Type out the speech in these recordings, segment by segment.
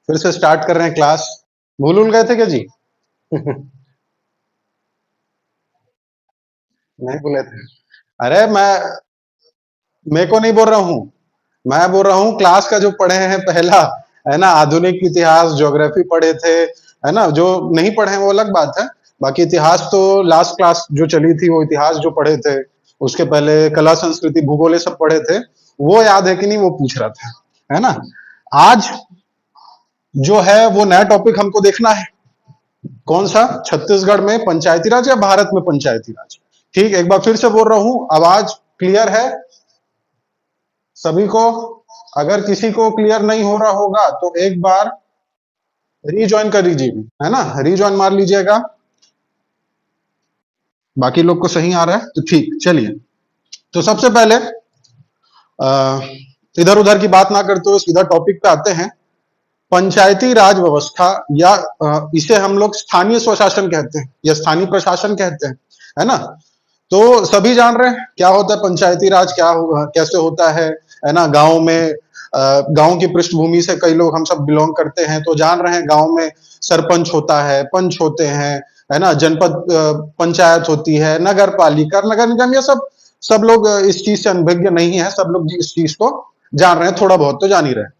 फिर से स्टार्ट कर रहे हैं क्लास। भूल भूल गए थे क्या जी? नहीं भूले थे। अरे मैं को नहीं बोल रहा हूँ। मैं बोल रहा हूँ क्लास का जो पढ़े हैं पहला, है ना, आधुनिक इतिहास ज्योग्राफी पढ़े थे, है ना। जो नहीं पढ़े हैं वो अलग बात है। बाकी इतिहास तो लास्ट क्लास जो चली थी वो इतिहास जो पढ़े थे, उसके पहले कला संस्कृति भूगोल ये सब पढ़े थे, वो याद है कि नहीं वो पूछ रहा था, है ना। आज जो है वो नया टॉपिक हमको देखना है। कौन सा? छत्तीसगढ़ में पंचायती राज या भारत में पंचायती राज? ठीक, एक बार फिर से बोल रहा हूं, आवाज क्लियर है सभी को? अगर किसी को क्लियर नहीं हो रहा होगा तो एक बार रीज्वाइन कर लीजिए, है ना, रीज्वाइन मार लीजिएगा। बाकी लोग को सही आ रहा है तो ठीक, चलिए। तो सबसे पहले इधर उधर की बात ना करते हुए सीधा टॉपिक पे आते हैं। पंचायती राज व्यवस्था या इसे हम लोग स्थानीय स्वशासन कहते हैं या स्थानीय प्रशासन कहते हैं, है ना। तो सभी जान रहे हैं क्या होता है पंचायती राज, क्या कैसे होता है ना। गांव में गांव की पृष्ठभूमि से कई लोग हम सब बिलोंग करते हैं, तो जान रहे हैं गांव में सरपंच होता है, पंच होते हैं, है ना, जनपद पंचायत होती है, नगर पालिका, नगर निगम, ये सब सब लोग इस चीज से अनभिज्ञ नहीं है, सब लोग इस चीज को जान रहे हैं, थोड़ा बहुत तो जान ही रहे हैं।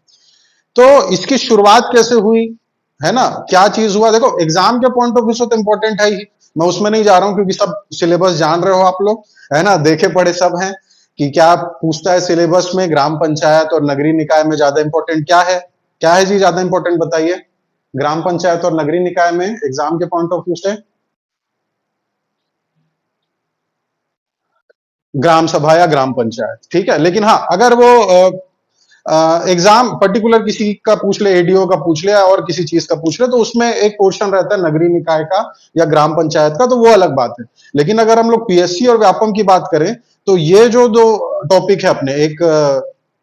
तो इसकी शुरुआत कैसे हुई, है ना, क्या चीज हुआ, देखो एग्जाम के पॉइंट ऑफ व्यू से तो इंपॉर्टेंट है ही। मैं उसमें नहीं जा रहा हूं क्योंकि सब सिलेबस जान रहे हो आप लोग, है ना, देखे पढ़े सब हैं कि क्या पूछता है सिलेबस में, ग्राम पंचायत और नगरीय निकाय में ज्यादा इंपॉर्टेंट क्या है? क्या है जी ज्यादा इंपॉर्टेंट, बताइए। ग्राम पंचायत और नगरीय निकाय में एग्जाम के पॉइंट ऑफ व्यू से ग्राम सभा या ग्राम पंचायत, ठीक है। लेकिन हाँ, अगर वो एग्जाम पर्टिकुलर किसी का पूछ ले, एडीओ का पूछ ले और किसी चीज का पूछ ले, तो उसमें एक पोर्शन रहता है नगरीय निकाय का या ग्राम पंचायत का, तो वो अलग बात है। लेकिन अगर हम लोग पीएससी और व्यापम की बात करें, तो ये जो दो टॉपिक है अपने, एक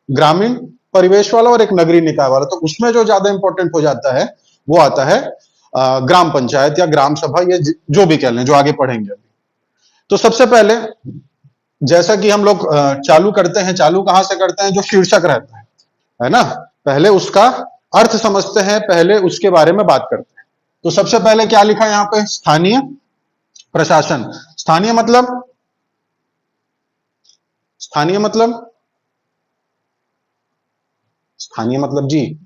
ग्रामीण परिवेश वाला और एक नगरीय निकाय वाला, तो उसमें जो ज्यादा इंपॉर्टेंट हो जाता है वो आता है ग्राम पंचायत या ग्राम सभा, ये जो भी कह लें, जो आगे पढ़ेंगे अभी। तो सबसे पहले जैसा कि हम लोग चालू करते हैं, चालू कहां से करते हैं? जो शीर्षक रहता है ना, पहले उसका अर्थ समझते हैं, पहले उसके बारे में बात करते हैं। तो सबसे पहले क्या लिखा है यहां पे? स्थानीय प्रशासन। स्थानीय मतलब, स्थानीय मतलब, स्थानीय मतलब जी,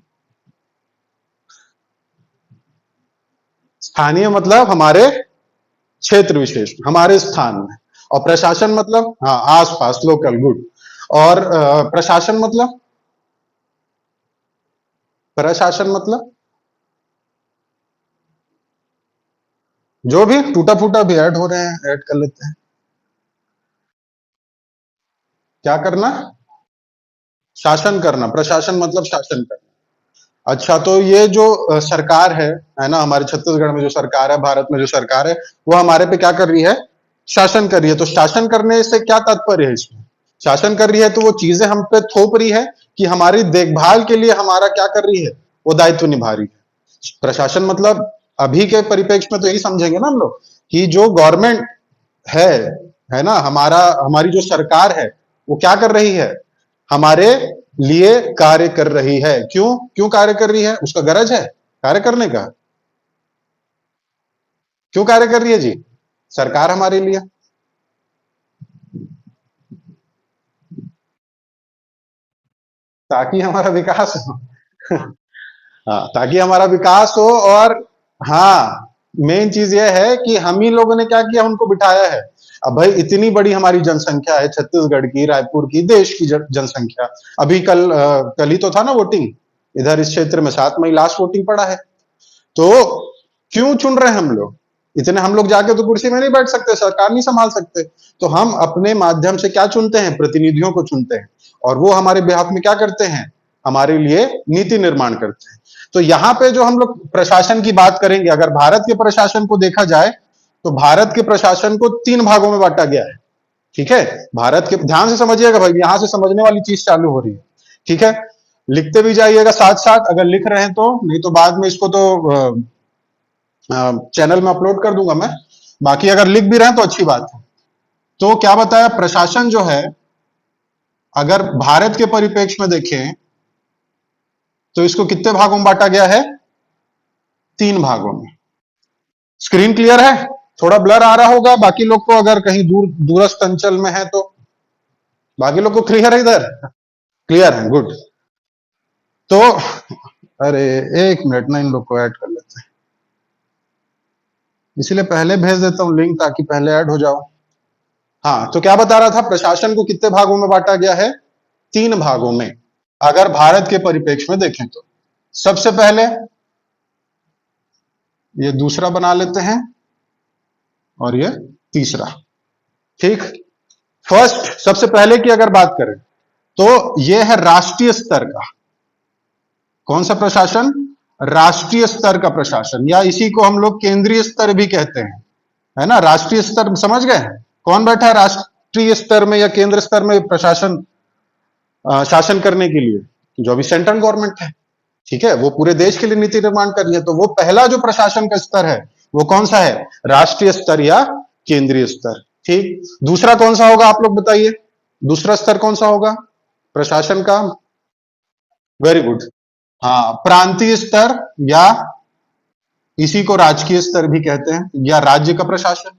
स्थानीय मतलब हमारे क्षेत्र विशेष, हमारे स्थान में। और प्रशासन मतलब हाँ, आसपास, लोकल, गुड। और प्रशासन मतलब, प्रशासन मतलब जो भी टूटा फूटा भी ऐड हो रहे हैं, ऐड कर लेते हैं। क्या करना? शासन करना। प्रशासन मतलब शासन करना। अच्छा, तो ये जो सरकार है ना, हमारे छत्तीसगढ़ में जो सरकार है, भारत में जो सरकार है, वो हमारे पे क्या कर रही है? शासन कर रही है। तो शासन करने से क्या तात्पर्य है इसमें? शासन कर रही है तो वो चीजें हम पे थोप रही है कि हमारी देखभाल के लिए हमारा क्या कर रही है? वो दायित्व निभा रही है। प्रशासन मतलब अभी के परिप्रेक्ष्य में तो यही समझेंगे ना हम लोग कि जो गवर्नमेंट है है ना, हमारा, हमारी जो सरकार है, वो क्या कर रही है? हमारे लिए कार्य कर रही है। क्यों क्यों कार्य कर रही है? उसका गरज है कार्य करने का। क्यों कार्य कर रही है जी सरकार हमारे लिए? ताकि हमारा विकास हो। हाँ, ताकि हमारा विकास हो। और हाँ, मेन चीज यह है कि हम ही लोगों ने क्या किया? उनको बिठाया है। अब भाई इतनी बड़ी हमारी जनसंख्या है, छत्तीसगढ़ की, रायपुर की, देश की जनसंख्या। अभी कल ही तो था ना वोटिंग, इधर इस क्षेत्र में 7 मई लास्ट वोटिंग पड़ा है। तो क्यों चुन रहे हैं हम लोग? इतने हम लोग जाके तो कुर्सी में नहीं बैठ सकते, सरकार नहीं संभाल सकते। तो हम अपने माध्यम से क्या चुनते हैं? प्रतिनिधियों को चुनते हैं। और वो हमारे बिहाफ में क्या करते हैं? हमारे लिए नीति निर्माण करते हैं। तो यहाँ पे जो हम लोग प्रशासन की बात करेंगे, अगर भारत के प्रशासन को देखा जाए, तो भारत के प्रशासन को 3 भागों में बांटा गया है। ठीक है, भारत के, ध्यान से समझिएगा भाई, यहां से समझने वाली चीज चालू हो रही है। ठीक है, लिखते भी जाइएगा साथ साथ, अगर लिख रहे हैं तो, नहीं तो बाद में इसको तो चैनल में अपलोड कर दूंगा मैं। बाकी अगर लिख भी रहे हैं तो अच्छी बात है। तो क्या बताया? प्रशासन जो है, अगर भारत के परिप्रेक्ष्य में देखें, तो इसको कितने भागों में बांटा गया है? 3 भागों में। स्क्रीन क्लियर है? थोड़ा ब्लर आ रहा होगा बाकी लोग को, अगर कहीं दूरस्थ अंचल में है तो। बाकी लोग को क्लियर है इधर? क्लियर है, गुड। तो अरे एक मिनट ना, इन लोग को ऐड कर लेते हैं, इसलिए पहले भेज देता हूं लिंक ताकि पहले ऐड हो जाओ। हाँ, तो क्या बता रहा था, प्रशासन को कितने भागों में बांटा गया है? 3 भागों में। अगर भारत के परिप्रेक्ष्य में देखें तो सबसे पहले ये दूसरा बना लेते हैं और ये तीसरा। ठीक, फर्स्ट सबसे पहले की अगर बात करें तो ये है राष्ट्रीय स्तर का। कौन सा प्रशासन? राष्ट्रीय स्तर का प्रशासन, या इसी को हम लोग केंद्रीय स्तर भी कहते हैं, है ना। राष्ट्रीय स्तर समझ गए? कौन बैठा है राष्ट्रीय स्तर में या केंद्र स्तर में प्रशासन शासन करने के लिए? जो अभी सेंट्रल गवर्नमेंट है, ठीक है, वो पूरे देश के लिए नीति निर्माण कर रही है। तो वो पहला जो प्रशासन का स्तर है वो कौन सा है? राष्ट्रीय स्तर या केंद्रीय स्तर। ठीक, दूसरा कौन सा होगा आप लोग बताइए? दूसरा स्तर कौन सा होगा प्रशासन का? वेरी गुड, हाँ, प्रांतीय स्तर, या इसी को राजकीय स्तर भी कहते हैं, या राज्य का प्रशासन।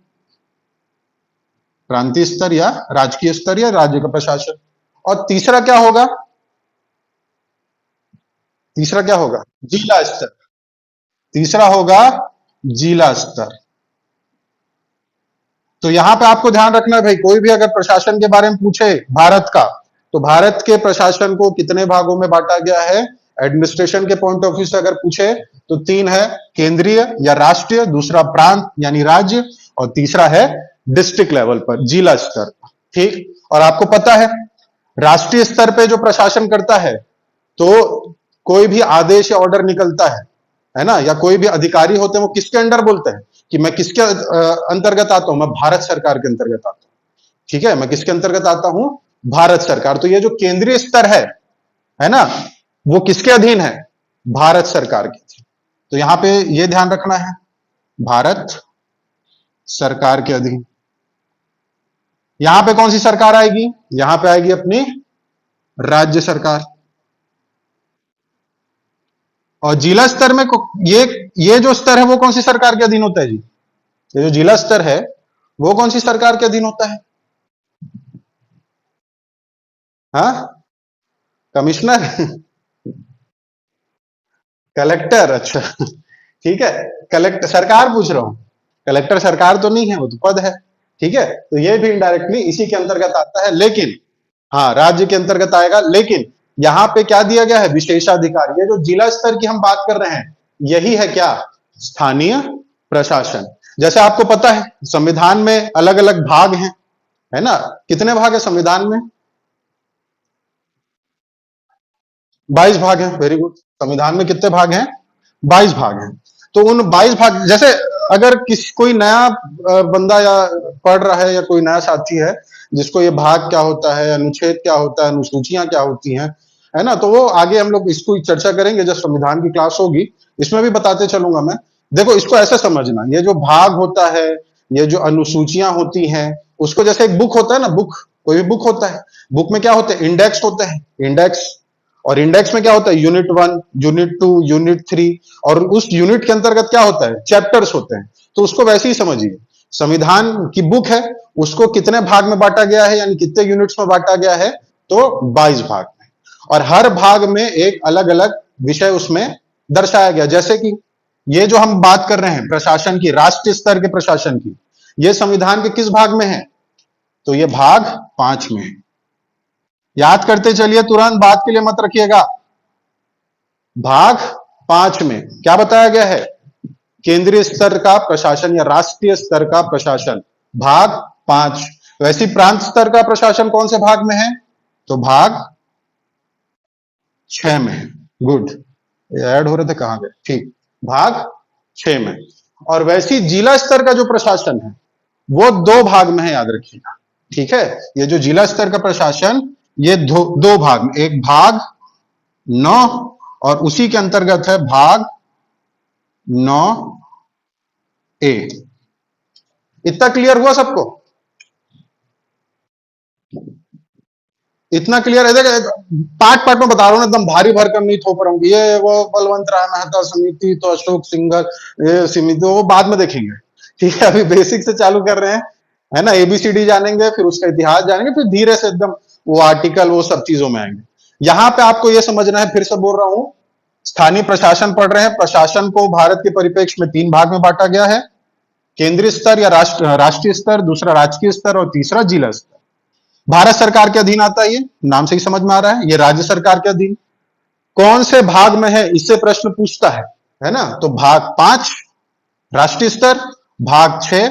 प्रांतीय स्तर या राजकीय स्तर या राज्य का प्रशासन। और तीसरा क्या होगा? तीसरा क्या होगा? जिला स्तर। तीसरा होगा जिला स्तर। तो यहां पे आपको ध्यान रखना है भाई, कोई भी अगर प्रशासन के बारे में पूछे भारत का, तो भारत के प्रशासन को कितने भागों में बांटा गया है? एडमिनिस्ट्रेशन के पॉइंट ऑफ व्यू से अगर पूछे तो 3 है, केंद्रीय या राष्ट्रीय, दूसरा प्रांत यानी राज्य, और तीसरा है डिस्ट्रिक्ट लेवल पर जिला स्तर। ठीक, और आपको पता है राष्ट्रीय स्तर पे जो प्रशासन करता है, तो कोई भी आदेश या ऑर्डर निकलता है ना, या कोई भी अधिकारी होते हैं, वो किसके अंडर बोलते हैं कि मैं किसके अंतर्गत आता हूं? मैं भारत सरकार के अंतर्गत आता हूं। ठीक है, मैं किसके अंतर्गत आता हूं? भारत सरकार। तो ये जो केंद्रीय स्तर है ना, वो किसके अधीन है? भारत सरकार के अधीन। तो यहां पे ये ध्यान रखना है, भारत सरकार के अधीन। यहां पे कौन सी सरकार आएगी? यहां पे आएगी अपनी राज्य सरकार। और जिला स्तर में ये जो स्तर है वो कौन सी सरकार के अधीन होता है जी? ये जो जिला स्तर है वो कौन सी सरकार के अधीन होता है? हाँ, कमिश्नर कलेक्टर, अच्छा ठीक है, कलेक्टर सरकार पूछ रहा हूं, कलेक्टर सरकार तो नहीं है, वो तो पद है। ठीक है, तो ये भी इनडायरेक्टली इसी के अंतर्गत आता है, लेकिन हाँ, राज्य के अंतर्गत आएगा। लेकिन यहां पे क्या दिया गया है? विशेषाधिकार। ये जो जिला स्तर की हम बात कर रहे हैं, यही है क्या? स्थानीय प्रशासन। जैसे आपको पता है संविधान में अलग अलग भाग हैं, है ना। कितने भाग है संविधान में? 22 भाग हैं। वेरी गुड, संविधान में कितने भाग हैं? 22 भाग हैं। तो उन 22 भाग, जैसे अगर कोई नया बंदा या पढ़ रहा है, या कोई नया साथी है जिसको ये भाग क्या होता है, अनुच्छेद क्या होता है, अनुसूचियां क्या होती हैं, है ना, तो वो आगे हम लोग इसको चर्चा करेंगे जब संविधान की क्लास होगी, इसमें भी बताते चलूंगा मैं। देखो, इसको ऐसे समझना, ये जो भाग होता है, ये जो अनुसूचियां होती हैं, उसको जैसे एक बुक होता है ना, बुक, कोई भी बुक होता है, बुक में क्या होते हैं? इंडेक्स होते हैं, इंडेक्स। और इंडेक्स में क्या होता है? यूनिट 1, यूनिट 2, यूनिट 3, और उस यूनिट के अंतर्गत क्या होता है? चैप्टर्स होते हैं। तो उसको वैसे ही समझिए, संविधान की बुक है, उसको कितने भाग में बांटा गया है, यानी कितने यूनिट्स में बांटा गया है? तो 22 भाग में। और हर भाग में एक अलग अलग विषय उसमें दर्शाया गया। जैसे कि ये जो हम बात कर रहे हैं प्रशासन की, राष्ट्रीय स्तर के प्रशासन की, ये संविधान के किस भाग में है? तो ये भाग 5 में है। याद करते चलिए, तुरंत बात के लिए मत रखिएगा। भाग 5 में क्या बताया गया है? केंद्रीय स्तर का प्रशासन या राष्ट्रीय स्तर का प्रशासन, भाग 5। वैसे प्रांत स्तर का प्रशासन कौन से भाग में है? तो भाग 6 में है। गुड, ऐड हो रहे थे, कहां गए? ठीक, भाग 6 में। और वैसी जिला स्तर का जो प्रशासन है वो 2 भाग में है, याद रखिएगा। ठीक है, ये जो जिला स्तर का प्रशासन, ये दो भाग में, एक भाग 9, और उसी के अंतर्गत है भाग 9A। इतना क्लियर हुआ सबको? इतना क्लियर है? देखो पार्ट पार्ट में बता रहा हूँ, एकदम भारी भरकम नहीं थोप रहा हूँ ये वो बलवंत राय मेहता समिति तो अशोक सिंघल ये समिति वो बाद में देखेंगे। ठीक है, अभी बेसिक से चालू कर रहे हैं, है ना? एबीसीडी जानेंगे, फिर उसका इतिहास जानेंगे, फिर धीरे से एकदम वो आर्टिकल वो सब चीजों में आएंगे। यहाँ पे आपको ये समझना है, फिर से बोल रहा हूँ, स्थानीय प्रशासन पढ़ रहे हैं। प्रशासन को भारत के परिप्रेक्ष्य में 3 भाग में बांटा गया है: केंद्रीय स्तर या राष्ट्रीय स्तर, दूसरा राजकीय स्तर और तीसरा जिला स्तर। भारत सरकार के अधीन आता है, ये नाम से ही समझ में आ रहा है, ये राज्य सरकार के अधीन। कौन से भाग में है इससे प्रश्न पूछता है ना? तो भाग 5 राष्ट्रीय स्तर, भाग 6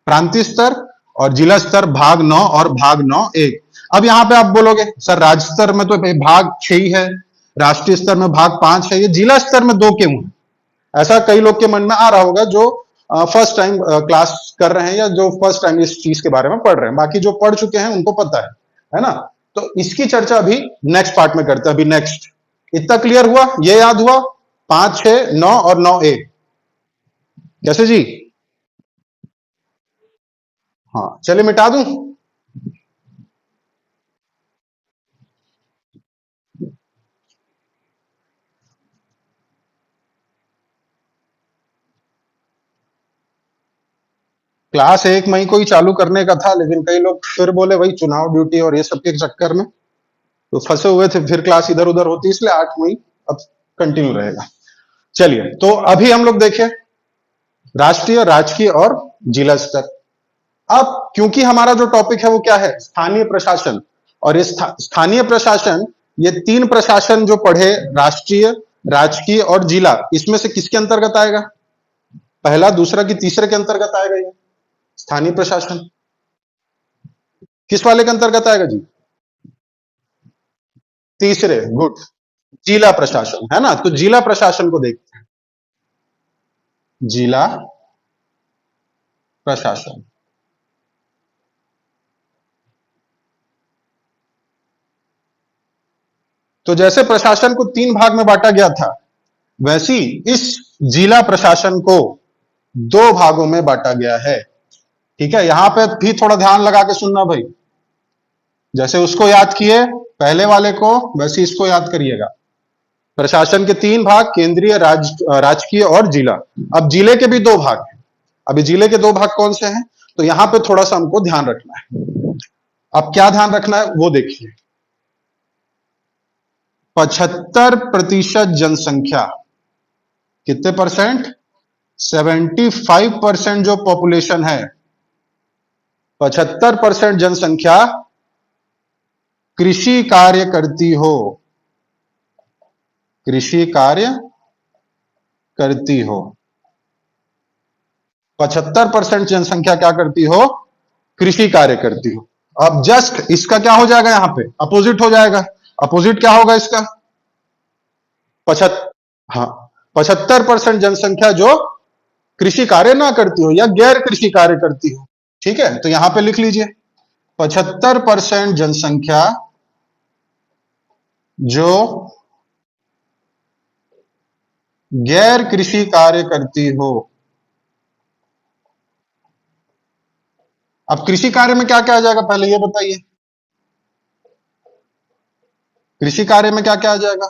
प्रांतीय स्तर और जिला स्तर भाग 9 और भाग 9(1). अब यहां पे आप बोलोगे सर राज्य स्तर में तो भाग 6 ही है, राष्ट्रीय स्तर में भाग 5 है, ये जिला स्तर में 2 क्यों है? ऐसा कई लोग के मन में आ रहा होगा जो फर्स्ट टाइम क्लास कर रहे हैं या जो फर्स्ट टाइम इस चीज के बारे में पढ़ रहे हैं। बाकी जो पढ़ चुके हैं उनको पता है ना? तो इसकी चर्चा अभी नेक्स्ट पार्ट में करते हैं। अभी नेक्स्ट इतना क्लियर हुआ, ये याद हुआ 5, 6, 9 और 9(1). कैसे जी? हाँ चलिए मिटा दूं। क्लास 1 मई को ही चालू करने का था, लेकिन कई लोग फिर बोले भाई चुनाव ड्यूटी और ये सब के चक्कर में तो फंसे हुए थे, फिर क्लास इधर उधर होती, इसलिए 8 मई अब कंटिन्यू रहेगा। चलिए तो अभी हम लोग देखें राष्ट्रीय, राजकीय और जिला स्तर। अब क्योंकि हमारा जो टॉपिक है वो क्या है? स्थानीय प्रशासन। और इस स्थानीय प्रशासन, ये 3 प्रशासन जो पढ़े, राष्ट्रीय, राजकीय और जिला, इसमें से किसके अंतर्गत आएगा? पहला, दूसरा कि तीसरे के अंतर्गत आएगा ये स्थानीय प्रशासन? किस वाले के अंतर्गत आएगा जी? तीसरे, गुड। जिला प्रशासन, है ना? तो जिला प्रशासन को देखते हैं। जिला प्रशासन, तो जैसे प्रशासन को 3 भाग में बांटा गया था, वैसी इस जिला प्रशासन को 2 भागों में बांटा गया है। ठीक है, यहां पे भी थोड़ा ध्यान लगा के सुनना भाई। जैसे उसको याद किए पहले वाले को, वैसे इसको याद करिएगा। प्रशासन के 3 भाग, केंद्रीय, राजकीय और जिला। अब जिले के भी 2 भाग हैं। अभी जिले के 2 भाग कौन से हैं? तो यहां पे थोड़ा सा हमको ध्यान रखना है। अब क्या ध्यान रखना है वो देखिए। 75% जनसंख्या, कितने परसेंट? 75% जो पॉपुलेशन है, 75% जनसंख्या कृषि कार्य करती हो, कृषि कार्य करती हो। 75% जनसंख्या क्या करती हो? कृषि कार्य करती हो। अब जस्ट इसका क्या हो जाएगा? यहां पे अपोजिट हो जाएगा। अपोजिट क्या होगा इसका? पचहत्तर, हाँ, 75% जनसंख्या जो कृषि कार्य ना करती हो या गैर कृषि कार्य करती हो। ठीक है, तो यहां पे लिख लीजिए 75% जनसंख्या जो गैर कृषि कार्य करती हो। अब कृषि कार्य में क्या क्या आ जाएगा पहले ये बताइए? कृषि कार्य में क्या क्या आ जाएगा?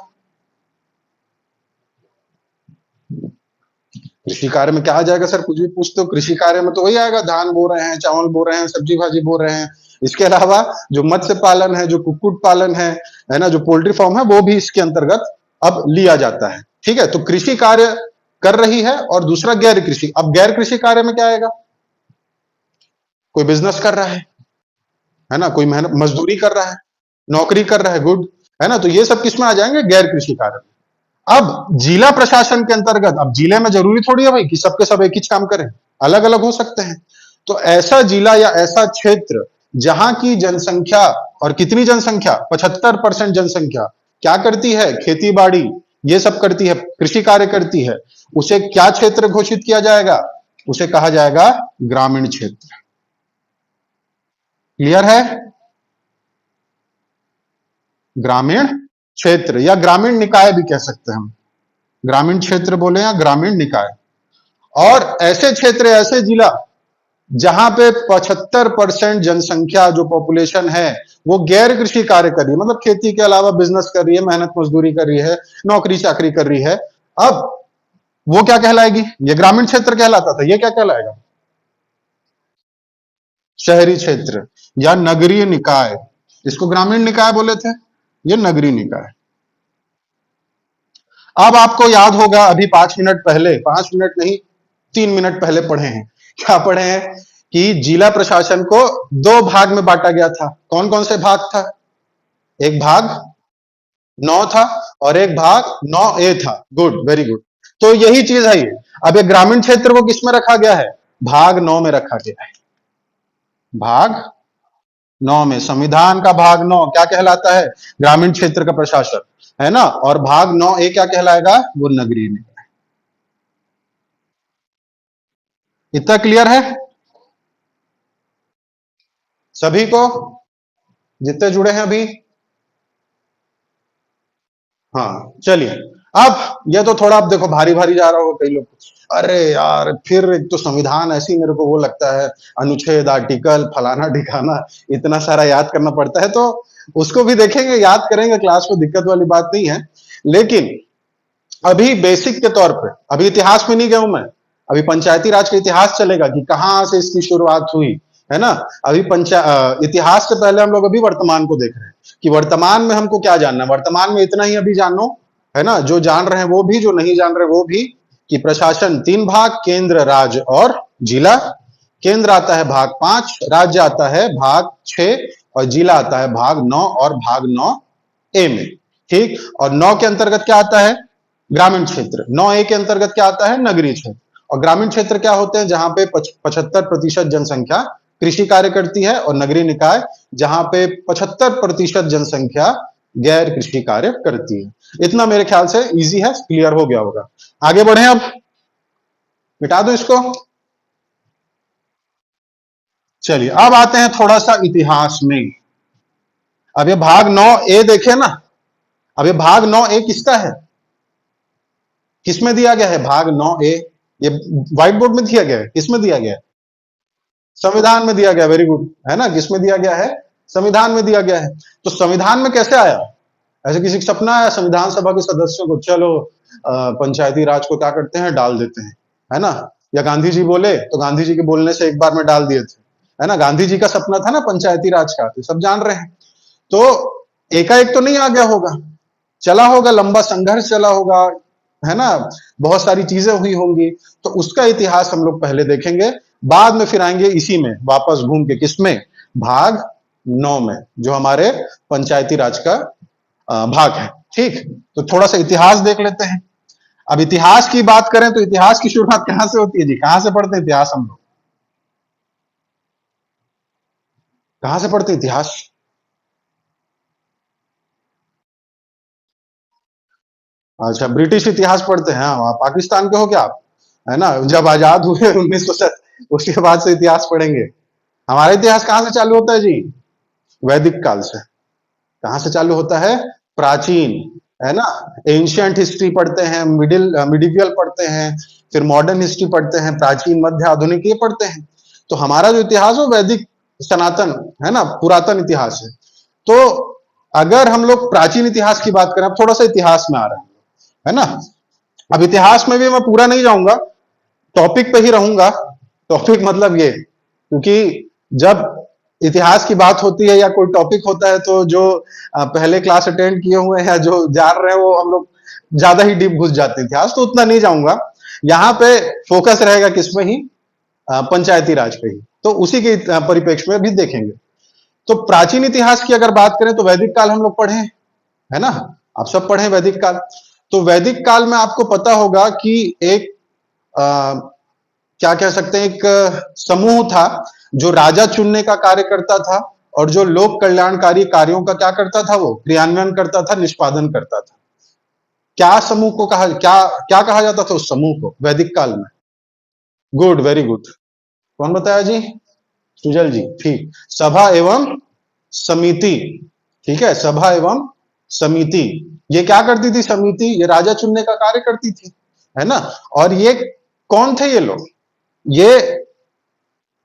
कृषि कार्य में क्या आ जाएगा सर? कुछ भी पूछते हो, कृषि कार्य में तो वही आएगा, धान बो रहे हैं, चावल बो रहे हैं, सब्जी भाजी बो रहे हैं। इसके अलावा जो मत्स्य पालन है, जो कुक्कुट पालन है ना, जो पोल्ट्री फार्म है, वो भी इसके अंतर्गत अब लिया जाता है। ठीक है, तो कृषि कार्य कर रही है और दूसरा गैर कृषि। अब गैर कृषि कार्य में क्या आएगा? कोई बिजनेस कर रहा है ना, कोई मेहनत मजदूरी कर रहा है, नौकरी कर रहा है, गुड, है ना? तो ये सब किसमें आ जाएंगे? गैर कृषि कार्य। अब जिला प्रशासन के अंतर्गत, अब जिले में जरूरी थोड़ी है भाई कि सबके सब एक ही काम करें, अलग अलग हो सकते हैं। तो ऐसा जिला या ऐसा क्षेत्र जहां की जनसंख्या, और कितनी जनसंख्या? 75% जनसंख्या क्या करती है? खेती बाड़ी ये सब करती है, कृषि कार्य करती है। उसे क्या क्षेत्र घोषित किया जाएगा? उसे कहा जाएगा ग्रामीण क्षेत्र। क्लियर है? ग्रामीण क्षेत्र या ग्रामीण निकाय भी कह सकते हैं हम। ग्रामीण क्षेत्र बोले या ग्रामीण निकाय। और ऐसे क्षेत्र, ऐसे जिला जहां पे 75% जनसंख्या जो पॉपुलेशन है वो गैर कृषि कार्य कर रही है, मतलब खेती के अलावा बिजनेस कर रही है, मेहनत मजदूरी कर रही है, नौकरी चाकरी कर रही है। अब वो क्या कहलाएगी? ये ग्रामीण क्षेत्र कहलाता था, ये क्या कहलाएगा? शहरी क्षेत्र या नगरीय निकाय। इसको ग्रामीण निकाय बोले थे, ये नगरीय निकाय। अब आपको याद होगा अभी 5 मिनट पहले, 5 मिनट नहीं 3 मिनट पहले पढ़े हैं, क्या पढ़े हैं कि जिला प्रशासन को 2 भाग में बांटा गया था। कौन कौन से भाग था? एक भाग 9 था और एक भाग 9A था। Good, very good. तो यही चीज है ये। अब ये ग्रामीण क्षेत्र को किसमें रखा गया है? भाग 9 में रखा गया है। भाग 9 में संविधान का भाग 9 क्या कहलाता है? ग्रामीण क्षेत्र का प्रशासन, है ना। और भाग 9A क्या कहलाएगा? वो नगरीय निकाय। इतना क्लियर है सभी को, जितने जुड़े हैं अभी? हाँ चलिए। अब ये तो थोड़ा आप देखो भारी भारी जा रहा होगा कई लोग, अरे यार फिर एक तो संविधान ऐसी मेरे को वो लगता है, अनुच्छेद आर्टिकल फलाना ठिकाना इतना सारा याद करना पड़ता है। तो उसको भी देखेंगे, याद करेंगे क्लास में, दिक्कत वाली बात नहीं है। लेकिन अभी बेसिक के तौर पे, अभी इतिहास में नहीं गया हूं मैं, अभी पंचायती राज का इतिहास चलेगा कि कहां से इसकी शुरुआत हुई, है ना। अभी इतिहास से पहले हम लोग अभी वर्तमान को देख रहे हैं कि वर्तमान में हमको क्या जानना है। वर्तमान में इतना ही अभी जानो, है ना, जो जान रहे हैं वो भी, जो नहीं जान रहे वो भी, कि प्रशासन 3 भाग, केंद्र, राज्य और जिला। केंद्र आता है भाग 5, राज्य आता है भाग 6 और जिला आता है भाग 9 और भाग 9A में। ठीक, और 9 के अंतर्गत क्या आता है? ग्रामीण क्षेत्र। 9A के अंतर्गत क्या आता है? नगरीय क्षेत्र। और ग्रामीण क्षेत्र क्या होते हैं? जहां पे 75% जनसंख्या कृषि कार्य करती है, और नगरीय निकाय जहां पे 75% जनसंख्या गैर कृषि कार्य करती है। इतना मेरे ख्याल से इजी है, क्लियर हो गया होगा। आगे बढ़े, अब मिटा दो इसको। चलिए अब आते हैं थोड़ा सा इतिहास में। अब ये भाग 9A देखे ना, अब ये भाग 9A किसका है? किसमें दिया गया है भाग 9A? ये व्हाइट बोर्ड में दिया गया है, किसमें दिया गया है? संविधान में दिया गया। वेरी गुड, है ना, किसमें दिया गया है? संविधान में दिया गया है। तो संविधान में कैसे आया? ऐसे किसी का सपना आया संविधान सभा के सदस्यों को, चलो पंचायती राज को क्या करते हैं, डाल देते हैं, है ना। या गांधी जी बोले तो गांधी जी के बोलने से एक बार में डाल दिए थे, है ना। गांधी जी का सपना था ना पंचायती राज का, तो सब जान रहे हैं। तो एकाएक तो नहीं आ गया होगा, चला होगा, लंबा संघर्ष चला होगा, है ना, बहुत सारी चीजें हुई होंगी। तो उसका इतिहास हम लोग पहले देखेंगे, बाद में फिर आएंगे इसी में वापस घूम के, किसमें? भाग 9 में, जो हमारे पंचायती राज का भाग है। ठीक, तो थोड़ा सा इतिहास देख लेते हैं। अब इतिहास की बात करें तो इतिहास की शुरुआत कहां से होती है जी? कहां से पढ़ते हैं इतिहास हम लोग? कहां से पढ़ते हैं इतिहास? अच्छा, ब्रिटिश इतिहास पढ़ते हैं। हाँ, पाकिस्तान के हो क्या आप? है ना, जब आजाद हुए 1900, उसके बाद से इतिहास पढ़ेंगे। हमारा इतिहास कहां से चालू होता है जी? वैदिक काल से। कहां से चालू होता है? प्राचीन, है ना। एंशियंट हिस्ट्री पढ़ते हैं, मिडिवियल पढ़ते हैं, फिर मॉडर्न हिस्ट्री पढ़ते हैं, प्राचीन, मध्य, आधुनिक, ये पढ़ते हैं। तो हमारा जो इतिहास है वैदिक, सनातन, है ना, पुरातन इतिहास है। तो अगर हम लोग प्राचीन इतिहास की बात करें, अब थोड़ा सा इतिहास में आ रहे हैं, है ना। अब इतिहास में भी मैं पूरा नहीं जाऊंगा, टॉपिक पे ही रहूंगा। टॉपिक मतलब ये, क्योंकि जब इतिहास की बात होती है या कोई टॉपिक होता है, तो जो पहले क्लास अटेंड किए हुए हैं, जो जान रहे हैं, वो हम लोग ज्यादा ही डीप घुस जाते हैं इतिहास, तो उतना नहीं जाऊंगा। यहाँ पे फोकस रहेगा किसमें ही? पंचायती राज पे ही। तो उसी के परिप्रेक्ष्य में भी देखेंगे। तो प्राचीन इतिहास की अगर बात करें तो वैदिक काल हम लोग पढ़े हैं, है ना। आप सब पढ़े वैदिक काल। तो वैदिक काल में आपको पता होगा कि एक क्या कह सकते हैं, एक समूह था जो राजा चुनने का कार्य करता था, और जो लोक कल्याणकारी कार्यों का क्या करता था, वो क्रियान्वयन करता था, निष्पादन करता था। क्या समूह को कहा, क्या क्या कहा जाता था उस समूह को वैदिक काल में? Good, very good. कौन बताया जी? सुजल जी, ठीक। सभा एवं समिति, ठीक है, सभा एवं समिति। ये क्या करती थी समिति? ये राजा चुनने का कार्य करती थी, है ना। और ये कौन थे ये लोग? ये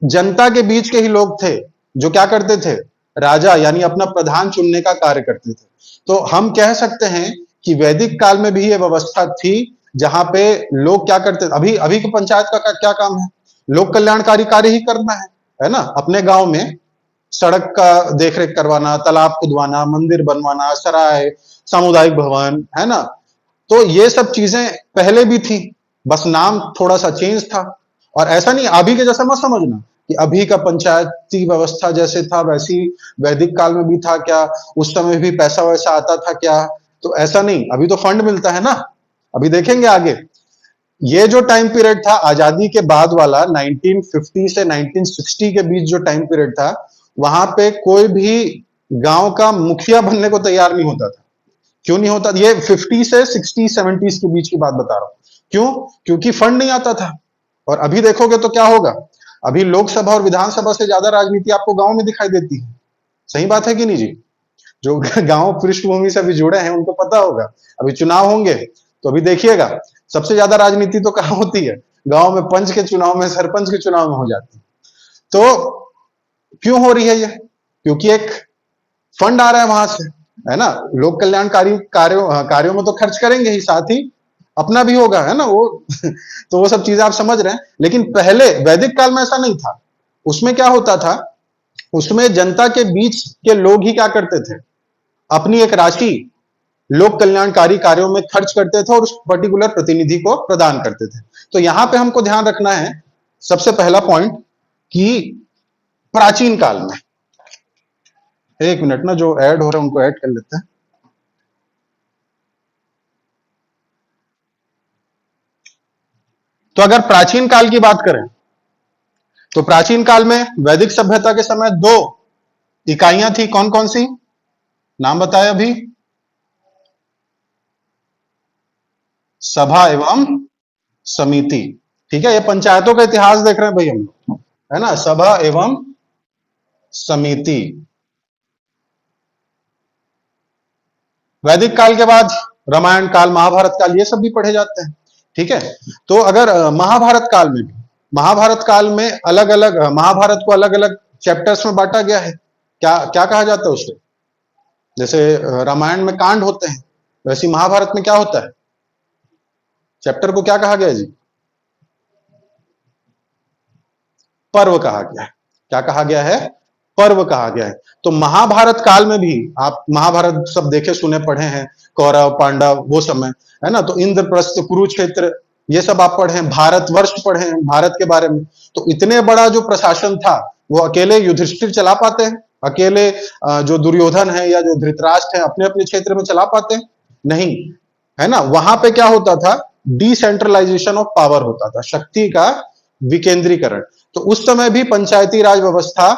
जनता के बीच के ही लोग थे जो क्या करते थे, राजा यानी अपना प्रधान चुनने का कार्य करते थे। तो हम कह सकते हैं कि वैदिक काल में भी ये व्यवस्था थी, जहां पे लोग क्या करते थे। अभी अभी के पंचायत का क्या काम है, लोक कल्याणकारी कार्य ही करना है ना। अपने गांव में सड़क का देखरेख करवाना, तालाब खुदवाना, मंदिर बनवाना, सराय, सामुदायिक भवन, है ना। तो ये सब चीजें पहले भी थी, बस नाम थोड़ा सा चेंज था। और ऐसा नहीं अभी के जैसा मत समझना कि अभी का पंचायती व्यवस्था जैसे था वैसी वैदिक काल में भी था क्या, उस समय भी पैसा वैसा आता था क्या। तो ऐसा नहीं, अभी तो फंड मिलता है ना। अभी देखेंगे आगे। ये जो टाइम पीरियड था आजादी के बाद वाला 1950 से 1960 के बीच जो टाइम पीरियड था, वहां पे कोई भी गांव का मुखिया बनने को तैयार नहीं होता था। क्यों नहीं होता, ये 50 से 60 70 के बीच की बात बता रहा हूं। क्यों? क्योंकि फंड नहीं आता था। और अभी देखोगे तो क्या होगा, अभी लोकसभा और विधानसभा से ज्यादा राजनीति आपको गांव में दिखाई देती है। सही बात है कि नहीं जी? जो गांव पृष्ठभूमि से अभी जुड़े हैं उनको पता होगा। अभी चुनाव होंगे तो अभी देखिएगा, सबसे ज्यादा राजनीति तो कहां होती है, गांव में। पंच के चुनाव में, सरपंच के चुनाव में हो जाती है। तो क्यों हो रही है ये? क्योंकि एक फंड आ रहा है वहां से, है ना। लोक कल्याणकारी कार्यों में तो खर्च करेंगे ही, साथ ही अपना भी होगा, है ना वो। तो वो सब चीजें आप समझ रहे हैं। लेकिन पहले वैदिक काल में ऐसा नहीं था। उसमें क्या होता था, उसमें जनता के बीच के लोग ही क्या करते थे, अपनी एक राशि लोक कल्याणकारी कार्यों में खर्च करते थे और उस पर्टिकुलर प्रतिनिधि को प्रदान करते थे। तो यहां पे हमको ध्यान रखना है, सबसे पहला पॉइंट, कि प्राचीन काल में, एक मिनट ना, जो ऐड हो रहे हैं उनको ऐड कर लेते हैं। तो अगर प्राचीन काल की बात करें तो प्राचीन काल में वैदिक सभ्यता के समय दो इकाइयां थी। कौन कौन सी, नाम बताया अभी? सभा एवं समिति। ठीक है, ये पंचायतों का इतिहास देख रहे हैं भाई हम लोग, है ना। सभा एवं समिति। वैदिक काल के बाद रामायण काल, महाभारत काल, ये सब भी पढ़े जाते हैं। ठीक है। तो अगर महाभारत काल में भी, महाभारत काल में अलग अलग, महाभारत को अलग अलग चैप्टर्स में बांटा गया है। क्या क्या कहा जाता है उसे? जैसे रामायण में कांड होते हैं, वैसे महाभारत में क्या होता है, चैप्टर को क्या कहा गया जी? पर्व कहा गया है। क्या कहा गया है? पर्व कहा गया है। तो महाभारत काल में भी आप महाभारत सब देखे सुने पढ़े हैं, कौरव पांडव वो समय, है ना। तो इंद्रप्रस्थ, कुरुक्षेत्र, ये सब आप पढ़े हैं। भारतवर्ष पढ़े हैं, भारत के बारे में। तो इतने बड़ा जो प्रशासन था वो अकेले युधिष्ठिर चला पाते हैं? अकेले जो दुर्योधन है या जो धृतराष्ट्र है अपने अपने क्षेत्र में चला पाते हैं? नहीं, है ना। वहां पे क्या होता था, डिसेंट्रलाइजेशन ऑफ पावर होता था, शक्ति का विकेंद्रीकरण। तो उस समय भी पंचायती राज व्यवस्था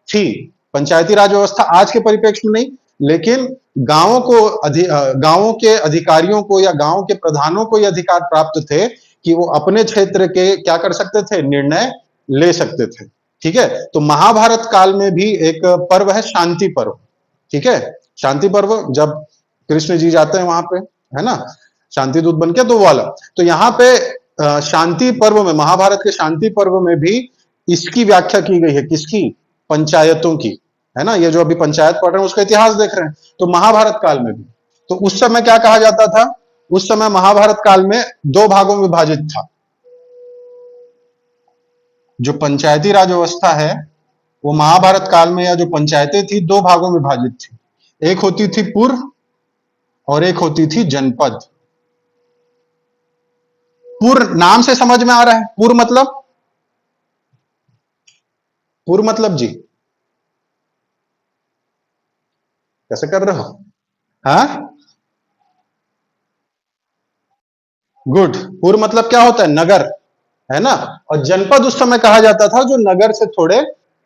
थी। पंचायती राज व्यवस्था आज के परिप्रेक्ष्य में नहीं, लेकिन गांवों के अधिकारियों को या गांव के प्रधानों को यह अधिकार प्राप्त थे कि वो अपने क्षेत्र के क्या कर सकते थे, निर्णय ले सकते थे। ठीक है। तो महाभारत काल में भी एक पर्व है शांति पर्व। ठीक है। शांति पर्व, जब कृष्ण जी जाते हैं वहां पे, है ना, शांति दूत बन के, तो वो वाला। तो यहाँ पे शांति पर्व में, महाभारत के शांति पर्व में भी इसकी व्याख्या की गई है। किसकी? पंचायतों की, है ना। ये जो अभी पंचायत पढ़ रहे हैं उसका इतिहास देख रहे हैं। तो महाभारत काल में भी, तो उस समय क्या कहा जाता था, उस समय महाभारत काल में दो भागों में विभाजित था। जो पंचायती राज व्यवस्था है वो महाभारत काल में, या जो पंचायतें थी, दो भागों में विभाजित थी। एक होती थी पुर और एक होती थी जनपद। पुर नाम से समझ में आ रहा है, पुर मतलब, पुर मतलब जी कैसे कर रहे हो? हाँ, गुड। पुर मतलब क्या होता है, नगर, है ना। और जनपद उस समय कहा जाता था जो नगर से थोड़े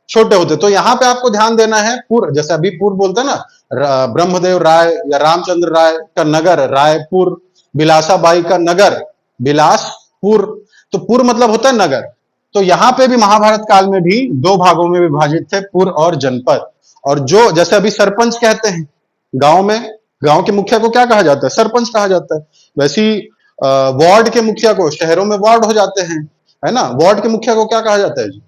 छोटे होते। तो यहां पे आपको ध्यान देना है, पुर, जैसे अभी पुर बोलते हैं ना, ब्रह्मदेव राय या रामचंद्र राय का नगर रायपुर, बिलासाबाई का नगर बिलासपुर। तो पुर मतलब होता है नगर। तो यहां पे भी महाभारत काल में भी दो भागों में विभाजित थे, पुर और जनपद। और जो जैसे अभी सरपंच कहते हैं गांव में, गांव के मुखिया को क्या कहा जाता है, सरपंच कहा जाता है। वैसी वार्ड के मुखिया को, शहरों में वार्ड हो जाते हैं, है ना, वार्ड के मुखिया को क्या कहा जाता है जी?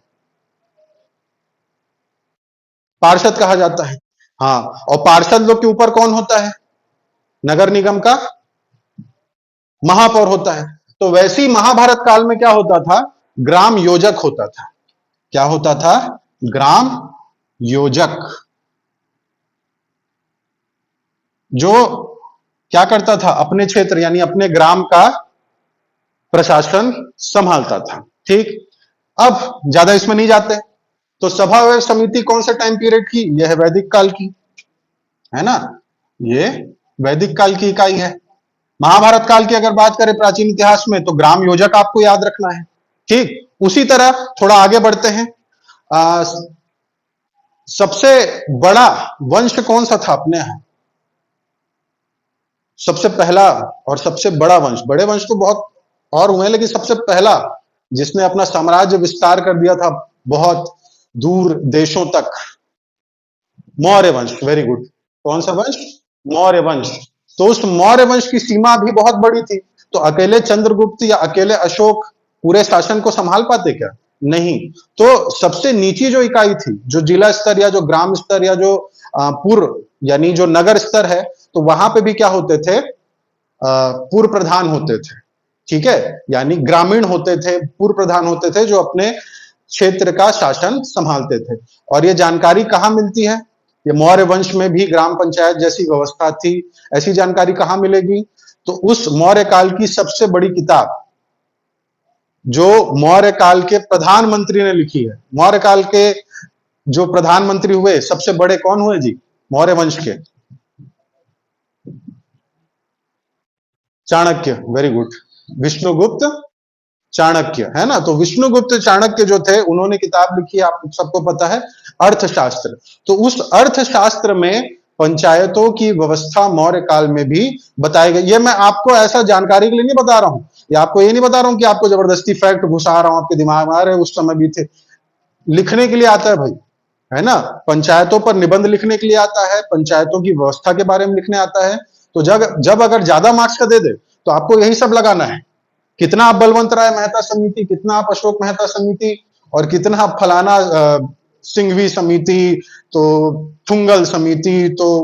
पार्षद कहा जाता है। हाँ, और पार्षद लोग के ऊपर कौन होता है? नगर निगम का महापौर होता है। तो वैसे ही महाभारत काल में क्या होता था? ग्राम योजक होता था। क्या होता था? ग्राम योजक, जो क्या करता था? अपने क्षेत्र यानी अपने ग्राम का प्रशासन संभालता था। ठीक, अब ज्यादा इसमें नहीं जाते। तो सभा व समिति कौन से टाइम पीरियड की? यह है वैदिक काल की, है ना? ये वैदिक काल की इकाई है। महाभारत काल की अगर बात करें प्राचीन इतिहास में, तो ग्राम योजक आपको याद रखना है। ठीक, उसी तरह थोड़ा आगे बढ़ते हैं। आ, सबसे बड़ा वंश कौन सा था अपने यहां? सबसे पहला और सबसे बड़ा वंश, बड़े वंश तो बहुत और हुए, लेकिन सबसे पहला जिसने अपना साम्राज्य विस्तार कर दिया था बहुत दूर देशों तक, मौर्य वंश। Very good. कौन सा वंश? मौर्य वंश। तो उस मौर्य वंश की सीमा भी बहुत बड़ी थी। तो अकेले चंद्रगुप्त या अकेले अशोक पूरे शासन को संभाल पाते क्या? नहीं। तो सबसे नीची जो इकाई थी, जो जिला स्तर या जो ग्राम स्तर या जो पूर्व यानी जो नगर स्तर है, तो वहां पे भी क्या होते थे? पूर्व प्रधान होते थे। ठीक है, यानी ग्रामीण होते थे, पूर्व प्रधान होते थे, जो अपने क्षेत्र का शासन संभालते थे। और ये जानकारी कहां मिलती है? ये मौर्य वंश में भी ग्राम पंचायत जैसी व्यवस्था थी। ऐसी जानकारी कहां मिलेगी? तो उस मौर्य काल की सबसे बड़ी किताब जो मौर्य काल के प्रधानमंत्री ने लिखी है। मौर्य काल के जो प्रधानमंत्री हुए सबसे बड़े कौन हुए जी? मौर्य वंश के चाणक्य। Very good. विष्णुगुप्त चाणक्य, है ना? तो विष्णुगुप्त चाणक्य जो थे, उन्होंने किताब लिखी है, आप सबको पता है, अर्थशास्त्र। तो उस अर्थशास्त्र में पंचायतों की व्यवस्था मौर्य काल में भी बताई गई। ये मैं आपको ऐसा जानकारी के लिए नहीं बता रहा हूं, या आपको ये नहीं बता रहा हूं कि आपको जबरदस्ती फैक्ट घुसा रहा हूं आपके दिमाग में, अरे उस समय भी थे। लिखने के लिए आता है भाई, है ना? पंचायतों पर निबंध लिखने के लिए आता है, पंचायतों की व्यवस्था के बारे में लिखने आता है। तो जब जब अगर ज्यादा मार्क्स का दे दे, तो आपको यही सब लगाना है। कितना आप बलवंत राय मेहता समिति, कितना आप अशोक मेहता समिति, और कितना आप फलाना सिंघवी समिति, तो थुंगल समिति, तो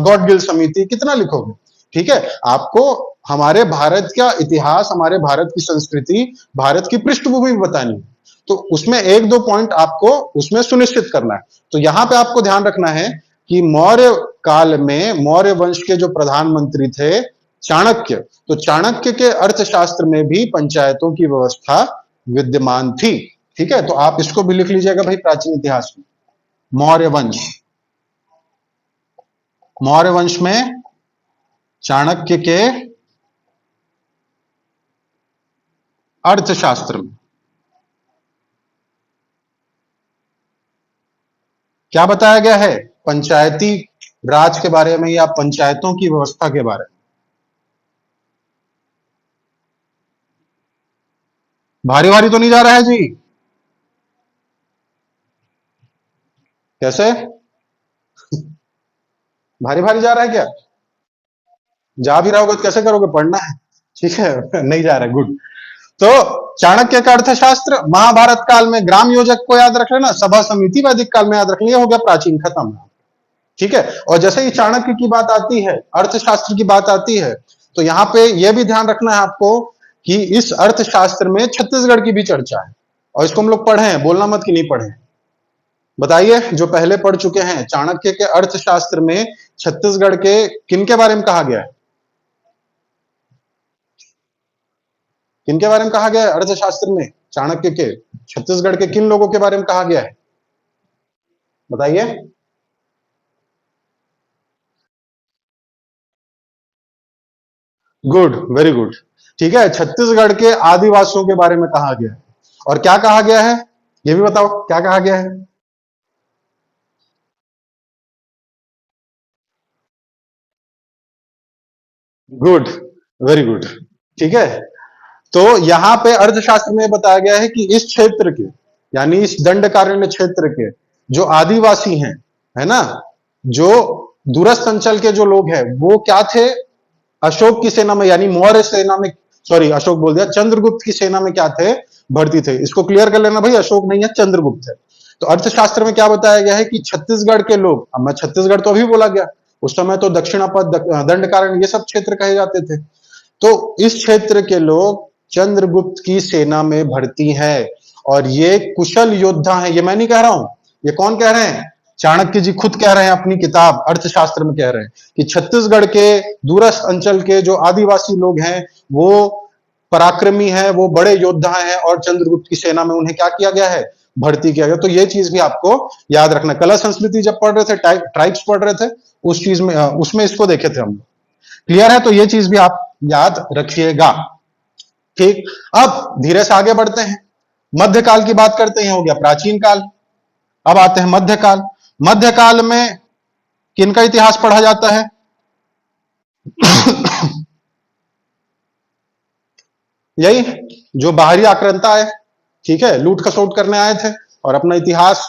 गॉडगिल समिति, कितना लिखोगे? ठीक है, आपको हमारे भारत का इतिहास, हमारे भारत की संस्कृति, भारत की पृष्ठभूमि बतानी है। तो उसमें एक दो पॉइंट आपको उसमें सुनिश्चित करना है। तो यहां पे आपको ध्यान रखना है कि मौर्य काल में मौर्य वंश के जो प्रधानमंत्री थे चाणक्य, तो चाणक्य के अर्थशास्त्र में भी पंचायतों की व्यवस्था विद्यमान थी। ठीक है, तो आप इसको भी लिख लीजिएगा भाई प्राचीन इतिहास में। मौर्य वंश, मौर्य वंश में चाणक्य के अर्थशास्त्र में क्या बताया गया है? पंचायती राज के बारे में या पंचायतों की व्यवस्था के बारे में। भारी भारी तो नहीं जा रहा है जी? कैसे? भारी भारी जा रहा है क्या? जा भी रहा होगा तो कैसे करोगे? पढ़ना है। ठीक है नहीं जा रहा है, गुड। तो चाणक्य का अर्थशास्त्र, महाभारत काल में ग्राम योजक को याद रख लेना, सभा समिति वैदिक काल में याद रख लिया, हो गया प्राचीन, खत्म। ठीक है, और जैसे ही चाणक्य की बात आती है, अर्थशास्त्र की बात आती है, तो यहां पे यह भी ध्यान रखना है आपको कि इस अर्थशास्त्र में छत्तीसगढ़ की भी चर्चा है, और इसको हम लोग पढ़े हैं, बोलना मत कि नहीं पढ़े। बताइए, जो पहले पढ़ चुके हैं, चाणक्य के अर्थशास्त्र में छत्तीसगढ़ के किन के बारे में कहा गया है? किन के बारे में कहा गया है अर्थशास्त्र में? चाणक्य के छत्तीसगढ़ के किन लोगों के बारे में कहा गया है? बताइए। Good, very good. ठीक है, छत्तीसगढ़ के आदिवासियों के बारे में कहा गया है। और क्या कहा गया है? ये भी बताओ, क्या कहा गया है? Good, very good. ठीक है, तो यहां पे अर्थशास्त्र में बताया गया है कि इस क्षेत्र के, यानी इस दंडकारण्य क्षेत्र के जो आदिवासी हैं, है ना, जो दूरस्थ अंचल के जो लोग हैं, वो क्या थे? अशोक की सेना में, यानी मौर्य सेना में, सॉरी अशोक बोल दिया, चंद्रगुप्त की सेना में क्या थे? भर्ती थे। इसको क्लियर कर लेना भाई, अशोक नहीं है, चंद्रगुप्त है। तो अर्थशास्त्र में क्या बताया गया है कि छत्तीसगढ़ के लोग, अब मैं छत्तीसगढ़ तो अभी बोला गया, उस समय तो दक्षिणापद, दंडकारण्य, ये सब क्षेत्र कहे जाते थे। तो इस क्षेत्र के लोग चंद्रगुप्त की सेना में भर्ती है और ये कुशल योद्धा हैं। ये मैं नहीं कह रहा हूं, ये कौन कह रहे हैं? चाणक्य जी खुद कह रहे हैं अपनी किताब अर्थशास्त्र में, कह रहे हैं कि छत्तीसगढ़ के दूरस्थ अंचल के जो आदिवासी लोग हैं वो पराक्रमी है, वो बड़े योद्धा हैं और चंद्रगुप्त की सेना में उन्हें क्या किया गया है? भर्ती किया गया। तो ये चीज भी आपको याद रखना। कला संस्कृति जब पढ़ रहे थे, ट्राइब्स पढ़ रहे थे, उस चीज में उसमें इसको देखे थे हम। क्लियर है? तो ये चीज भी आप याद रखिएगा। ठीक, अब धीरे से आगे बढ़ते हैं, मध्यकाल की बात करते हैं। हो गया प्राचीन काल, अब आते हैं मध्यकाल। मध्यकाल में किनका इतिहास पढ़ा जाता है? यही जो बाहरी आक्रांता आए, ठीक है, लूट खसोट करने आए थे और अपना इतिहास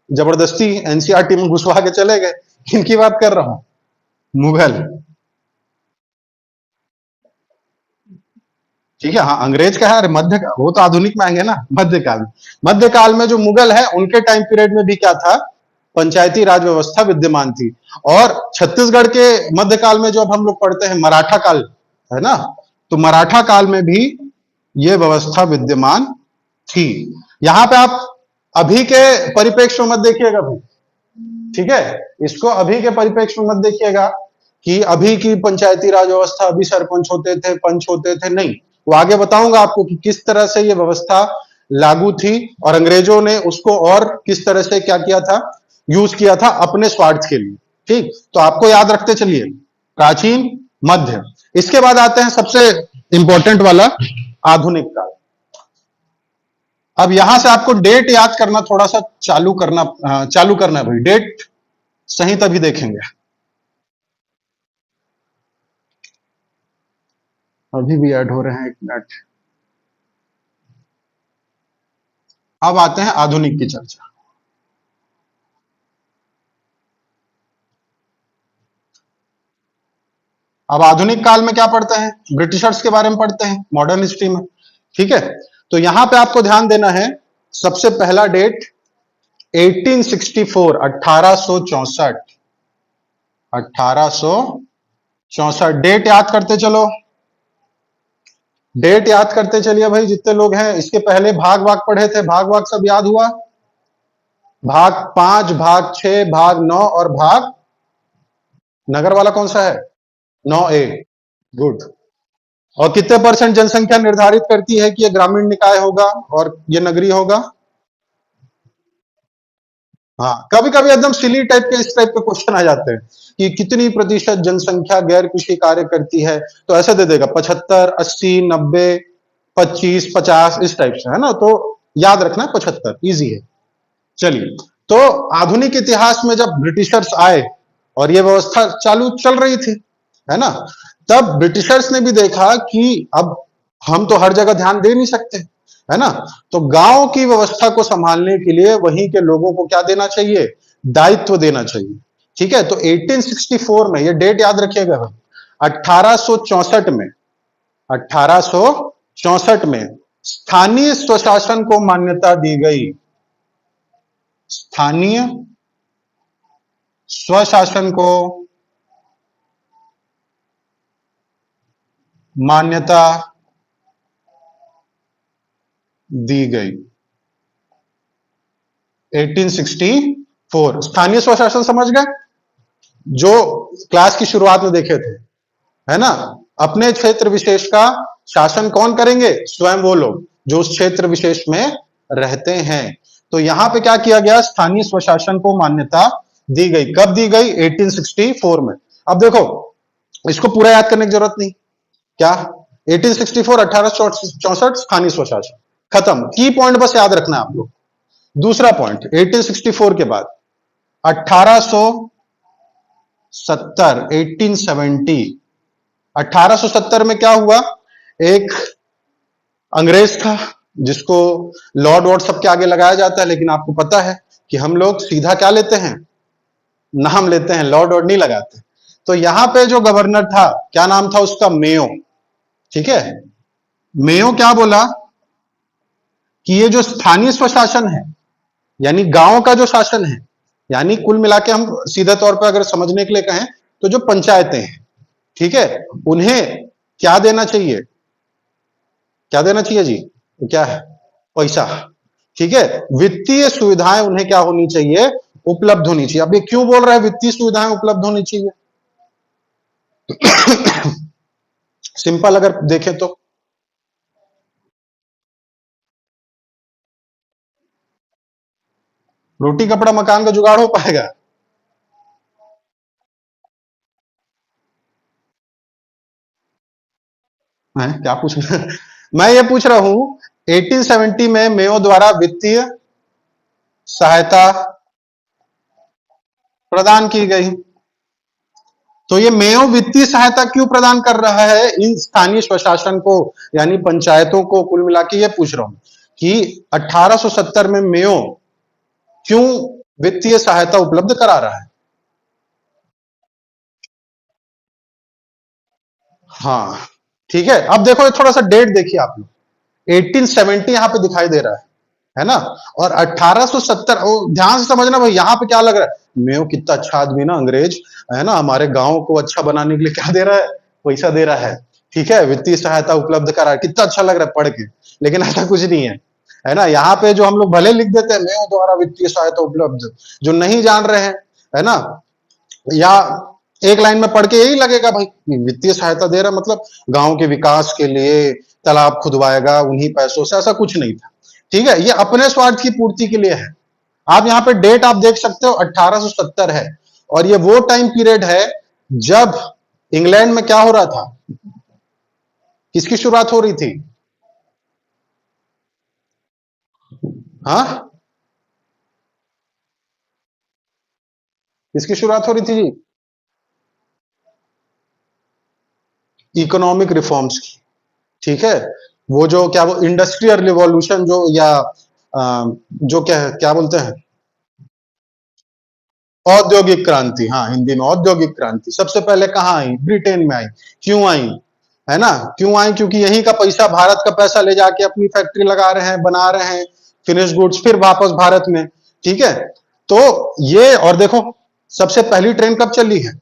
जबरदस्ती एनसीईआरटी में घुसवा के चले गए। किनकी बात कर रहा हूं? मुगल। ठीक है, हाँ, अंग्रेज का है, अरे मध्य, वो तो आधुनिक में आएंगे ना, मध्यकाल में। मध्यकाल में जो मुगल है उनके टाइम पीरियड में भी क्या था? पंचायती राज व्यवस्था विद्यमान थी। और छत्तीसगढ़ के मध्यकाल में जो अब हम लोग पढ़ते हैं मराठा काल, है ना, तो मराठा काल में भी ये व्यवस्था विद्यमान थी। यहां पे आप अभी के परिप्रेक्ष्य में मत देखिएगा भाई, ठीक है, इसको अभी के परिप्रेक्ष्य में मत देखिएगा कि अभी की पंचायती राज व्यवस्था, अभी सरपंच होते थे, पंच होते थे, नहीं। वो आगे बताऊंगा आपको कि किस तरह से ये व्यवस्था लागू थी और अंग्रेजों ने उसको और किस तरह से क्या किया था? यूज किया था अपने स्वार्थ के लिए। ठीक, तो आपको याद रखते चलिए, प्राचीन, मध्य। इसके बाद आते हैं सबसे इंपॉर्टेंट वाला, आधुनिक काल। अब यहां से आपको डेट याद करना थोड़ा सा चालू करना है भाई, डेट सही तभी देखेंगे। अभी भी ऐड हो रहे हैं, एक मिनट। अब आते हैं आधुनिक की चर्चा। अब आधुनिक काल में क्या पढ़ते हैं? ब्रिटिशर्स के बारे में पढ़ते हैं मॉडर्न हिस्ट्री में। ठीक है, तो यहां पे आपको ध्यान देना है, सबसे पहला डेट 1864, 1864, 1864। डेट याद करते चलो, डेट याद करते चलिए भाई, जितने लोग हैं। इसके पहले भाग भाग पढ़े थे, भाग भाग सब याद हुआ? भाग 5, भाग 6, भाग 9 और भाग नगर वाला कौन सा है? 9A। गुड। और कितने परसेंट जनसंख्या निर्धारित करती है कि ये ग्रामीण निकाय होगा और ये नगरीय होगा? हाँ, कभी कभी एकदम सिली टाइप के, इस टाइप के क्वेश्चन आ जाते हैं कि कितनी प्रतिशत जनसंख्या गैर कृषि कार्य करती है, तो ऐसे दे देगा 75, 80, 90, 25, 50, इस टाइप से, है ना। तो याद रखना 75, इजी है। चलिए, तो आधुनिक इतिहास में जब ब्रिटिशर्स आए और ये व्यवस्था चालू चल रही थी, है ना, तब ब्रिटिशर्स ने भी देखा कि अब हम तो हर जगह ध्यान दे नहीं सकते, है ना, तो गांव की व्यवस्था को संभालने के लिए वहीं के लोगों को क्या देना चाहिए? दायित्व देना चाहिए। ठीक है, तो 1864 में, ये डेट याद रखिएगा, 1864 में, 1864 में स्थानीय स्वशासन को मान्यता दी गई। स्थानीय स्वशासन को मान्यता दी गई। 1864 स्थानीय स्वशासन समझ गए? जो क्लास की शुरुआत में देखे थे, है ना। अपने क्षेत्र विशेष का शासन कौन करेंगे? स्वयं वो लोग जो उस क्षेत्र विशेष में रहते हैं। तो यहां पे क्या किया गया? स्थानीय स्वशासन को मान्यता दी गई। कब दी गई? 1864 में। अब देखो, इसको पूरा याद करने की जरूरत नहीं। क्या? 1864, 1864 स्थानीय स्वशासन खत्म। की पॉइंट बस याद रखना है आप लोग। दूसरा पॉइंट, 1864 के बाद 1870, 1870, 1870 में क्या हुआ? एक अंग्रेज था जिसको लॉर्ड वॉर्ड सबके आगे लगाया जाता है, लेकिन आपको पता है कि हम लोग सीधा क्या लेते हैं? नाम लेते हैं, लॉर्ड वॉर्ड नहीं लगाते। तो यहां पे जो गवर्नर था, क्या नाम था उसका? मेयो। ठीक है, मेयो क्या बोला कि ये जो स्थानीय स्वशासन है, यानी गांव का जो शासन है, यानी कुल मिला के हम सीधे तौर पर अगर समझने के लिए कहें तो जो पंचायतें हैं, ठीक है, उन्हें क्या देना चाहिए? क्या देना चाहिए जी? तो क्या है? पैसा। ठीक है, वित्तीय सुविधाएं उन्हें क्या होनी चाहिए? उपलब्ध होनी चाहिए। अब ये क्यों बोल रहा है वित्तीय सुविधाएं उपलब्ध होनी चाहिए? सिंपल अगर देखें तो रोटी कपड़ा मकान का जुगाड़ हो पाएगा? है क्या पूछ रहे हैं? मैं ये पूछ रहा हूं 1870 में मेयो द्वारा वित्तीय सहायता प्रदान की गई। तो ये मेयो वित्तीय सहायता क्यों प्रदान कर रहा है इन स्थानीय स्वशासन को, यानी पंचायतों को? कुल मिला के ये पूछ रहा हूं कि 1870 में मेयो क्यों वित्तीय सहायता उपलब्ध करा रहा है? हाँ, ठीक है। अब देखो थोड़ा सा डेट देखिए आप लोग, 1870 यहां पे दिखाई दे रहा है ना, और 1870, ध्यान से समझना भाई, यहां पे क्या लग रहा है? मेयो कितना अच्छा आदमी ना, अंग्रेज है ना, हमारे गांव को अच्छा बनाने के लिए क्या दे रहा है? पैसा दे रहा है। ठीक है, वित्तीय सहायता उपलब्ध करा है, कितना अच्छा लग रहा है पढ़ के। लेकिन ऐसा कुछ नहीं है ना। यहाँ पे जो हम लोग भले लिख देते हैं मेयो द्वारा वित्तीय सहायता उपलब्ध, जो नहीं जान रहे हैं, है ना, या एक लाइन में पढ़ के यही लगेगा भाई वित्तीय सहायता दे रहा मतलब गांव के विकास के लिए तालाब खुदवाएगा उन्हीं पैसों से, ऐसा कुछ नहीं था। ठीक है, ये अपने स्वार्थ की पूर्ति के लिए है। आप यहाँ पे डेट आप देख सकते हो 1870 है, और ये वो टाइम पीरियड है जब इंग्लैंड में क्या हो रहा था? किसकी शुरुआत हो रही थी? हाँ, किसकी शुरुआत हो रही थी जी? इकोनॉमिक रिफॉर्म्स की। ठीक है, वो जो क्या, वो इंडस्ट्रियल रिवॉल्यूशन जो, या जो क्या क्या बोलते हैं, औद्योगिक क्रांति। हाँ, हिंदी में औद्योगिक क्रांति सबसे पहले कहाँ आई? ब्रिटेन में आई। क्यों आई? है ना, क्यों आई? क्योंकि यहीं का पैसा, भारत का पैसा ले जाके अपनी फैक्ट्री लगा रहे हैं, बना रहे हैं फिनिश गुड्स, फिर वापस भारत में। ठीक है, तो ये, और देखो सबसे पहली ट्रेन कब चली है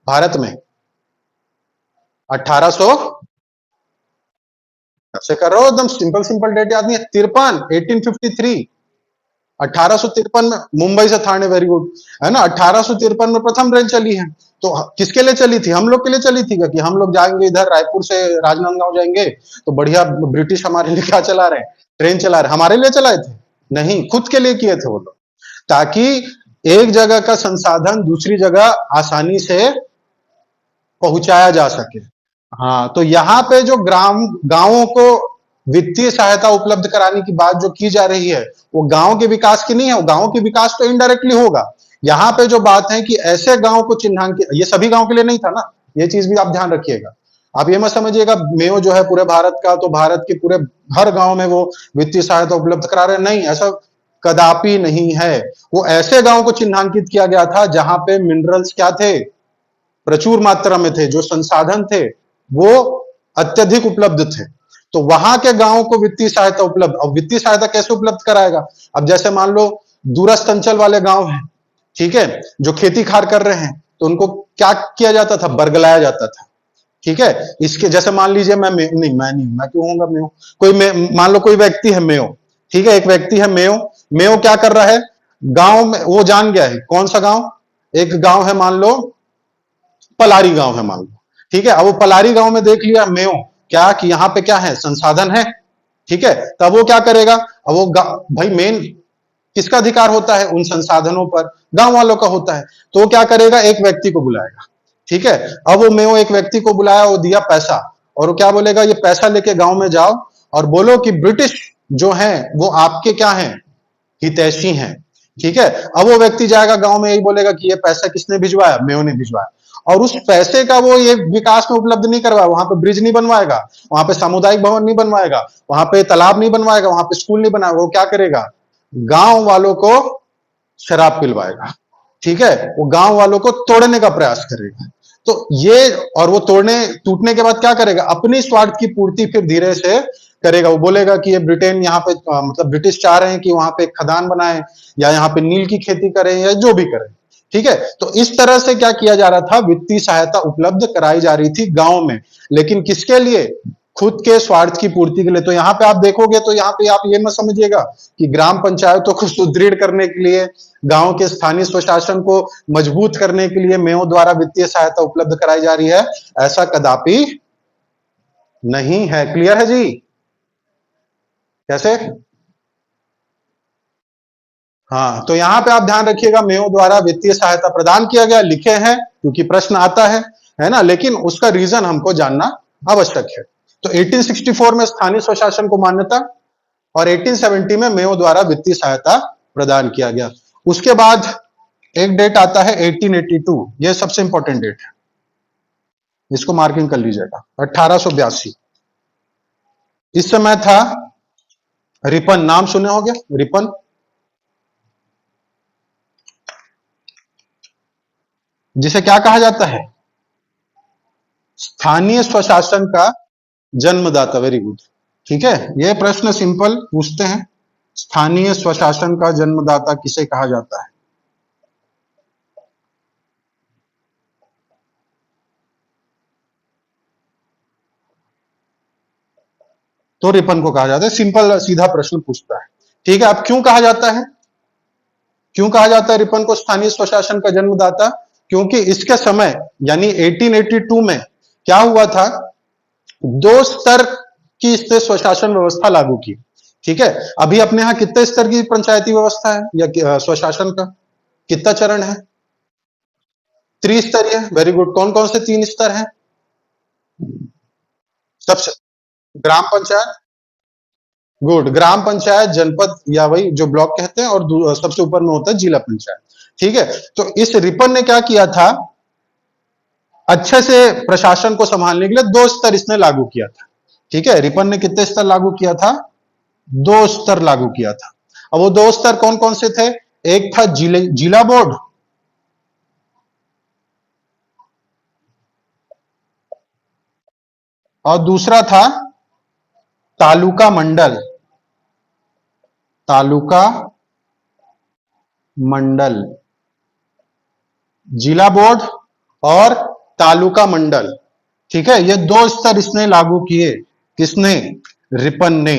भारत में? 1800, से कर रहा हूं एकदम सिंपल सिंपल डेट याद नहीं है, 53, 1853। 1853 में मुंबई से थाने, वेरी गुड, है ना। 1853 में प्रथम ट्रेन चली है। तो किसके लिए चली थी? हम लोग के लिए चली थी कि हम लोग जाएंगे इधर रायपुर से राजनांदगांव जाएंगे, तो बढ़िया ब्रिटिश हमारे लिए क्या चला रहे हैं? ट्रेन चला रहे, हमारे लिए चलाए थे? नहीं, खुद के लिए किए थे वो लोग, ताकि एक जगह का संसाधन दूसरी जगह आसानी से पहुंचाया जा सके। हाँ, तो यहाँ पे जो ग्राम गांवों को वित्तीय सहायता उपलब्ध कराने की बात जो की जा रही है, वो गांव के विकास की नहीं है। वो गांव के विकास तो इनडायरेक्टली होगा। यहाँ पे जो बात है कि ऐसे गांव को चिन्हांकित, ये सभी गांव के लिए नहीं था ना, ये चीज भी आप ध्यान रखिएगा। आप ये मत समझिएगा मेयो जो है पूरे भारत का, तो भारत के पूरे हर गांव में वो वित्तीय सहायता उपलब्ध करा रहे हैं, नहीं, ऐसा कदापि नहीं है। वो ऐसे गांव को चिन्हांकित किया गया था जहां पे मिनरल्स क्या थे? प्रचुर मात्रा में थे, जो संसाधन थे वो अत्यधिक उपलब्ध थे। तो वहां के गांवों को वित्तीय सहायता उपलब्ध, अब वित्तीय सहायता कैसे उपलब्ध कराएगा? अब जैसे मान लो दूरस्थ अंचल वाले गांव हैं, ठीक है, जो खेती खार कर रहे हैं, तो उनको क्या किया जाता था? बरगलाया जाता था। ठीक है, इसके जैसे मान लीजिए मैं क्यों होऊंगा मेयो? मान लो कोई व्यक्ति है मेयो, ठीक है, एक व्यक्ति है मेयो। मेयो क्या कर रहा है? गांव में वो जान गया है, कौन सा गांव? एक गांव है मान लो पलारी गांव है मान लो, ठीक है। अब वो पलारी गांव में देख लिया मेयो क्या कि यहाँ पे क्या है? संसाधन है। ठीक है, तब वो क्या करेगा? अब वो भाई मेन किसका अधिकार होता है उन संसाधनों पर? गांव वालों का होता है। तो वो क्या करेगा? एक व्यक्ति को बुलाएगा। ठीक है, अब वो मेयो एक व्यक्ति को बुलाया, वो दिया पैसा, और वो क्या बोलेगा? ये पैसा लेके गांव में जाओ और बोलो कि ब्रिटिश जो है वो आपके क्या है? हितैषी हैं। ठीक है, अब वो व्यक्ति जाएगा गांव में, यही बोलेगा कि ये पैसा किसने भिजवाया? मेयो ने भिजवाया। और उस पैसे का वो ये विकास में उपलब्ध नहीं करवाया, वहां पे ब्रिज नहीं बनवाएगा, वहां पे सामुदायिक भवन नहीं बनवाएगा, वहां पे तालाब नहीं बनवाएगा, वहां पे स्कूल नहीं बनाएगा। वो क्या करेगा? गांव वालों को शराब पिलवाएगा। ठीक है, वो गांव वालों को तोड़ने का प्रयास करेगा। तो ये, और वो तोड़ने टूटने के बाद क्या करेगा? अपनी स्वार्थ की पूर्ति फिर धीरे से करेगा, वो बोलेगा कि ये ब्रिटेन यहाँ पे मतलब ब्रिटिश चाह रहे हैं कि वहां पे खदान बनाए या यहाँ पे नील की खेती करें या जो भी करें, ठीक है। तो इस तरह से क्या किया जा रहा था, वित्तीय सहायता उपलब्ध कराई जा रही थी गांव में, लेकिन किसके लिए, खुद के स्वार्थ की पूर्ति के लिए। तो यहाँ पे आप देखोगे तो यहाँ पे आप ये मत समझिएगा कि ग्राम पंचायतों को सुदृढ़ करने के लिए, गांव के स्थानीय स्वशासन को मजबूत करने के लिए मेयो द्वारा वित्तीय सहायता उपलब्ध कराई जा रही है, ऐसा कदापि नहीं है। क्लियर है जी? कैसे? हाँ, तो यहां पे आप ध्यान रखिएगा, मेयो द्वारा वित्तीय सहायता प्रदान किया गया, लिखे हैं क्योंकि प्रश्न आता है ना, लेकिन उसका रीजन हमको जानना आवश्यक है। तो 1864 में स्थानीय स्वशासन को मान्यता और 1870 में मेयो द्वारा वित्तीय सहायता प्रदान किया गया। उसके बाद एक डेट आता है 1882, यह सबसे इंपॉर्टेंट डेट है, इसको मार्किंग कर लीजिएगा। 1882 इस समय था रिपन, नाम सुने होंगे रिपन, जिसे क्या कहा जाता है, स्थानीय स्वशासन का जन्मदाता। वेरी गुड, ठीक है। यह प्रश्न सिंपल पूछते हैं, स्थानीय स्वशासन का जन्मदाता किसे कहा जाता है? तो रिपन को कहा जाता है, सिंपल सीधा प्रश्न पूछता है, ठीक है। अब क्यों कहा जाता है, क्यों कहा जाता है रिपन को स्थानीय स्वशासन का जन्मदाता? क्योंकि इसके समय यानी 1882 में क्या हुआ था, दो स्तर की इसने स्वशासन व्यवस्था लागू की, ठीक है। अभी अपने यहां कितने स्तर की पंचायती व्यवस्था है या स्वशासन का कितना चरण है? त्रिस्तरीय। Very good. कौन कौन से तीन स्तर हैं? सबसे ग्राम पंचायत, गुड, ग्राम पंचायत, जनपद या वही जो ब्लॉक कहते हैं, और सबसे ऊपर में होता है जिला पंचायत, ठीक है। तो इस रिपन ने क्या किया था, अच्छे से प्रशासन को संभालने के लिए दो स्तर इसने लागू किया था, ठीक है। रिपन ने कितने स्तर लागू किया था? दो स्तर लागू किया था। अब वो दो स्तर कौन कौन से थे? एक था जिला बोर्ड, और दूसरा था तालुका मंडल, तालुका मंडल। जिला बोर्ड और तालुका मंडल, ठीक है। ये दो स्तर इसने लागू किए, किसने? रिपन ने।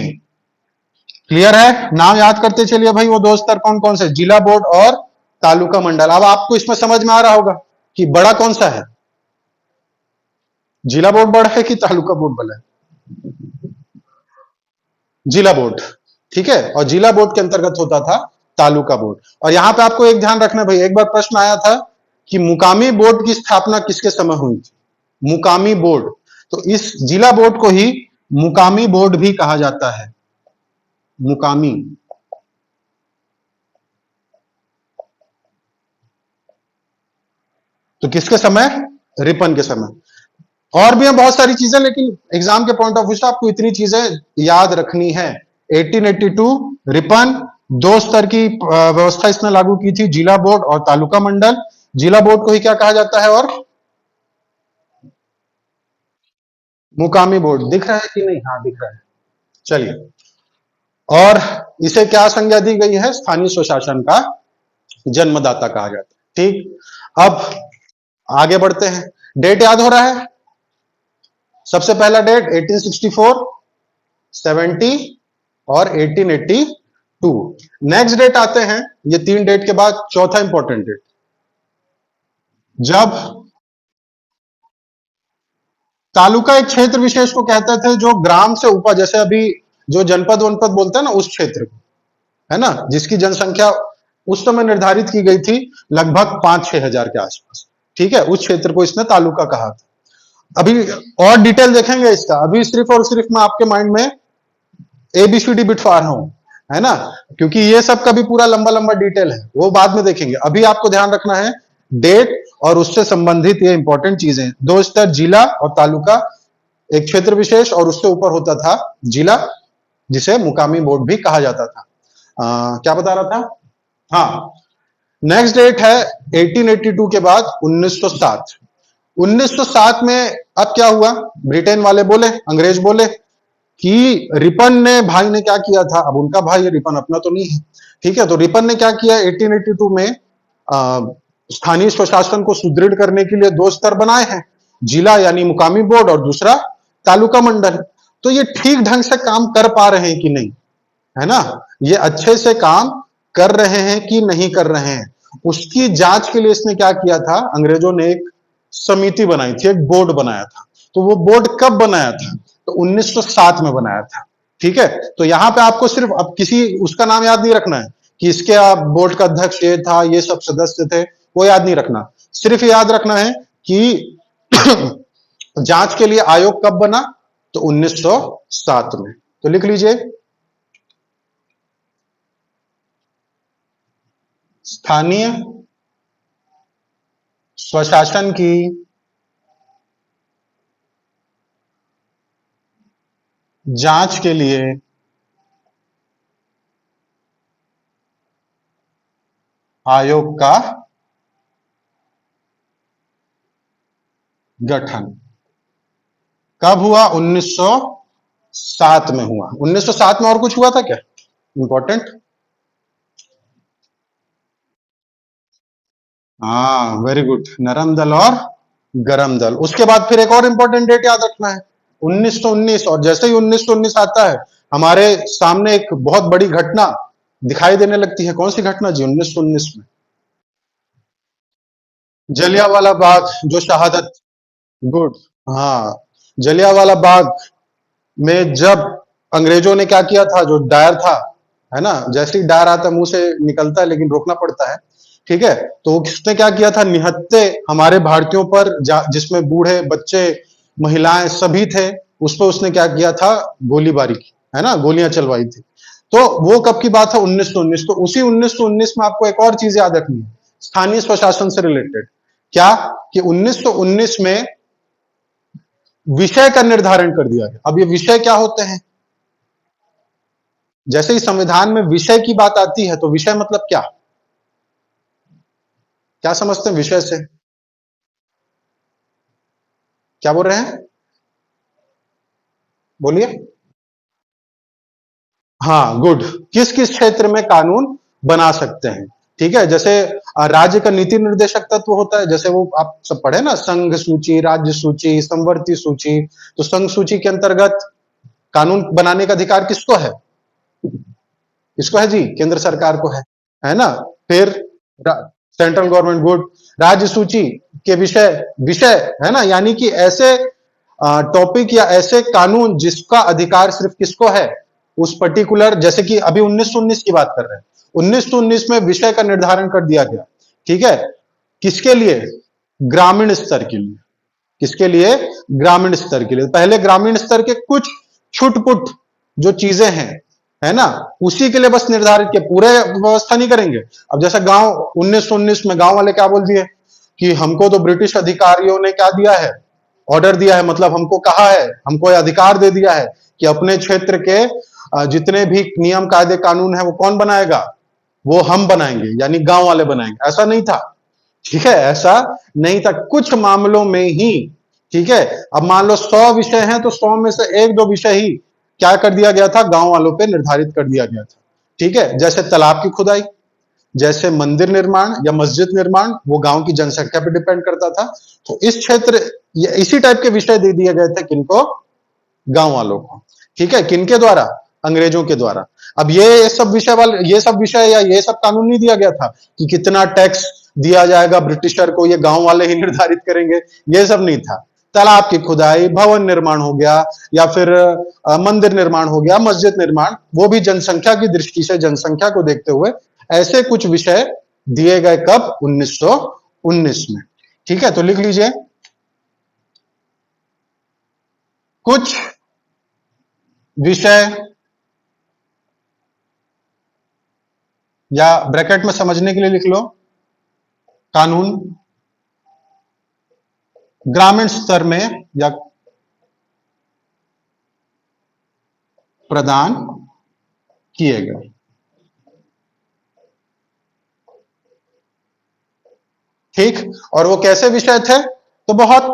क्लियर है? नाम याद करते चलिए भाई, वो दो स्तर कौन कौन से, जिला बोर्ड और तालुका मंडल। अब आपको इसमें समझ में आ रहा होगा कि बड़ा कौन सा है, जिला बोर्ड बड़ा है कि तालुका बोर्ड बड़ा है? जिला बोर्ड, ठीक है। और जिला बोर्ड के अंतर्गत होता था तालुका बोर्ड। और यहां पे आपको एक ध्यान रखना भाई, एक बार प्रश्न आया था कि मुकामी बोर्ड की स्थापना किसके समय हुई थी? मुकामी बोर्ड। तो इस जिला बोर्ड को ही मुकामी बोर्ड भी कहा जाता है, मुकामी। तो किसके समय? रिपन के समय। और भी है बहुत सारी चीजें, लेकिन एग्जाम के पॉइंट ऑफ व्यू से आपको इतनी चीजें याद रखनी है। 1882 रिपन, दो स्तर की व्यवस्था इसने लागू की थी, जिला बोर्ड और तालुका मंडल। जिला बोर्ड को ही क्या कहा जाता है? और मुकामी बोर्ड। दिख रहा है कि नहीं? हाँ दिख रहा है। चलिए, और इसे क्या संज्ञा दी गई है? स्थानीय स्वशासन का जन्मदाता कहा जाता है, ठीक। अब आगे बढ़ते हैं। डेट याद हो रहा है? सबसे पहला डेट 1864, 70 और 1882। नेक्स्ट डेट आते हैं, ये तीन डेट के बाद चौथा इंपॉर्टेंट डेट, जब तालुका एक क्षेत्र विशेष को कहते थे जो ग्राम से ऊपर, जैसे अभी जो जनपद वनपद बोलते हैं ना, उस क्षेत्र को, है ना, जिसकी जनसंख्या उस समय निर्धारित की गई थी लगभग 5-6 हजार के आसपास, ठीक है, उस क्षेत्र को इसने तालुका कहा था। अभी और डिटेल देखेंगे इसका, अभी सिर्फ और सिर्फ मैं आपके माइंड में एबीसीडी बिठवा रहा हूं, है ना, क्योंकि ये सब का भी पूरा लंबा लंबा डिटेल है, वो बाद में देखेंगे। अभी आपको ध्यान रखना है डेट और उससे संबंधित ये इंपॉर्टेंट चीजें। दो स्तर, जिला और तालुका, एक क्षेत्र विशेष, और उससे ऊपर होता था जिला, जिसे मुकामी बोर्ड भी कहा जाता था। क्या बता रहा था? हाँ, नेक्स्ट डेट है 1882 के बाद 1907। 1907 में अब क्या हुआ? ब्रिटेन वाले बोले, अंग्रेज बोले कि रिपन ने भाई ने क्या किया था, अब उनका भाई है रिपन, अपना तो नहीं है, ठीक है। तो रिपन ने क्या किया 1882 में स्थानीय स्वशासन को सुदृढ़ करने के लिए दो स्तर बनाए हैं, जिला यानी मुकामी बोर्ड और दूसरा तालुका मंडल। तो ये ठीक ढंग से काम कर पा रहे हैं कि नहीं, है ना, ये अच्छे से काम कर रहे हैं कि नहीं कर रहे हैं, उसकी जांच के लिए इसने क्या किया था, अंग्रेजों ने एक समिति बनाई थी, एक बोर्ड बनाया था। तो वो बोर्ड कब बनाया था, तो 1907 में बनाया था, ठीक है। तो यहां पे आपको सिर्फ अब किसी उसका नाम याद नहीं रखना है कि इसके आप बोर्ड का अध्यक्ष ये था, ये सब सदस्य थे, वो याद नहीं रखना। सिर्फ याद रखना है कि जांच के लिए आयोग कब बना, तो 1907 में। तो लिख लीजिए, स्थानीय स्वशासन की जांच के लिए आयोग का गठन कब हुआ, 1907 में हुआ। 1907 में और कुछ हुआ था क्या इंपॉर्टेंट? हाँ, वेरी गुड, नरम दल और गरम दल। उसके बाद फिर एक और इंपॉर्टेंट डेट याद रखना है, 1919। और जैसे ही 1919 आता है, हमारे सामने एक बहुत बड़ी घटना दिखाई देने लगती है। कौन सी घटना जी, 1919 में जलियांवाला बाग, जो शहादत, गुड, हाँ, जलियांवाला बाग में जब अंग्रेजों ने क्या किया था, जो डायर था, है ना, जैसे ही डायर आता है मुंह से निकलता है लेकिन रोकना पड़ता है, ठीक है। तो किसने क्या किया था, निहत्थे हमारे भारतीयों पर, जिसमें बूढ़े बच्चे महिलाएं सभी थे, उस पर उसने क्या किया था, गोलीबारी की, है ना, गोलियां चलवाई थी। तो वो कब की बात है, 1919। तो उसी 1919 में आपको एक और चीज याद रखनी है, स्थानीय स्वशासन से रिलेटेड। क्या, कि 1919 में विषय का निर्धारण कर दिया गया। अब ये विषय क्या होते हैं, जैसे ही संविधान में विषय की बात आती है, तो विषय मतलब क्या, क्या समझते हैं विषय से, क्या बोल रहे हैं, बोलिए। हाँ, गुड, किस किस क्षेत्र में कानून बना सकते हैं, ठीक है। जैसे राज्य का नीति निर्देशक तत्व होता है, जैसे वो आप सब पढ़े ना, संघ सूची, राज्य सूची, संवर्ती सूची। तो संघ सूची के अंतर्गत कानून बनाने का अधिकार किसको है, किसको है जी, केंद्र सरकार को है ना। फिर सेंट्रल गवर्नमेंट, गुड। राज्य सूची के विषय, विषय है ना, यानी कि ऐसे टॉपिक या ऐसे कानून जिसका अधिकार सिर्फ किसको है, उस पर्टिकुलर, जैसे कि अभी 1919 की बात कर रहे हैं, 1919 में विषय का निर्धारण कर दिया गया, ठीक है। किसके लिए, ग्रामीण स्तर के लिए, किसके लिए, ग्रामीण स्तर के लिए। पहले ग्रामीण स्तर के कुछ छुटपुट जो चीजें हैं, है ना, उसी के लिए बस निर्धारित किया, पूरे व्यवस्था नहीं करेंगे। अब जैसा गांव 1919 में गांव वाले क्या बोल दिए कि हमको तो ब्रिटिश अधिकारियों ने क्या दिया है, ऑर्डर दिया है, मतलब हमको कहा है, हमको अधिकार दे दिया है कि अपने क्षेत्र के जितने भी नियम कायदे कानून है वो कौन बनाएगा, वो हम बनाएंगे, यानी गांव वाले बनाएंगे। ऐसा नहीं था, ठीक है, ऐसा नहीं था, कुछ मामलों में ही, ठीक है। अब मान लो 100 विषय हैं, तो 100 में से एक दो विषय ही क्या कर दिया गया था, गांव वालों पे निर्धारित कर दिया गया था, ठीक है। जैसे तालाब की खुदाई, जैसे मंदिर निर्माण या मस्जिद निर्माण, वो गांव की जनसंख्या पे डिपेंड करता था। तो इस क्षेत्र, इसी टाइप के विषय दे दिए गए थे किनको, गांव वालों को, ठीक है। किनके द्वारा, अंग्रेजों के द्वारा। अब ये सब विषय वाले, ये सब विषय या ये सब कानून नहीं दिया गया था कि कितना टैक्स दिया जाएगा ब्रिटिशर को, ये गांव वाले ही निर्धारित करेंगे, ये सब नहीं था। तालाब की खुदाई, भवन निर्माण हो गया, या फिर मंदिर निर्माण हो गया, मस्जिद निर्माण, वो भी जनसंख्या की दृष्टि से, जनसंख्या को देखते हुए ऐसे कुछ विषय दिए गए, कब, 1919 में, ठीक है। तो लिख लीजिए, कुछ विषय, या ब्रैकेट में समझने के लिए लिख लो, कानून ग्रामीण स्तर में या प्रदान किए गए, ठीक। और वो कैसे विषय थे, तो बहुत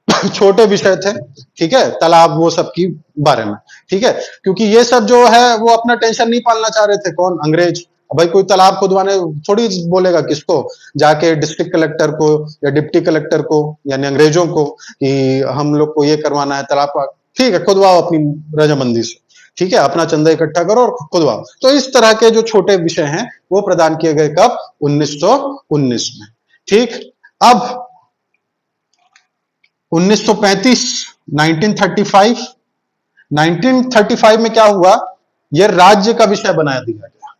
छोटे विषय थे, ठीक है, तालाब वो सब की बारे में, ठीक है, क्योंकि ये सब जो है वो अपना टेंशन नहीं पालना चाह रहे थे, कौन, अंग्रेज। भाई कोई तालाब खुदवाने थोड़ी बोलेगा किसको, जाके डिस्ट्रिक्ट कलेक्टर को या डिप्टी कलेक्टर को, यानी अंग्रेजों को, कि हम लोग को ये करवाना है तालाब का, ठीक है, खुदवाओ अपनी रजामंदी से, ठीक है, अपना चंदा इकट्ठा करो और खुदवाओ। तो इस तरह के जो छोटे विषय हैं वो प्रदान किए गए कब, 1919 में, ठीक। अब 1935, 1935, 1935 में क्या हुआ, यह राज्य का विषय बना दिया गया,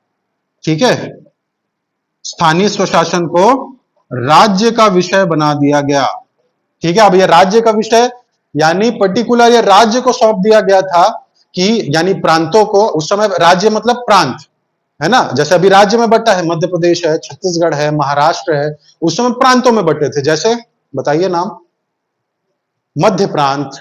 ठीक है, स्थानीय स्वशासन को राज्य का विषय बना दिया गया, ठीक है। अब यह राज्य का विषय यानी पर्टिकुलर ये राज्य को सौंप दिया गया था, कि यानी प्रांतों को, उस समय राज्य मतलब प्रांत है ना, जैसे अभी राज्य में बटा है, मध्य प्रदेश है, छत्तीसगढ़ है, महाराष्ट्र है, उस समय प्रांतों में बटे थे, जैसे बताइए नाम, मध्य प्रांत,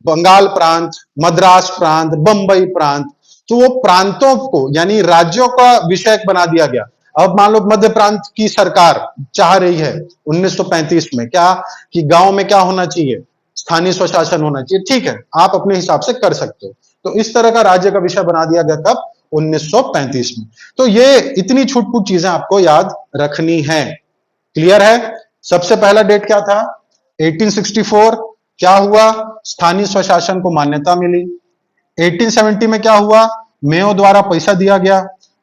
बंगाल प्रांत, मद्रास प्रांत, बंबई प्रांत। तो वो प्रांतों को यानी राज्यों का विषय बना दिया गया। अब मान लो मध्य प्रांत की सरकार चाह रही है 1935 में क्या, कि गांव में क्या होना चाहिए, स्थानीय स्वशासन होना चाहिए, ठीक है, आप अपने हिसाब से कर सकते हो। तो इस तरह का राज्य का विषय बना दिया गया कब, 1935 में। तो ये इतनी छूट-फूट चीजें आपको याद रखनी है, क्लियर है। सबसे पहला डेट क्या था, 1864, क्या हुआ, स्थानीय स्वशासन को मान्यता मिली। 1870 में क्या हुआ, मेयो द्वारा पैसा दिया गया,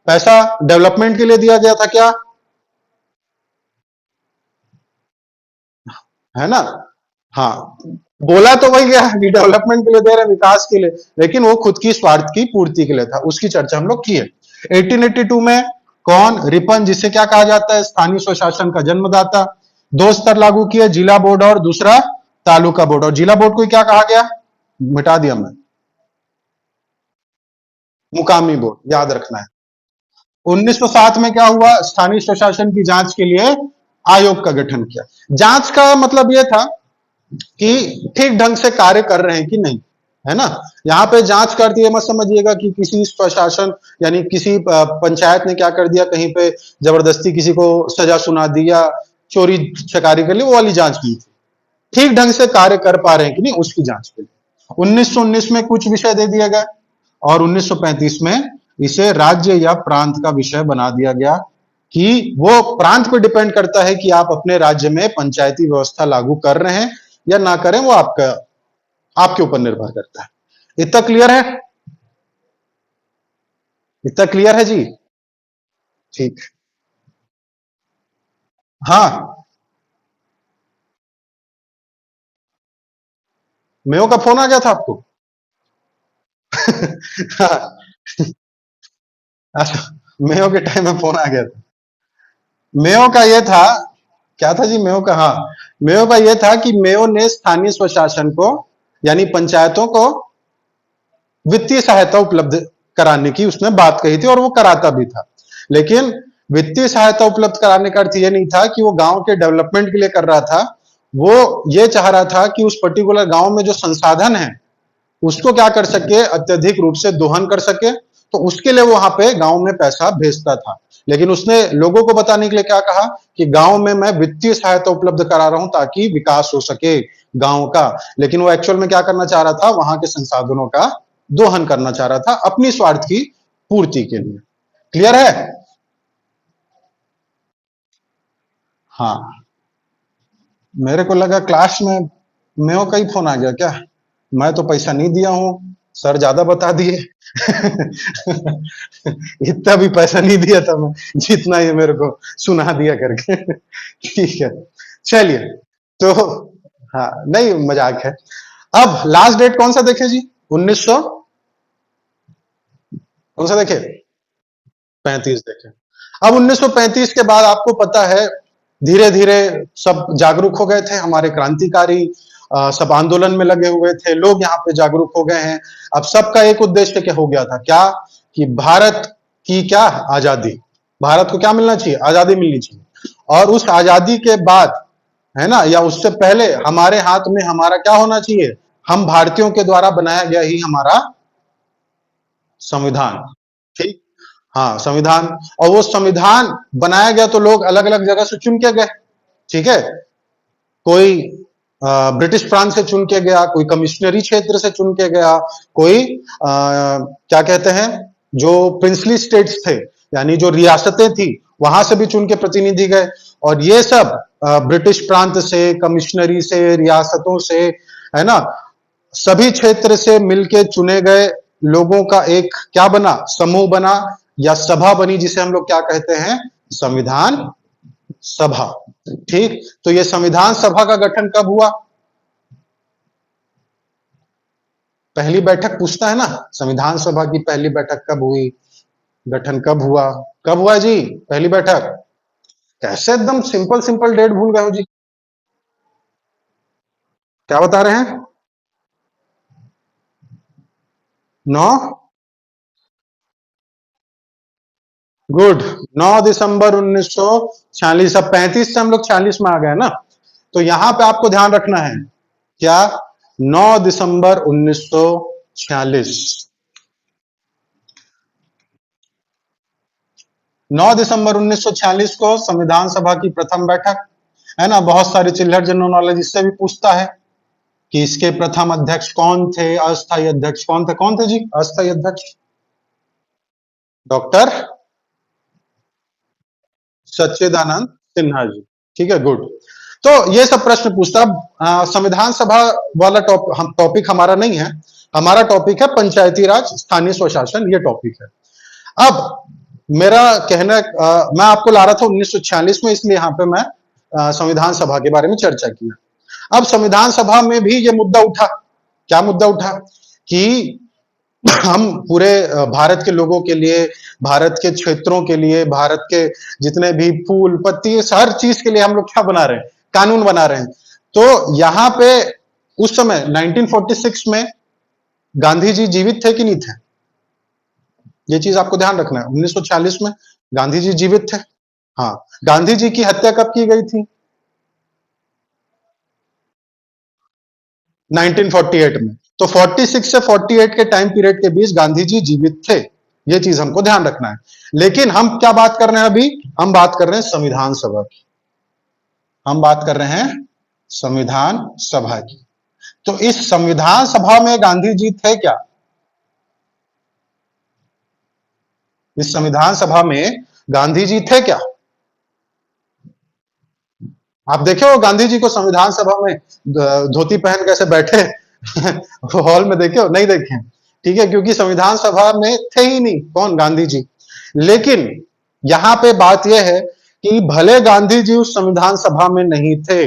पैसा डेवलपमेंट के लिए दिया गया था क्या, है ना, हाँ, बोला तो वही गया कि डेवलपमेंट के लिए दे रहे हैं, विकास के लिए, लेकिन वो खुद की स्वार्थ की पूर्ति के लिए था, उसकी चर्चा हम लोग किए। 1882 में कौन, रिपन, जिसे क्या कहा जाता है, स्थानीय स्वशासन का जन्मदाता। दो स्तर लागू किए, जिला बोर्ड और दूसरा तालुका बोर्ड, और जिला बोर्ड को क्या कहा गया, मिटा दिया मैं, मुकामी बोर्ड, याद रखना है। 1907 में क्या हुआ, स्थानीय स्वशासन की जांच के लिए आयोग का गठन किया। जांच का मतलब यह था कि ठीक ढंग से कार्य कर रहे हैं कि नहीं, है ना। यहाँ पे जांच कर दिए, मत समझिएगा कि किसी प्रशासन यानी किसी पंचायत ने क्या कर दिया, कहीं पे जबरदस्ती किसी को सजा सुना दी या चोरी चकारी कर ली, वो वाली जांच नहीं थी। ठीक ढंग से कार्य कर पा रहे हैं कि नहीं, उसकी जांच के लिए 1919 में कुछ विषय दे दिया गया, और 1935 में इसे राज्य या प्रांत का विषय बना दिया गया, कि वो प्रांत पे डिपेंड करता है कि आप अपने राज्य में पंचायती व्यवस्था लागू कर रहे हैं या ना करें, वो आपका, आपके ऊपर निर्भर करता है। इतना क्लियर है, इतना क्लियर है जी, ठीक। हाँ, मेयो का फोन आ गया था आपको। हाँ, अच्छा, मेयो के टाइम में फोन आ गया था। मेयो का ये था, क्या था जी मेयो का, हाँ, मेयो का ये था कि मेयो ने स्थानीय स्वशासन को यानी पंचायतों को वित्तीय सहायता उपलब्ध कराने की उसने बात कही थी, और वो कराता भी था। लेकिन वित्तीय सहायता उपलब्ध कराने का अर्थ ये नहीं था कि वो गांव के डेवलपमेंट के लिए कर रहा था, वो ये चाह रहा था कि उस पर्टिकुलर गांव में जो संसाधन है उसको क्या कर सके, अत्यधिक रूप से दोहन कर सके, तो उसके लिए वो वहां पे गांव में पैसा भेजता था। लेकिन उसने लोगों को बताने के लिए क्या कहा, कि गांव में मैं वित्तीय सहायता उपलब्ध करा रहा हूं ताकि विकास हो सके गांव का। लेकिन वो एक्चुअल में क्या करना चाह रहा था, वहां के संसाधनों का दोहन करना चाह रहा था अपनी स्वार्थ की पूर्ति के लिए। क्लियर है, हाँ। मेरे को लगा क्लास में मेयो का ही फोन आ गया क्या, मैं तो पैसा नहीं दिया हूं, सर ज्यादा बता दिए। इतना भी पैसा नहीं दिया था मैं, जितना ये मेरे को सुना दिया करके। ठीक है, चलिए। तो हाँ, नहीं मजाक है। अब लास्ट डेट कौन सा देखे जी, 1900 कौन सा देखे, 35 देखे। अब 1935 के बाद आपको पता है धीरे धीरे सब जागरूक हो गए थे, हमारे क्रांतिकारी सब आंदोलन में लगे हुए थे, लोग यहाँ पे जागरूक हो गए हैं। अब सबका एक उद्देश्य क्या हो गया था, क्या, कि भारत की क्या, आजादी, भारत को क्या मिलना चाहिए, आजादी मिलनी चाहिए। और उस आजादी के बाद, है ना, या उससे पहले हमारे हाथ में हमारा क्या होना चाहिए, हम भारतीयों के द्वारा बनाया गया ही हमारा संविधान, ठीक, हाँ संविधान। और वो संविधान बनाया गया तो लोग अलग अलग जगह से चुन के गए, ठीक है, कोई ब्रिटिश प्रांत से चुन के गया, कोई कमिश्नरी क्षेत्र से चुन के गया, कोई क्या कहते हैं, जो प्रिंसली स्टेट्स थे यानी जो रियासतें थी वहां से भी चुन के प्रतिनिधि गए। और ये सब ब्रिटिश प्रांत से, कमिश्नरी से, रियासतों से, है ना, सभी क्षेत्र से मिलके चुने गए लोगों का एक क्या बना, समूह बना या सभा बनी, जिसे हम लोग क्या कहते हैं, संविधान सभा। ठीक, तो ये संविधान सभा का गठन कब हुआ? पहली बैठक पूछता है ना, संविधान सभा की पहली बैठक कब हुई, गठन कब हुआ, कब हुआ जी पहली बैठक? कैसे एकदम सिंपल सिंपल डेट भूल गए हो जी, क्या बता रहे हैं? 9, गुड, 9 दिसंबर 1946। अब 35 से हम लोग 46 में आ गए ना, तो यहां पे आपको ध्यान रखना है क्या, 9 दिसंबर 1946। 9 दिसंबर 1946 को संविधान सभा की प्रथम बैठक, है ना। बहुत सारी चिल्लर जनरल नॉलेज इससे भी पूछता है कि इसके प्रथम अध्यक्ष कौन थे, अस्थायी अध्यक्ष कौन थे जी अस्थायी अध्यक्ष? डॉक्टर सच्चिदानंद सिन्हा जी। ठीक है, गुड। तो ये सब प्रश्न पूछता। संविधान सभा वाला टॉपिक हमारा नहीं है, हमारा टॉपिक है पंचायती राज स्थानीय स्वशासन, ये टॉपिक है। अब मेरा कहना, मैं आपको ला रहा था 1946 में, इसलिए यहाँ पे मैं संविधान सभा के बारे में चर्चा किया। अब संविधान सभा में भी ये मुद्दा उठा, क्या मुद्दा उठा कि हम पूरे भारत के लोगों के लिए, भारत के क्षेत्रों के लिए, भारत के जितने भी फूल पत्ती, हर चीज के लिए हम लोग क्या बना रहे हैं, कानून बना रहे हैं। तो यहाँ पे उस समय 1946 में गांधी जी जीवित थे कि नहीं थे? ये चीज आपको ध्यान रखना है। 1946 में गांधी जी जीवित थे। हाँ, गांधी जी की हत्या कब की गई थी? 1948 में। तो 46 से 48 के टाइम पीरियड के बीच गांधी जी जीवित थे, ये चीज हमको ध्यान रखना है। लेकिन हम क्या बात कर रहे हैं अभी? हम बात कर रहे हैं संविधान सभा की, हम बात कर रहे हैं संविधान सभा की। तो इस संविधान सभा में गांधी जी थे क्या? इस संविधान सभा में गांधी जी थे क्या? आप देखे हो गांधी जी को संविधान सभा में धोती पहन कैसे बैठे हॉल में, देखे हो? नहीं देखे, ठीक है, क्योंकि संविधान सभा में थे ही नहीं कौन, गांधी जी। लेकिन यहां पे बात यह है कि भले गांधी जी उस संविधान सभा में नहीं थे,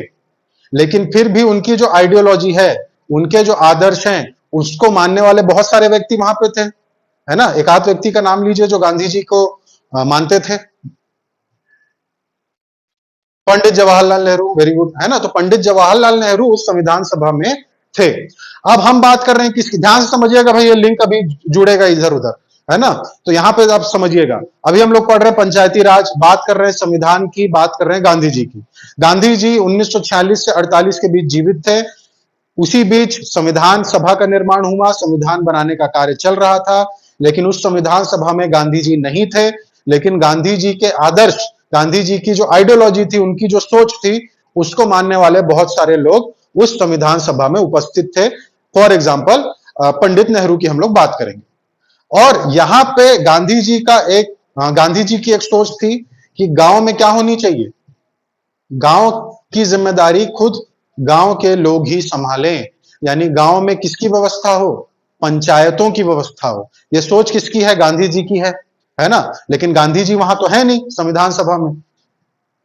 लेकिन फिर भी उनकी जो आइडियोलॉजी है, उनके जो आदर्श हैं, उसको मानने वाले बहुत सारे व्यक्ति वहां पे थे, है ना। एक आध व्यक्ति का नाम लीजिए जो गांधी जी को मानते थे। पंडित जवाहरलाल नेहरू, वेरी गुड, है ना। तो पंडित जवाहरलाल नेहरू उस संविधान सभा में थे। अब हम बात कर रहे हैं किसकी, ध्यान से समझिएगा भाई, ये लिंक अभी जुड़ेगा इधर उधर, है ना। तो यहां पे आप समझिएगा, अभी हम लोग पढ़ रहे हैं पंचायती राज, बात कर रहे हैं संविधान की, बात कर रहे हैं गांधी जी की। गांधी जी 1946 से 48 के बीच जीवित थे। उसी बीच संविधान सभा का निर्माण हुआ, संविधान बनाने का कार्य चल रहा था। लेकिन उस संविधान सभा में गांधी जी नहीं थे, लेकिन गांधी जी के आदर्श, गांधी जी की जो आइडियोलॉजी थी, उनकी जो सोच थी, उसको मानने वाले बहुत सारे लोग उस संविधान सभा में उपस्थित थे। फॉर एग्जाम्पल पंडित नेहरू की हम लोग बात करेंगे। और यहां पे गांधी जी का एक, गांधी जी की एक सोच थी कि गांव में क्या होनी चाहिए, गांव की जिम्मेदारी खुद गांव के लोग ही संभालें, यानी गांव में किसकी व्यवस्था हो, पंचायतों की व्यवस्था हो। ये सोच किसकी है, गांधी जी की है ना। लेकिन गांधी जी वहां तो है नहीं संविधान सभा में,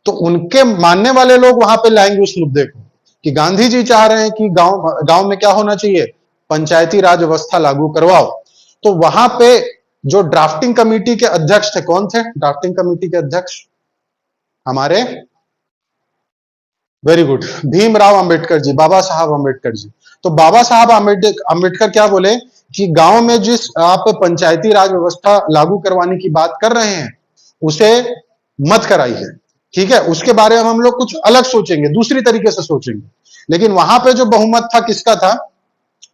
तो उनके मानने वाले लोग वहां पे लाएंगे उस मुद्दे को कि गांधी जी चाह रहे हैं कि गांव गांव में क्या होना चाहिए, पंचायती राज व्यवस्था लागू करवाओ। तो वहां पे जो ड्राफ्टिंग कमेटी के अध्यक्ष थे, कौन थे ड्राफ्टिंग कमेटी के अध्यक्ष? हमारे, वेरी गुड, भीमराव अंबेडकर जी, बाबा साहब अंबेडकर जी। तो बाबा साहब अंबेडकर क्या बोले कि गांव में जिस आप पंचायती राज व्यवस्था लागू करवाने की बात कर रहे हैं, उसे मत कराइए, ठीक है। उसके बारे में हम लोग कुछ अलग सोचेंगे, दूसरी तरीके से सोचेंगे। लेकिन वहां पे जो बहुमत था किसका था,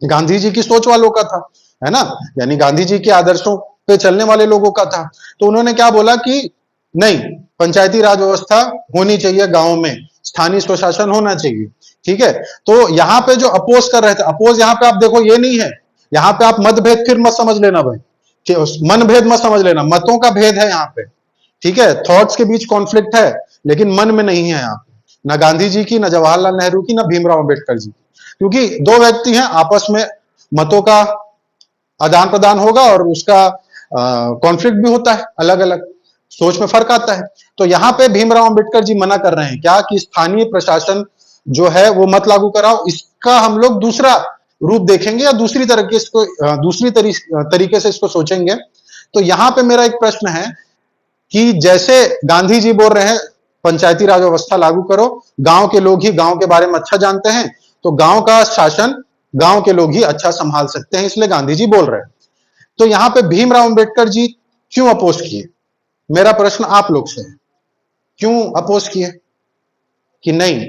गांधी जी की सोच वालों का था, है ना, यानी गांधी जी के आदर्शों पे चलने वाले लोगों का था। तो उन्होंने क्या बोला कि नहीं, पंचायती राज व्यवस्था होनी चाहिए, गांव में स्थानीय स्वशासन होना चाहिए। ठीक है। तो यहाँ पे जो अपोज कर रहे थे, अपोज यहाँ पे आप देखो ये नहीं है, यहाँ पे आप मतभेद फिर मत समझ लेना भाई, मन भेद मत समझ लेना, मतों का भेद है यहाँ पे, ठीक है। थॉट्स के बीच कॉन्फ्लिक्ट है, लेकिन मन में नहीं है यहाँ पे, ना गांधी जी की, ना जवाहरलाल नेहरू की, ना भीमराव अंबेडकर जी, क्योंकि दो व्यक्ति हैं, आपस में मतों का आदान प्रदान होगा और उसका कॉन्फ्लिक्ट भी होता है, अलग अलग सोच में फर्क आता है। तो यहाँ पे भीमराव अंबेडकर जी मना कर रहे हैं क्या कि स्थानीय प्रशासन जो है वो मत लागू कराओ, इसका हम लोग दूसरा रूप देखेंगे या दूसरी तरीके इसको दूसरी तरीके से इसको सोचेंगे। तो यहाँ पे मेरा एक प्रश्न है कि जैसे गांधी जी बोल रहे हैं पंचायती राज व्यवस्था लागू करो, गांव के लोग ही गांव के बारे में अच्छा जानते हैं, तो गांव का शासन गांव के लोग ही अच्छा संभाल सकते हैं, इसलिए गांधी जी बोल रहे हैं। तो यहाँ पे भीमराव अंबेडकर जी क्यों अपोज किए? मेरा प्रश्न आप लोग से है, क्यों अपोज किए कि नहीं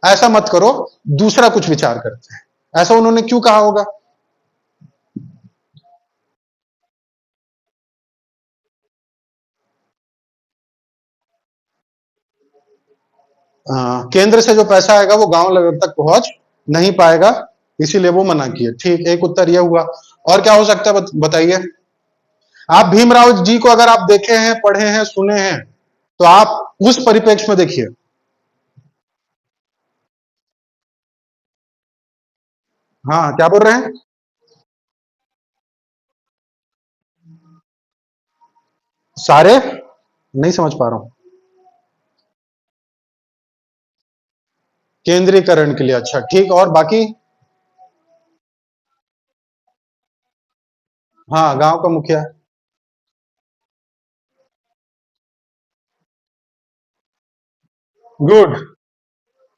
ऐसा मत करो, दूसरा कुछ विचार करते हैं, ऐसा उन्होंने क्यों कहा होगा? केंद्र से जो पैसा आएगा वो गांव लेवल तक पहुंच नहीं पाएगा, इसीलिए वो मना किए। ठीक, एक उत्तर यह हुआ। और क्या हो सकता है बताइए? आप भीमराव जी को अगर आप देखे हैं, पढ़े हैं, सुने हैं, तो आप उस परिप्रेक्ष्य में देखिए। हाँ, क्या बोल रहे हैं? सारे नहीं समझ पा रहा हूं। केंद्रीकरण के लिए, अच्छा ठीक, और बाकी? हाँ, गांव का मुखिया। Good,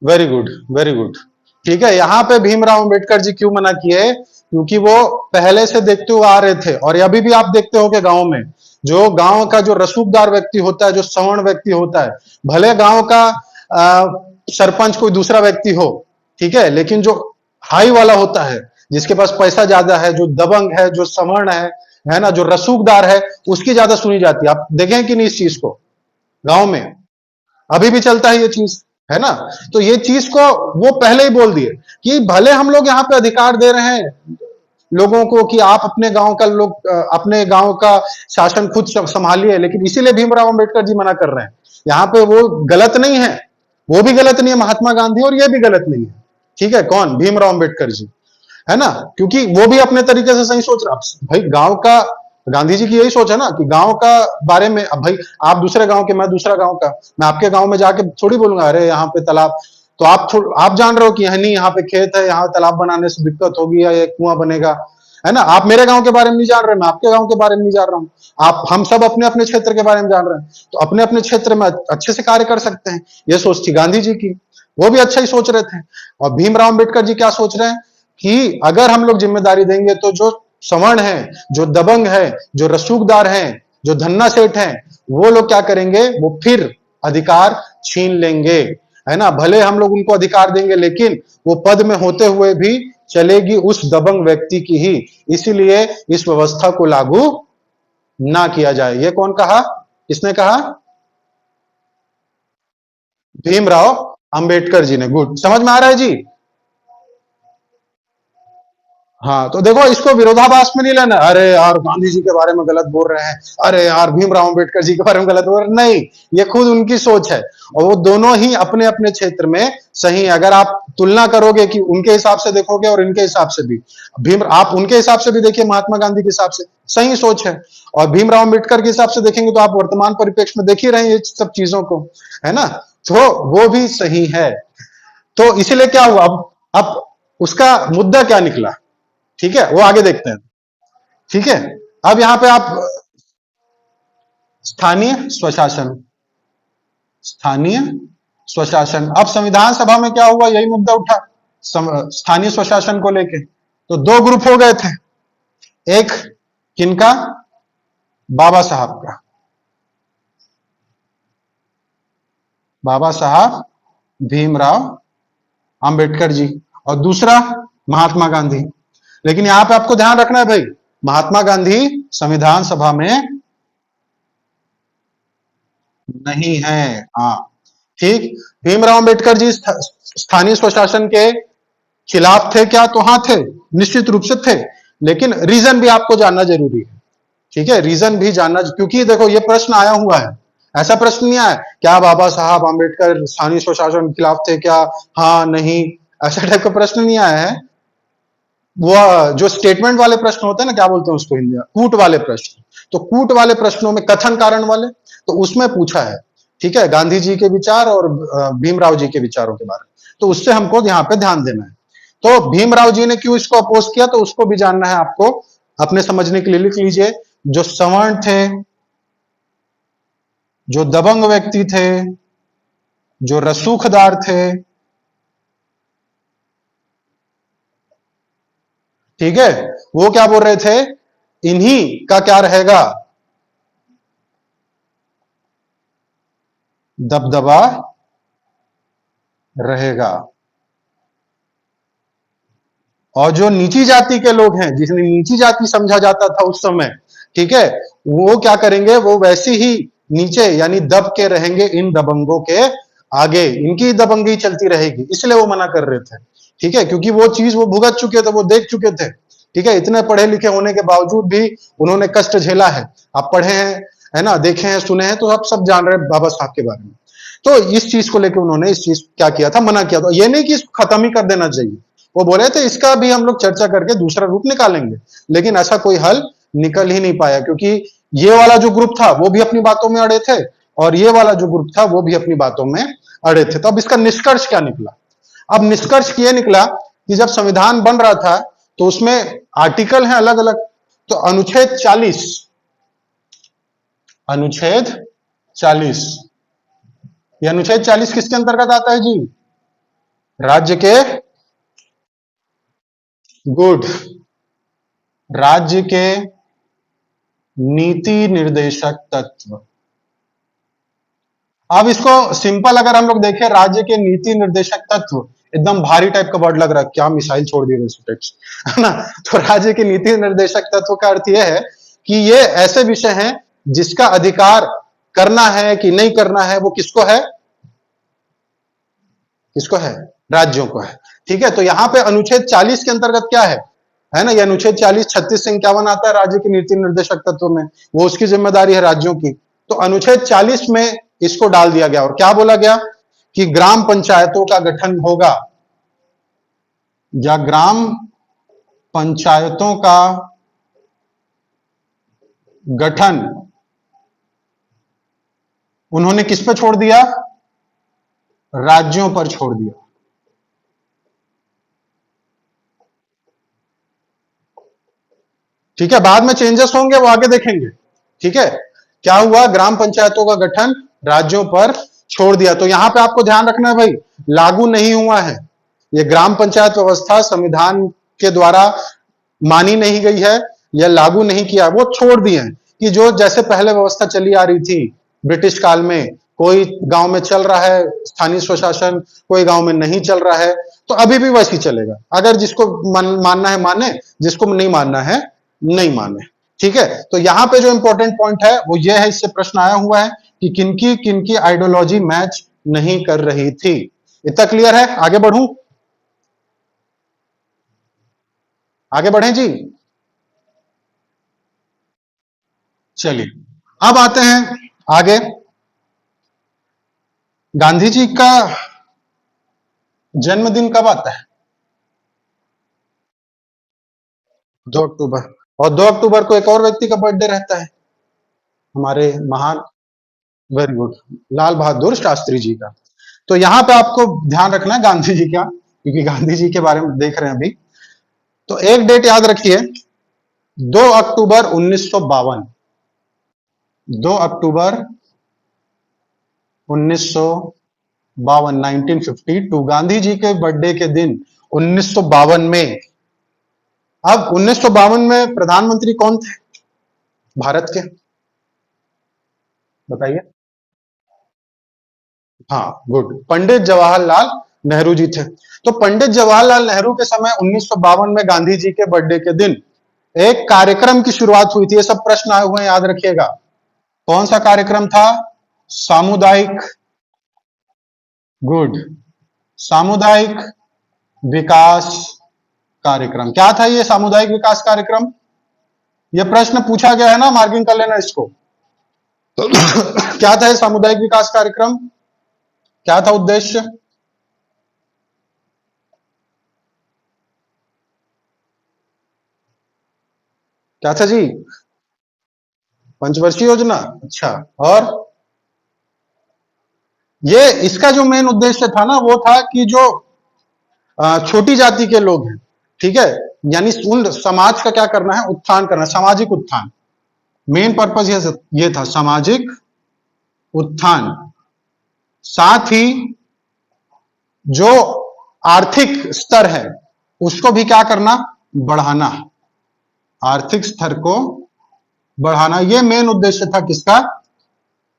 very good, very good. ठीक है, यहां पे भीमराव अंबेडकर जी क्यों मना किए? क्योंकि वो पहले से देखते हुए आ रहे थे, और अभी भी आप देखते हो कि गांव में जो गांव का जो रसूखदार व्यक्ति होता है, जो सवर्ण व्यक्ति होता है, भले गांव का सरपंच कोई दूसरा व्यक्ति हो, ठीक है, लेकिन जो हाई वाला होता है, जिसके पास पैसा ज्यादा है, जो दबंग है, जो सवर्ण है ना, जो रसूखदार है, उसकी ज्यादा सुनी जाती है। आप देखें कि नहीं इस चीज को गांव में अभी भी चलता है ये चीज, है ना? तो ये चीज को वो पहले ही बोल दिए कि भले हम लोग यहाँ पे अधिकार दे रहे हैं लोगों को कि आप अपने गांव का लोग अपने गांव का शासन खुद संभालिए, लेकिन इसीलिए भीमराव अंबेडकर जी मना कर रहे हैं। यहाँ पे वो गलत नहीं है, वो भी गलत नहीं है महात्मा गांधी, और ये भी गलत नहीं है, ठीक है। कौन? भीमराव अंबेडकर जी, है ना? क्योंकि वो भी अपने तरीके से सही सोच रहा। भाई गांव का, गांधी जी की यही सोच है ना कि गांव का बारे में, अब भाई आप दूसरे गांव के, मैं दूसरा गांव का, मैं आपके गांव में जाके थोड़ी बोलूंगा अरे यहाँ पे तालाब, तो आप जान रहे हो कि नहीं यहाँ पे खेत है, यहाँ तालाब बनाने से दिक्कत होगी या एक कुआं बनेगा, है ना? आप मेरे गांव के बारे में नहीं जान रहे, मैं आपके गांव के बारे में नहीं जान रहा हूँ, आप हम सब अपने अपने क्षेत्र के बारे में जान रहे हैं, तो अपने अपने क्षेत्र में अच्छे से कार्य कर सकते हैं। ये सोच थी गांधी जी की, वो भी अच्छा ही सोच रहे थे। और भीमराव अंबेडकर जी क्या सोच रहे हैं कि अगर हम लोग जिम्मेदारी देंगे तो जो सवर्ण है, जो दबंग है, जो रसूखदार है, जो धन्ना सेठ है, वो लोग क्या करेंगे, वो फिर अधिकार छीन लेंगे, है ना? भले हम लोग उनको अधिकार देंगे, लेकिन वो पद में होते हुए भी चलेगी उस दबंग व्यक्ति की ही, इसीलिए इस व्यवस्था को लागू ना किया जाए। ये कौन कहा? किसने कहा? भीमराव अंबेडकर जी ने। गुड, समझ में आ रहा है जी? हाँ, तो देखो इसको विरोधाभास में नहीं लेना, अरे यार गांधी जी के बारे में गलत बोल रहे हैं, अरे यार भीमराव अंबेडकर जी के बारे में गलत बोल रहे हैं, नहीं, ये खुद उनकी सोच है, और वो दोनों ही अपने अपने क्षेत्र में सही है। अगर आप तुलना करोगे कि उनके हिसाब से देखोगे और इनके हिसाब से भी, आप उनके हिसाब से भी देखिए, महात्मा गांधी के हिसाब से सही सोच है, और भीमराव अंबेडकर के हिसाब से देखेंगे तो आप वर्तमान परिप्रेक्ष्य में देख ही रहे हैं ये सब चीजों को, है ना? तो वो भी सही है। तो इसीलिए क्या हुआ, अब उसका मुद्दा क्या निकला, ठीक है, वो आगे देखते हैं। ठीक है, अब यहां पे आप स्थानीय स्वशासन, स्थानीय स्वशासन, अब संविधान सभा में क्या हुआ, यही मुद्दा उठा स्थानीय स्वशासन को लेके। तो दो ग्रुप हो गए थे, एक किनका, बाबा साहब का, बाबा साहब भीमराव अंबेडकर जी, और दूसरा महात्मा गांधी। लेकिन यहां पे आपको ध्यान रखना है भाई, महात्मा गांधी संविधान सभा में नहीं है। हाँ, ठीक। भीमराव अंबेडकर जी स्थानीय स्वशासन के खिलाफ थे क्या? तो हाँ थे, निश्चित रूप से थे, लेकिन रीजन भी आपको जानना जरूरी है। ठीक है, रीजन भी जानना, क्योंकि देखो ये प्रश्न आया हुआ है, ऐसा प्रश्न नहीं आया क्या बाबा साहब आम्बेडकर स्थानीय स्वशासन के खिलाफ थे क्या, हाँ नहीं, ऐसा टाइप का प्रश्न नहीं आया है। वो जो स्टेटमेंट वाले प्रश्न होते हैं ना, क्या बोलते हैं उसको हिंदी में, कूट वाले प्रश्न, तो कूट वाले प्रश्नों में कथन कारण वाले, तो उसमें पूछा है। ठीक है, गांधी जी के विचार और भीमराव जी के विचारों के बारे में, तो उससे हमको यहाँ पे ध्यान देना है। तो भीमराव जी ने क्यों इसको अपोज किया, तो उसको भी जानना है आपको, अपने समझने के लिए लिख लीजिए। जो सवर्ण थे, जो दबंग व्यक्ति थे, जो रसूखदार थे, ठीक है, वो क्या बोल रहे थे, इन्हीं का क्या रहेगा, दबदबा रहेगा। और जो नीची जाति के लोग हैं, जिन्हें नीची जाति समझा जाता था उस समय, ठीक है, वो क्या करेंगे, वो वैसे ही नीचे यानी दब के रहेंगे इन दबंगों के आगे, इनकी दबंगी चलती रहेगी, इसलिए वो मना कर रहे थे। ठीक है, क्योंकि वो चीज वो भुगत चुके थे, वो देख चुके थे। ठीक है, इतने पढ़े लिखे होने के बावजूद भी उन्होंने कष्ट झेला है। आप पढ़े हैं, है ना, देखे हैं, सुने हैं, तो आप सब जान रहे हैं बाबा साहब के बारे में। तो इस चीज को लेकर उन्होंने इस चीज क्या किया था, मना किया था। ये नहीं कि इसको खत्म ही कर देना चाहिए, वो बोले थे इसका भी हम लोग चर्चा करके दूसरा रूप निकालेंगे, लेकिन ऐसा कोई हल निकल ही नहीं पाया, क्योंकि ये वाला जो ग्रुप था वो भी अपनी बातों में अड़े थे, और ये वाला जो ग्रुप था वो भी अपनी बातों में अड़े थे। तो अब इसका निष्कर्ष क्या निकला? अब निष्कर्ष ये निकला कि जब संविधान बन रहा था तो उसमें आर्टिकल है अलग अलग, तो अनुच्छेद 40, अनुच्छेद 40, ये अनुच्छेद 40 किसके अंतर्गत आता है जी? राज्य के, गुड, राज्य के नीति निर्देशक तत्व। अब इसको सिंपल अगर हम लोग देखें, राज्य के नीति निर्देशक तत्व, एकदम भारी टाइप का वर्ड लग रहा है, क्या मिसाइल छोड़ दिए है ना। तो राज्य के नीति निर्देशक तत्व का अर्थ यह है कि ये ऐसे विषय हैं जिसका अधिकार करना है कि नहीं करना है, वो किसको है, किसको है, राज्यों को है। ठीक है, तो यहाँ पे अनुच्छेद 40 के अंतर्गत क्या है ना, ये अनुच्छेद 40 36 से 51 आता है राज्य के नीति निर्देशक तत्व में, वो उसकी जिम्मेदारी है राज्यों की। तो अनुच्छेद 40 में इसको डाल दिया गया, और क्या बोला गया कि ग्राम पंचायतों का गठन होगा, या ग्राम पंचायतों का गठन उन्होंने किस पे छोड़ दिया, राज्यों पर छोड़ दिया। ठीक है, बाद में चेंजेस होंगे, वो आगे देखेंगे। ठीक है, क्या हुआ, ग्राम पंचायतों का गठन राज्यों पर छोड़ दिया। तो यहां पे आपको ध्यान रखना है भाई, लागू नहीं हुआ है ये ग्राम पंचायत व्यवस्था, संविधान के द्वारा मानी नहीं गई है या लागू नहीं किया, वो छोड़ दिए हैं कि जो जैसे पहले व्यवस्था चली आ रही थी ब्रिटिश काल में, कोई गांव में चल रहा है स्थानीय स्वशासन, कोई गांव में नहीं चल रहा है, तो अभी भी वैसे ही चलेगा। अगर जिसको मानना है माने, जिसको नहीं मानना है नहीं माने। ठीक है, तो यहां पे जो इंपॉर्टेंट पॉइंट है वो ये है, इससे प्रश्न आया हुआ है कि किनकी किनकी आइडियोलॉजी मैच नहीं कर रही थी। इतना क्लियर है? आगे बढ़ूं, आगे बढ़े जी। चलिए अब आते हैं आगे। गांधी जी का जन्मदिन कब आता है? 2 अक्टूबर। और 2 अक्टूबर को एक और व्यक्ति का बर्थडे रहता है, हमारे महान, वेरी गुड, लाल बहादुर शास्त्री जी का। तो यहां पे आपको ध्यान रखना है गांधी जी का, क्योंकि गांधी जी के बारे में देख रहे हैं अभी। तो एक डेट याद रखिए, 2 अक्टूबर 1952, 2 अक्टूबर 1952, 1952, गांधी जी के बर्थडे के दिन 1952 में। अब 1952 में प्रधानमंत्री कौन थे भारत के, बताइए। हाँ, गुड, पंडित जवाहरलाल नेहरू जी थे। तो पंडित जवाहरलाल नेहरू के समय 1952 में गांधी जी के बर्थडे के दिन एक कार्यक्रम की शुरुआत हुई थी। ये सब प्रश्न आए हुए हैं, याद रखिएगा। कौन सा कार्यक्रम था? सामुदायिक गुड। सामुदायिक विकास कार्यक्रम क्या था? ये सामुदायिक विकास कार्यक्रम, ये प्रश्न पूछा गया है ना, मार्किंग कर लेना इसको। तो क्या था ये सामुदायिक विकास कार्यक्रम? क्या था उद्देश्य? क्या था जी? पंचवर्षीय योजना। अच्छा। और ये इसका जो मेन उद्देश्य था ना, वो था कि जो छोटी जाति के लोग हैं, ठीक है, यानी उन समाज का क्या करना है, उत्थान करना, सामाजिक उत्थान। मेन पर्पज ये था, सामाजिक उत्थान। साथ ही जो आर्थिक स्तर है उसको भी क्या करना, बढ़ाना। आर्थिक स्तर को बढ़ाना, ये मेन उद्देश्य था किसका,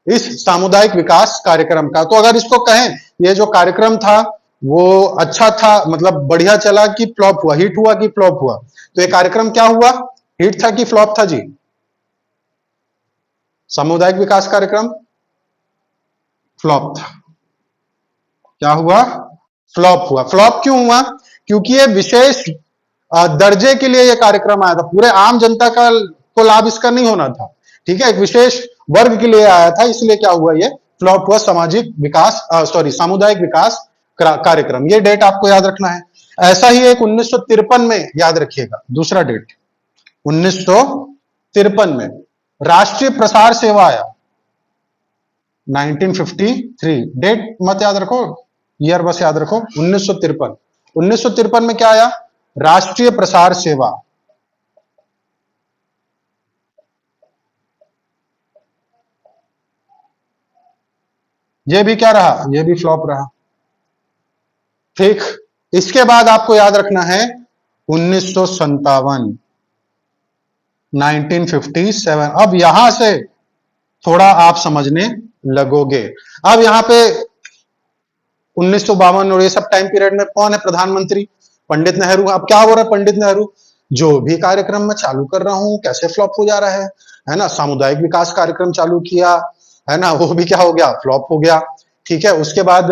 इस सामुदायिक विकास कार्यक्रम का। तो अगर इसको कहें, ये जो कार्यक्रम था वो अच्छा था, मतलब बढ़िया चला कि फ्लॉप हुआ, हिट हुआ कि फ्लॉप हुआ? तो ये कार्यक्रम क्या हुआ, हिट था कि फ्लॉप था जी? सामुदायिक विकास कार्यक्रम फ्लॉप था। क्या हुआ, फ्लॉप हुआ। फ्लॉप क्यों हुआ? क्योंकि ये विशेष दर्जे के लिए ये कार्यक्रम आया था, पूरे आम जनता का को लाभ इसका नहीं होना था, ठीक है, एक विशेष वर्ग के लिए आया था, इसलिए क्या हुआ, ये फ्लॉप हुआ। सामाजिक विकास सॉरी सामुदायिक विकास कार्यक्रम, ये डेट आपको याद रखना है। ऐसा ही एक 1953 में याद रखिएगा, दूसरा डेट 1953 में राष्ट्रीय प्रसार सेवा आया। 1953 डेट मत याद रखो, ईयर बस याद रखो, 1953। 1953 में क्या आया, राष्ट्रीय प्रसार सेवा। ये भी क्या रहा, ये भी फ्लॉप रहा। ठीक, इसके बाद आपको याद रखना है 1957, 1957। अब यहां से थोड़ा आप समझने लगोगे। अब यहां पे 1952 और ये सब टाइम पीरियड में कौन है प्रधानमंत्री, पंडित नेहरू। अब क्या हो रहा है, पंडित नेहरू जो भी कार्यक्रम मैं चालू कर रहा हूं कैसे फ्लॉप हो जा रहा है ना। सामुदायिक विकास कार्यक्रम चालू किया है ना, वो भी क्या हो गया, फ्लॉप हो गया। ठीक है, उसके बाद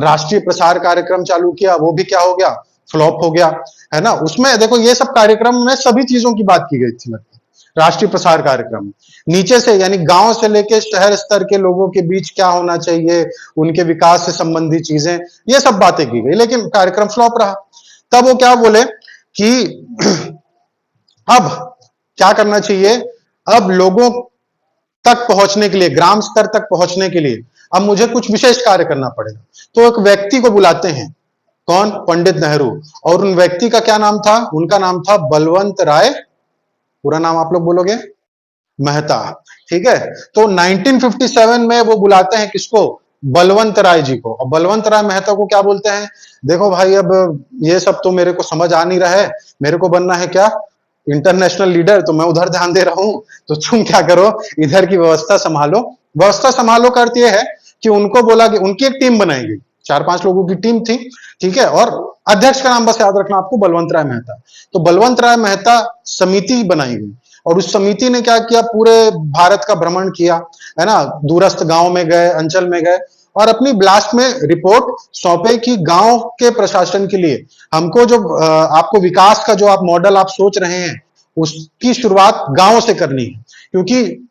राष्ट्रीय प्रसार कार्यक्रम चालू किया, वो भी क्या हो गया, फ्लॉप हो गया, है ना। उसमें देखो ये सब कार्यक्रम में सभी चीजों की बात की गई थी, मतलब राष्ट्रीय प्रसार कार्यक्रम नीचे से, यानी गांव से लेके शहर स्तर के लोगों के बीच क्या होना चाहिए, उनके विकास से संबंधित चीजें, ये सब बातें की गई, लेकिन कार्यक्रम फ्लॉप रहा। तब वो क्या बोले कि अब क्या करना चाहिए, अब लोगों तक पहुंचने के लिए, ग्राम स्तर तक पहुंचने के लिए अब मुझे कुछ विशेष कार्य करना पड़ेगा। तो एक व्यक्ति को बुलाते हैं, कौन, पंडित नेहरू। और उन व्यक्ति का क्या नाम था, उनका नाम था बलवंत राय, पूरा नाम आप लोग बोलोगे, मेहता। ठीक है, तो 1957 में वो बुलाते हैं किसको, बलवंत राय जी को। और बलवंत राय मेहता को क्या बोलते हैं, देखो भाई अब ये सब तो मेरे को समझ आ नहीं रहा है, मेरे को बनना है क्या, इंटरनेशनल लीडर, तो मैं उधर ध्यान दे रहा हूं, तो तुम क्या करो, इधर की व्यवस्था संभालो। व्यवस्था संभालो का अर्थ यह है कि उनको बोला कि उनकी एक टीम बनाई गई, 4-5 लोगों की टीम थी, ठीक है, और अध्यक्ष का नाम बस याद रखना आपको, बलवंत राय मेहता। तो बलवंत राय मेहता समिति बनाई गई, और उस समिति ने क्या किया, पूरे भारत का भ्रमण किया, है ना, दूरस्थ गांव में गए, अंचल में गए, और अपनी ब्लास्ट में रिपोर्ट सौंपे कि गांव के प्रशासन के लिए हमको जो आपको विकास का जो आप मॉडल आप सोच रहे हैं उसकी शुरुआत गांव से करनी है, क्योंकि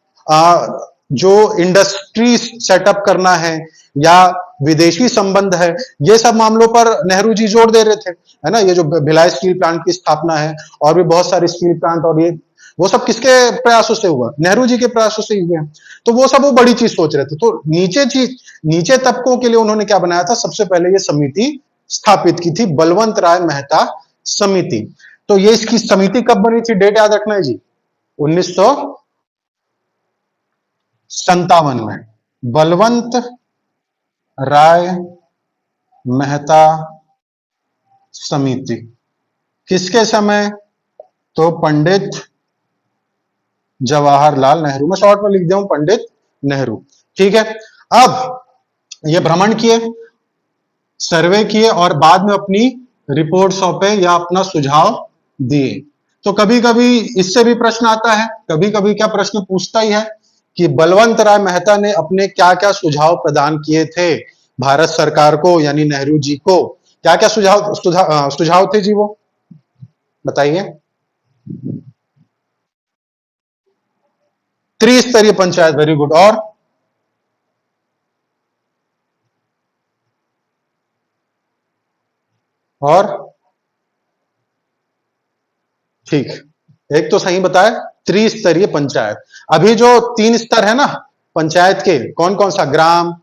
जो इंडस्ट्री सेटअप करना है या विदेशी संबंध है, ये सब मामलों पर नेहरू जी जोर दे रहे थे, है ना। ये जो भिलाई स्टील प्लांट की स्थापना है और भी बहुत सारे स्टील प्लांट, और ये वो सब किसके प्रयासों से हुआ, नेहरू जी के प्रयासों से ही हुए। तो वो सब वो बड़ी चीज सोच रहे थे। तो नीचे तबकों के लिए उन्होंने क्या बनाया था, सबसे पहले ये समिति स्थापित की थी, बलवंत राय मेहता समिति। तो ये इसकी समिति कब बनी थी, डेट याद रखना है जी, 1957 में, बलवंत राय मेहता समिति। किसके समय, तो पंडित जवाहरलाल नेहरू, मैं शॉर्ट में लिख दिया हूं पंडित नेहरू। ठीक है, अब ये भ्रमण किए, सर्वे किए, और बाद में अपनी रिपोर्ट सौंपे या अपना सुझाव दिए। तो कभी कभी इससे भी प्रश्न आता है, कभी कभी क्या प्रश्न पूछता ही है कि बलवंत राय मेहता ने अपने क्या क्या सुझाव प्रदान किए थे, भारत सरकार को यानी नेहरू जी को क्या क्या सुझाव थे जी, वो बताइए। त्रिस्तरीय पंचायत, वेरी गुड। और ठीक, एक तो सही बताया, त्रिस्तरीय पंचायत। अभी जो 3 स्तर है ना पंचायत के, कौन कौन सा, ग्राम,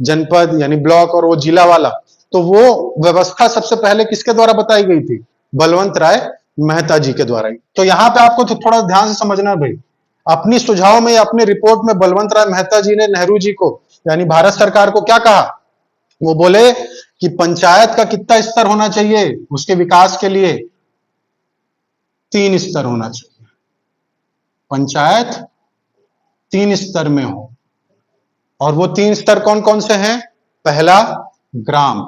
जनपद यानी ब्लॉक, और वो जिला वाला, तो वो व्यवस्था सबसे पहले किसके द्वारा बताई गई थी? बलवंत राय मेहता जी के द्वारा ही। तो यहां पे आपको तो थोड़ा ध्यान से समझना है भाई, अपनी सुझाव में, अपने रिपोर्ट में बलवंत राय मेहता जी ने नेहरू जी को यानी भारत सरकार को क्या कहा? वो बोले कि पंचायत का कितना स्तर होना चाहिए उसके विकास के लिए? 3 स्तर होना चाहिए, पंचायत 3 स्तर में हो। और वो 3 स्तर कौन कौन से हैं? पहला ग्राम,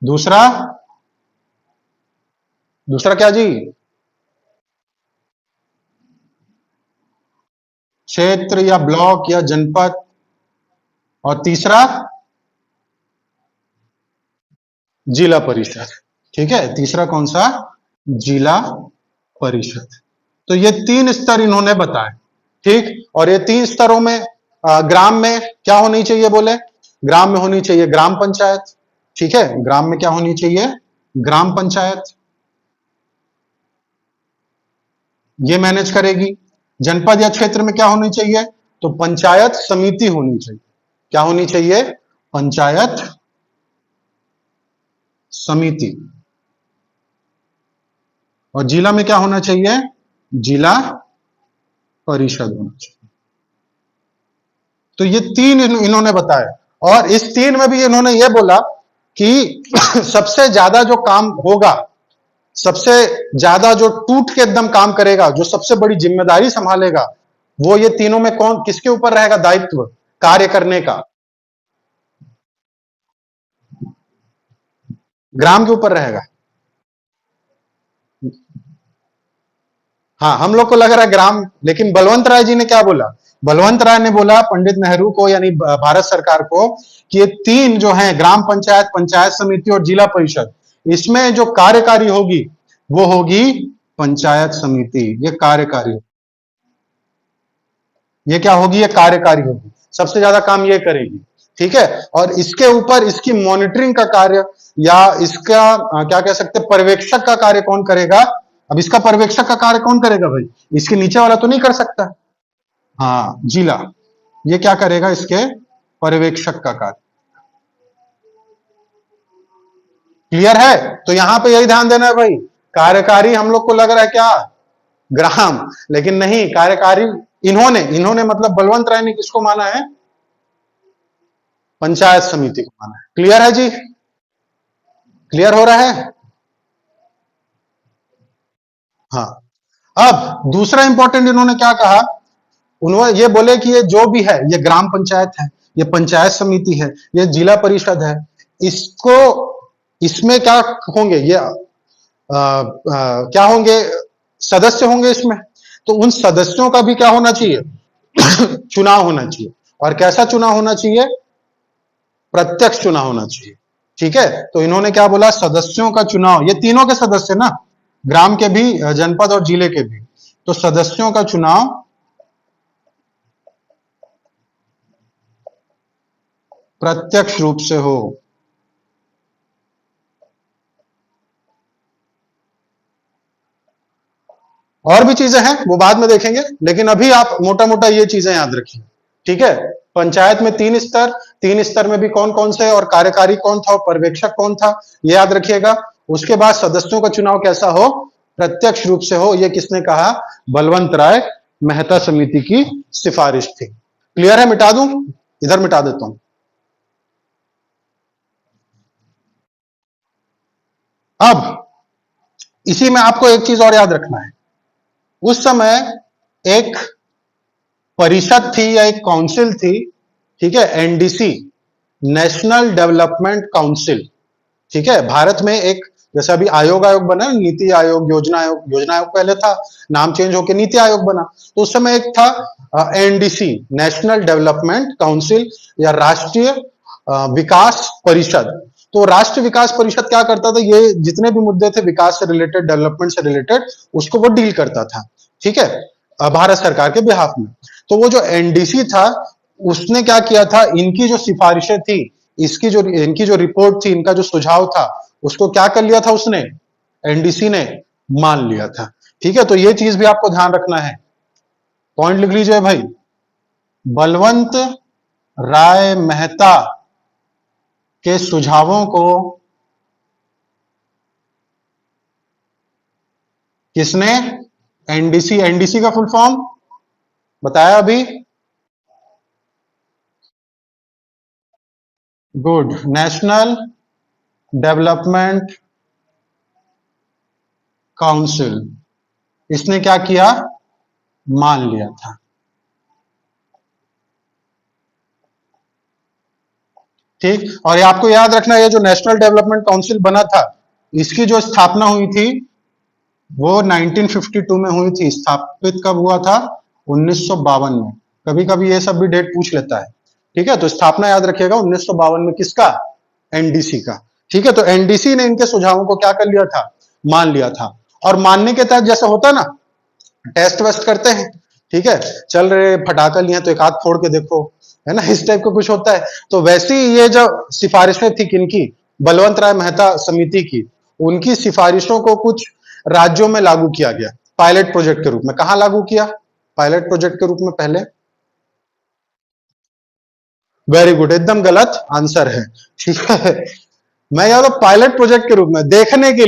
दूसरा, दूसरा क्या जी? क्षेत्र या ब्लॉक या जनपद, और तीसरा जिला परिषद। ठीक है, तीसरा कौन सा? जिला परिषद। तो ये 3 स्तर इन्होंने बताए। ठीक, और ये 3 स्तरों में ग्राम में क्या होनी चाहिए बोले? ग्राम में होनी चाहिए ग्राम पंचायत। ठीक है, ग्राम में क्या होनी चाहिए? ग्राम पंचायत, ये मैनेज करेगी। जनपद या क्षेत्र में क्या होनी चाहिए? तो पंचायत समिति होनी चाहिए। क्या होनी चाहिए? पंचायत समिति। और जिला में क्या होना चाहिए? जिला परिषद होना चाहिए। तो ये 3 इन्होंने बताया, और इस 3 में भी इन्होंने ये बोला कि सबसे ज्यादा जो काम होगा, सबसे ज्यादा जो टूट के एकदम काम करेगा, जो सबसे बड़ी जिम्मेदारी संभालेगा, वो ये तीनों में कौन, किसके ऊपर रहेगा दायित्व कार्य करने का? ग्राम के ऊपर रहेगा। हाँ, हम लोग को लग रहा है ग्राम, लेकिन बलवंत राय जी ने क्या बोला? बलवंत राय ने बोला पंडित नेहरू को यानी भारत सरकार को कि ये 3 जो हैं, ग्राम पंचायत, पंचायत समिति और जिला परिषद, इसमें जो कार्यकारी होगी वो होगी पंचायत समिति। ये कार्यकारी, ये क्या होगी? ये कार्यकारी होगी, सबसे ज्यादा काम ये करेगी। ठीक है, और इसके ऊपर इसकी मॉनिटरिंग का कार्य या इसका क्या कह सकते हैं, पर्यवेक्षक का कार्य कौन करेगा? अब इसका पर्यवेक्षक का कार्य कौन करेगा भाई? इसके नीचे वाला तो नहीं कर सकता। हाँ, जिला, ये क्या करेगा? इसके पर्यवेक्षक का कार्य। क्लियर है? तो यहां पे यही ध्यान देना है भाई, कार्यकारी हम लोग को लग रहा है क्या? ग्राम, लेकिन नहीं, कार्यकारी इन्होंने इन्होंने मतलब बलवंत राय ने किसको माना है? पंचायत समिति को माना है। क्लियर है जी? क्लियर हो रहा है? हाँ। अब दूसरा इंपॉर्टेंट इन्होंने क्या कहा? उन्होंने ये बोले कि ये जो भी है, ये ग्राम पंचायत है, ये पंचायत समिति है, ये जिला परिषद है, इसको, इसमें क्या होंगे? ये क्या होंगे? सदस्य होंगे इसमें। तो उन सदस्यों का भी क्या होना चाहिए? चुनाव होना चाहिए। और कैसा चुनाव होना चाहिए? प्रत्यक्ष चुनाव होना चाहिए। ठीक है, तो इन्होंने क्या बोला? सदस्यों का चुनाव, ये तीनों के सदस्य ना, ग्राम के भी, जनपद और जिले के भी, तो सदस्यों का चुनाव प्रत्यक्ष रूप से हो। और भी चीजें हैं, वो बाद में देखेंगे, लेकिन अभी आप मोटा मोटा ये चीजें याद रखिए। ठीक है, पंचायत में 3 स्तर, 3 स्तर में भी कौन कौन से, और कार्यकारी कौन था और पर्यवेक्षक कौन था, ये याद रखिएगा। उसके बाद सदस्यों का चुनाव कैसा हो? प्रत्यक्ष रूप से हो। ये किसने कहा? बलवंत राय मेहता समिति की सिफारिश थी। क्लियर है? मिटा दूं? इधर मिटा देता हूं। अब इसी में आपको एक चीज और याद रखना है, उस समय एक परिषद थी या एक काउंसिल थी, ठीक है, एनडीसी, नेशनल डेवलपमेंट काउंसिल। ठीक है, भारत में एक जैसे अभी आयोग आयोग बना है, नीति आयोग, योजना आयोग पहले था, नाम चेंज होकर नीति आयोग बना। तो उस समय एक था एनडीसी, नेशनल डेवलपमेंट काउंसिल, या राष्ट्रीय विकास परिषद। तो राष्ट्रीय विकास परिषद क्या करता था, ये जितने भी मुद्दे थे विकास से रिलेटेड, डेवलपमेंट से रिलेटेड, उसको वो डील करता था, ठीक है, भारत सरकार के बिहाफ में। तो वो जो एनडीसी था, उसने क्या किया था, इनकी जो सिफारिशें थी, इनकी जो रिपोर्ट थी, इनका जो सुझाव था, उसको क्या कर लिया था उसने, एनडीसी ने मान लिया था। ठीक है, तो ये चीज भी आपको ध्यान रखना है, पॉइंट लिख लीजिए भाई। बलवंत राय मेहता के सुझावों को किसने, एनडीसी। एनडीसी का फुल फॉर्म बताया अभी, गुड, नेशनल डेवलपमेंट काउंसिल। इसने क्या किया, मान लिया था। ठीक, और ये आपको याद रखना, ये जो नेशनल डेवलपमेंट काउंसिल बना था, इसकी जो स्थापना हुई थी वो 1952 में हुई थी। स्थापित कब हुआ था, 1952 में। कभी कभी ये सब भी डेट पूछ लेता है, ठीक है, तो स्थापना याद रखिएगा 1952 में, किसका, एनडीसी का। ठीक है, तो एनडीसी ने इनके सुझावों को क्या कर लिया था, मान लिया था। और मानने के तहत जैसा होता ना, टेस्ट वेस्ट करते हैं, ठीक है, चल रहे फटाखा लिए तो एक हाथ फोड़ के देखो, है ना, इस टाइप का कुछ होता है। तो वैसे ही ये जो सिफारिशें थी किनकी, बलवंत राय मेहता समिति की, उनकी सिफारिशों को कुछ राज्यों में लागू किया गया, पायलट प्रोजेक्ट के रूप में। कहां लागू किया, पायलट प्रोजेक्ट के रूप में पहले, वेरी गुड, एकदम गलत आंसर है, ठीक है। मैं यार पायलट प्रोजेक्ट के रूप में, देखने के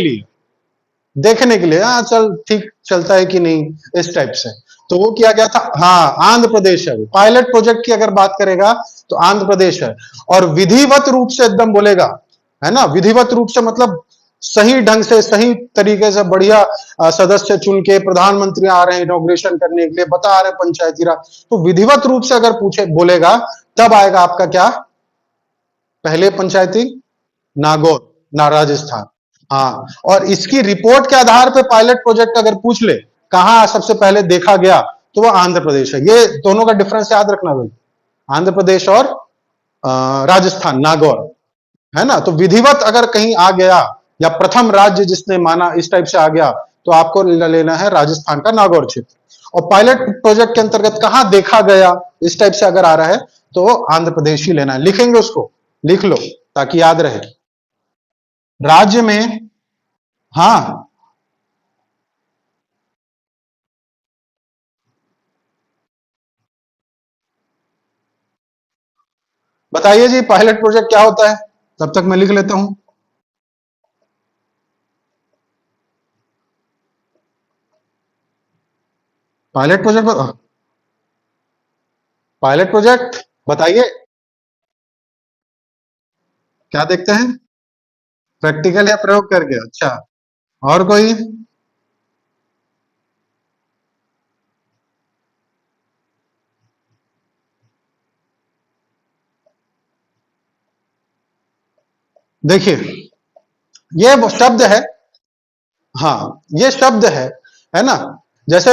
लिए, हाँ चल ठीक चलता है कि नहीं, इस टाइप से। तो वो किया गया था, हाँ, आंध्र प्रदेश है, पायलट प्रोजेक्ट की अगर बात करेगा तो आंध्र प्रदेश है। और विधिवत रूप से एकदम बोलेगा, है ना, विधिवत रूप से मतलब सही ढंग से, सही तरीके से, बढ़िया सदस्य चुन के, प्रधानमंत्री आ रहे हैं इनॉग्रेशन करने के लिए, बता रहे पंचायती राज, तो विधिवत रूप से अगर पूछे बोलेगा, तब आएगा आपका क्या, पहले पंचायती, नागौर, ना राजस्थान। हाँ, और इसकी रिपोर्ट के आधार पे पायलट प्रोजेक्ट अगर पूछ ले, कहां सबसे पहले देखा गया, तो वो आंध्र प्रदेश है। ये दोनों का डिफरेंस याद रखना भाई, आंध्र प्रदेश और राजस्थान, नागौर, है ना। तो विधिवत अगर कहीं आ गया, या प्रथम राज्य जिसने माना, इस टाइप से आ गया, तो आपको लेना है राजस्थान का नागौर क्षेत्र। और पायलट प्रोजेक्ट के अंतर्गत कहां देखा गया, इस टाइप से अगर आ रहा है, तो आंध्र प्रदेश ही लेना है। लिखेंगे उसको, लिख लो ताकि याद रहे। राज्य में, हाँ, बताइए जी, पायलट प्रोजेक्ट क्या होता है, तब तक मैं लिख लेता हूं। पायलट प्रोजेक्ट, पायलट प्रोजेक्ट बताइए, क्या देखते हैं, प्रैक्टिकल या प्रयोग करके, अच्छा, और कोई, देखिए, ये वो शब्द है, हाँ, ये शब्द है ना, जैसे,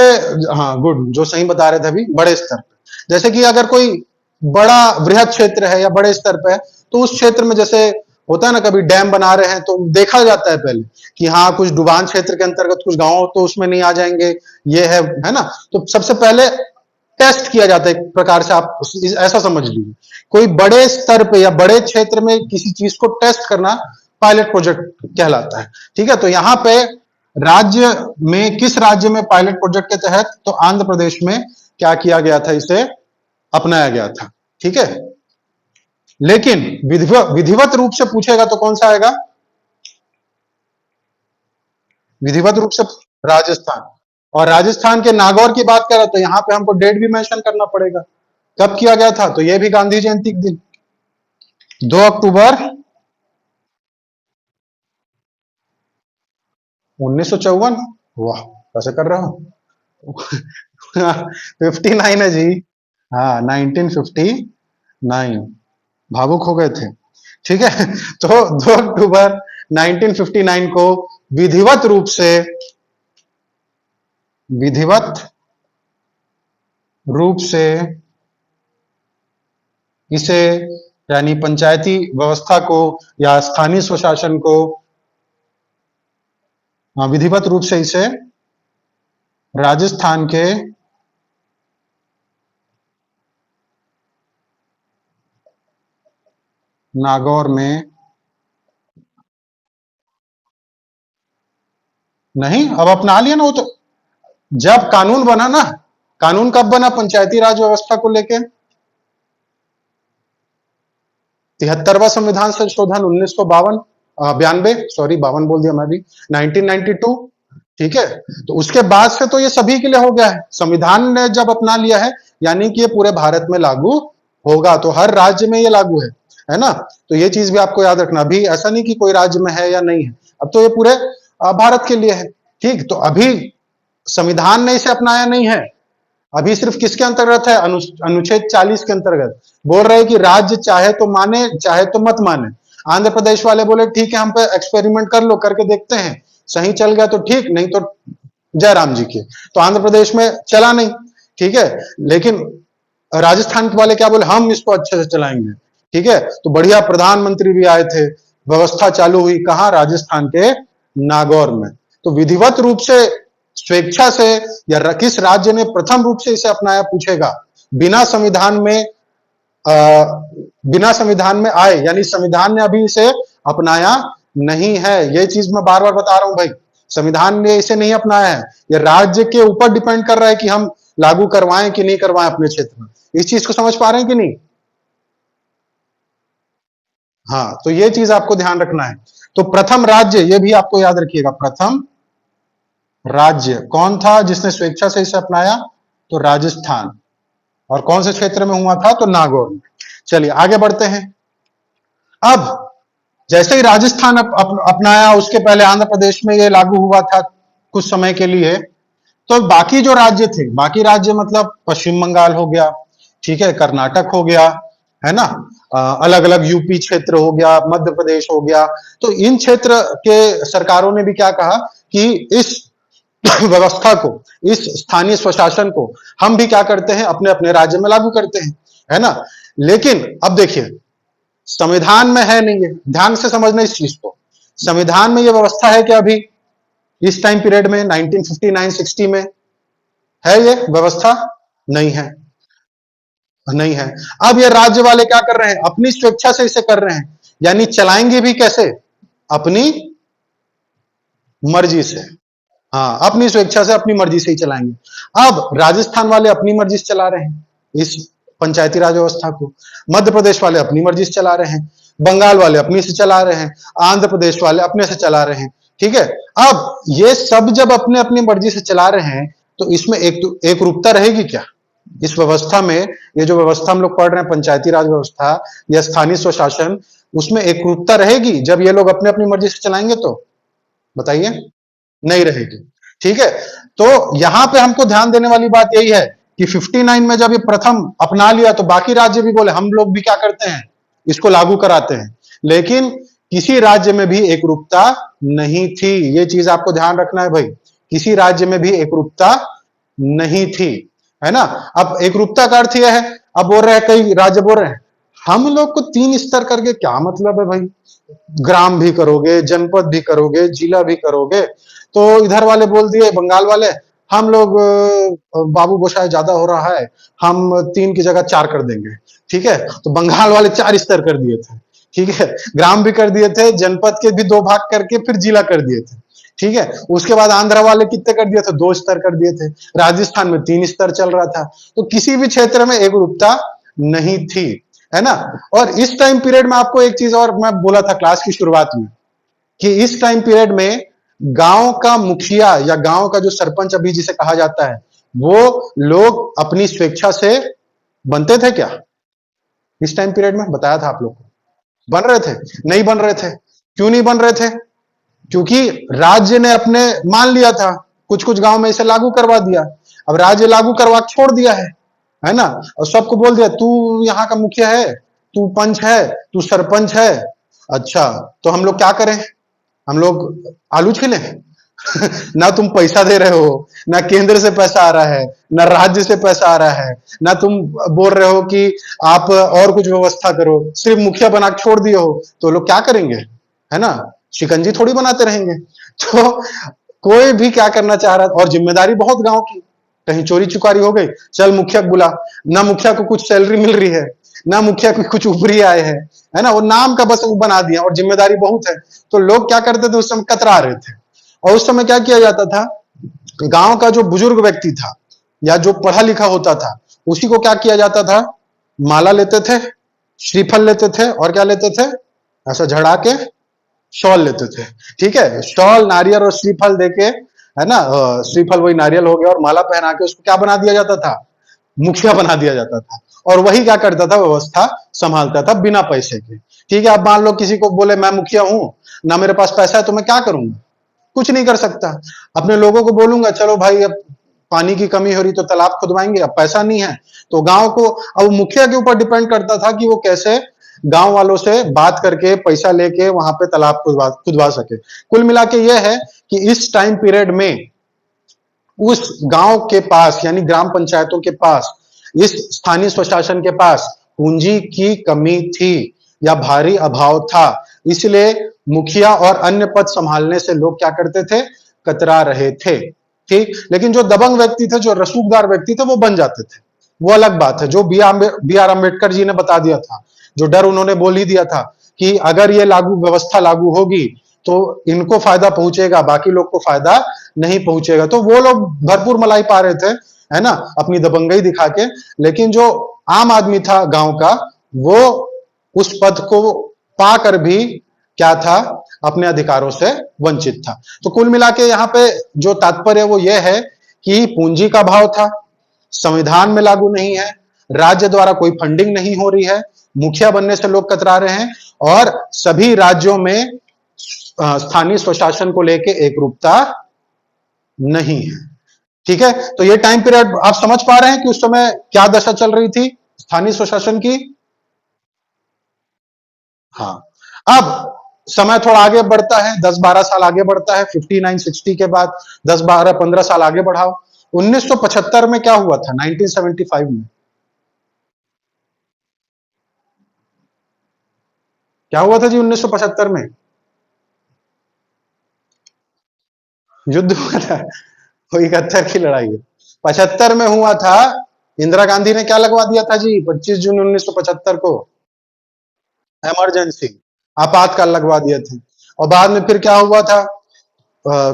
हाँ गुड, जो सही बता रहे थे अभी, बड़े स्तर पे, जैसे कि अगर कोई बड़ा वृहद क्षेत्र है या बड़े स्तर पे है, तो उस क्षेत्र में जैसे होता है ना, कभी डैम बना रहे हैं तो देखा जाता है पहले कि हाँ, कुछ डुबान क्षेत्र के अंतर्गत कुछ गांव तो उसमें नहीं आ जाएंगे, ये है ना। तो सबसे पहले टेस्ट किया जाता है, एक प्रकार से आप ऐसा समझ लीजिए, कोई बड़े स्तर पे या बड़े क्षेत्र में किसी चीज को टेस्ट करना पायलट प्रोजेक्ट कहलाता है। ठीक है, तो यहां पे राज्य में, किस राज्य में पायलट प्रोजेक्ट के तहत, तो आंध्र प्रदेश में क्या किया गया था, इसे अपनाया गया था। ठीक है, लेकिन विधिवत रूप से पूछेगा तो कौन सा आएगा, विधिवत रूप से, राजस्थान। और राजस्थान के नागौर की बात करें तो यहां पे हमको डेट भी मेंशन करना पड़ेगा, कब किया गया था, तो यह भी गांधी जयंती के दिन, 2 अक्टूबर 1954। वाह, कैसे कर रहा हूं। 59 है जी, हाँ 1959, भावुक हो गए थे। ठीक है, तो 2 अक्टूबर 1959 को विधिवत रूप से इसे यानी पंचायती व्यवस्था को या स्थानीय स्वशासन को विधिवत रूप से इसे राजस्थान के नागौर में नहीं, अब अपना लिया ना वो तो। जब कानून बना ना, कानून कब बना पंचायती राज व्यवस्था को लेके? 73वां संविधान संशोधन 1992, सॉरी 52 बोल दिया मैं भी, 1992। ठीक है, तो उसके बाद से तो ये सभी के लिए हो गया है। संविधान ने जब अपना लिया है यानी कि ये पूरे भारत में लागू होगा, तो हर राज्य में ये लागू है ना। तो ये चीज भी आपको याद रखना। अभी ऐसा नहीं कि कोई राज्य में है या नहीं है, अब तो ये पूरे भारत के लिए है। ठीक, तो अभी संविधान ने इसे अपनाया नहीं है, अभी सिर्फ किसके अंतर्गत है? अनुच्छेद 40 के अंतर्गत बोल रहे हैं कि राज्य चाहे तो माने चाहे तो मत माने। आंध्र प्रदेश वाले बोले ठीक है, हम पे एक्सपेरिमेंट कर लो, करके देखते हैं, सही चल गया तो ठीक, नहीं तो जयराम जी के। तो आंध्र प्रदेश में चला नहीं, ठीक है, लेकिन राजस्थान वाले क्या बोले, हम इसको अच्छे से चलाएंगे। ठीक है, तो बढ़िया प्रधानमंत्री भी आए थे, व्यवस्था चालू हुई, कहां? राजस्थान के नागौर में। तो विधिवत रूप से, स्वेच्छा से, या किस राज्य ने प्रथम रूप से इसे अपनाया पूछेगा, बिना संविधान में आए, यानी संविधान ने अभी इसे अपनाया नहीं है। ये चीज मैं बार बार बता रहा हूं भाई, संविधान ने इसे नहीं अपनाया है, ये राज्य के ऊपर डिपेंड कर रहा है कि हम लागू करवाएं कि नहीं करवाएं अपने क्षेत्र में। इस चीज को समझ पा रहे हैं कि नहीं? हाँ, तो ये चीज आपको ध्यान रखना है। तो प्रथम राज्य, ये भी आपको याद रखिएगा, प्रथम राज्य कौन था जिसने स्वेच्छा से इसे अपनाया? तो राजस्थान। और कौन से क्षेत्र में हुआ था? तो नागौर में। चलिए आगे बढ़ते हैं। अब जैसे ही राजस्थान अपनाया, उसके पहले आंध्र प्रदेश में ये लागू हुआ था कुछ समय के लिए। तो बाकी जो राज्य थे, बाकी राज्य मतलब पश्चिम बंगाल हो गया, ठीक है, कर्नाटक हो गया, है ना, अलग अलग यूपी क्षेत्र हो गया, मध्य प्रदेश हो गया। तो इन क्षेत्र के सरकारों ने भी क्या कहा कि इस व्यवस्था को, इस स्थानीय स्वशासन को हम भी क्या करते हैं, अपने अपने राज्य में लागू करते हैं, है ना। लेकिन अब देखिए, संविधान में है नहीं है, ध्यान से समझना इस चीज को। संविधान में यह व्यवस्था है क्या अभी इस टाइम पीरियड में 1959-60 में है ये व्यवस्था? नहीं है, नहीं है। अब ये राज्य वाले क्या कर रहे हैं, अपनी स्वेच्छा से इसे कर रहे हैं, यानी चलाएंगे भी कैसे? अपनी मर्जी से। हाँ, अपनी स्वेच्छा से, अपनी मर्जी से ही चलाएंगे। अब राजस्थान वाले अपनी मर्जी से चला रहे हैं इस पंचायती राज व्यवस्था को, मध्य प्रदेश वाले अपनी मर्जी से चला रहे हैं, बंगाल वाले अपनी से चला रहे हैं, आंध्र प्रदेश वाले अपने से चला रहे हैं। ठीक है, अब ये सब जब अपने अपनी मर्जी से चला रहे हैं, तो इसमें एक रूपता रहेगी क्या इस व्यवस्था में? ये जो व्यवस्था हम लोग पढ़ रहे हैं, पंचायती राज व्यवस्था या स्थानीय स्वशासन, उसमें एक रूपता रहेगी जब ये लोग अपने अपनी मर्जी से चलाएंगे? तो बताइए, नहीं रहेगी। ठीक है, तो यहां पे हमको ध्यान देने वाली बात यही है कि 59 में जब ये प्रथम अपना लिया, तो बाकी राज्य भी बोले हम लोग भी क्या करते हैं, इसको लागू कराते हैं। लेकिन किसी राज्य में भी एक रूपता नहीं थी, ये चीज आपको ध्यान रखना है भाई, किसी राज्य में भी एक रूपता नहीं थी, है ना। अब एक रूपता का अर्थ यह है, अब बोल रहे हैं कई राज्य बोल रहे हैं हम लोग को 3 स्तर करके क्या मतलब है भाई, ग्राम भी करोगे, जनपद भी करोगे, जिला भी करोगे। तो इधर वाले बोल दिए, बंगाल वाले, हम लोग बाबू गोसाई ज्यादा हो रहा है, हम 3 की जगह 4 कर देंगे। ठीक है, तो बंगाल वाले 4 स्तर कर दिए थे। ठीक है, ग्राम भी कर दिए थे, जनपद के भी 2 भाग करके फिर जिला कर दिए थे। ठीक है, उसके बाद आंध्र वाले कितने कर दिए थे? 2 स्तर कर दिए थे। राजस्थान में 3 स्तर चल रहा था। तो किसी भी क्षेत्र में एक रूपता नहीं थी, है ना। और इस टाइम पीरियड में आपको एक चीज और मैं बोला था क्लास की शुरुआत में, कि इस टाइम पीरियड में गांव का मुखिया या गांव का जो सरपंच अभी जिसे कहा जाता है, वो लोग अपनी स्वेच्छा से बनते थे क्या इस टाइम पीरियड में? बताया था आप लोग को, बन रहे थे? नहीं बन रहे थे। क्यों नहीं बन रहे थे? क्योंकि राज्य ने अपने मान लिया था, कुछ कुछ गांव में इसे लागू करवा दिया। अब राज्य लागू करवा छोड़ दिया है ना, और सबको बोल दिया तू यहाँ का मुखिया है, तू पंच है, तू सरपंच है। अच्छा, तो हम लोग क्या करें? हम लोग आलू छीले? ना तुम पैसा दे रहे हो, ना केंद्र से पैसा आ रहा है, ना राज्य से पैसा आ रहा है, ना तुम बोल रहे हो कि आप और कुछ व्यवस्था करो, सिर्फ मुखिया बना के छोड़ दिए हो, तो लोग क्या करेंगे, है ना? शिकंजी थोड़ी बनाते रहेंगे। तो कोई भी क्या करना चाह रहा है, और जिम्मेदारी बहुत गांव की, कहीं चोरी चुकारी हो गई, चल मुखिया को बुला, ना मुखिया को कुछ सैलरी मिल रही है, ना मुखिया को कुछ ऊपरी आए हैं, है ना? वो नाम का बस वो बना दिया, और जिम्मेदारी बहुत है। तो लोग क्या करते थे उस समय, कतरा रहे थे। और उस समय क्या किया जाता था, गांव का जो बुजुर्ग व्यक्ति था या जो पढ़ा लिखा होता था, उसी को क्या किया जाता था, माला लेते थे, श्रीफल लेते थे, और क्या लेते थे, ऐसा झड़ा के शॉल लेते थे। ठीक है, शॉल, नारियल और श्रीफल देके, है ना, श्रीफल वही नारियल हो गया, और माला पहना के उसको क्या बना दिया जाता था, मुखिया बना दिया जाता था। और वही क्या करता था, व्यवस्था संभालता था बिना पैसे के। ठीक है, अब मान लो किसी को बोले मैं मुखिया हूं, ना मेरे पास पैसा है, तो मैं क्या करूंगा, कुछ नहीं कर सकता। अपने लोगों को बोलूंगा चलो भाई, अब पानी की कमी हो रही तो तालाब खुदवाएंगे, अब पैसा नहीं है तो गांव को, अब मुखिया के ऊपर डिपेंड करता था कि वो कैसे गांव वालों से बात करके पैसा लेके वहां पे तालाब खुदवा खुदवा सके। कुल मिला के ये है कि इस टाइम पीरियड में उस गांव के पास, यानी ग्राम पंचायतों के पास, इस स्थानीय स्वशासन के पास पूंजी की कमी थी या भारी अभाव था। इसलिए मुखिया और अन्य पद संभालने से लोग क्या करते थे, कतरा रहे थे। ठीक, लेकिन जो दबंग व्यक्ति थे, जो रसूखदार व्यक्ति थे, वो बन जाते थे, वो अलग बात है। जो बी आर अम्बेडकर जी ने बता दिया था, जो डर उन्होंने बोल ही दिया था कि अगर ये लागू व्यवस्था लागू होगी तो इनको फायदा पहुंचेगा, बाकी लोग को फायदा नहीं पहुंचेगा, तो वो लोग भरपूर मलाई पा रहे थे, है ना, अपनी दबंगई दिखा के। लेकिन जो आम आदमी था गांव का, वो उस पद को पाकर भी क्या था, अपने अधिकारों से वंचित था। तो कुल मिला के यहाँ पे जो तात्पर्य वो ये है कि पूंजी का भाव था, संविधान में लागू नहीं है, राज्य द्वारा कोई फंडिंग नहीं हो रही है, मुखिया बनने से लोग कतरा रहे हैं, और सभी राज्यों में स्थानीय स्वशासन को लेके एकरूपता नहीं है। ठीक है, तो ये टाइम पीरियड आप समझ पा रहे हैं कि उस समय क्या दशा चल रही थी स्थानीय स्वशासन की। हाँ, अब समय थोड़ा आगे बढ़ता है, 10-12 साल आगे बढ़ता है, 59-60 के बाद 10-12-15 साल आगे बढ़ाओ। 1975 में क्या हुआ था, 1975 में क्या हुआ था जी, 1975 में युद्ध हुआ था, वो 71 की लड़ाई है। 75 में हुआ था, इंदिरा गांधी ने क्या लगवा दिया था जी, 25 जून 1975 को, इमरजेंसी, आपातकाल लगवा दिए थे। और बाद में फिर क्या हुआ था,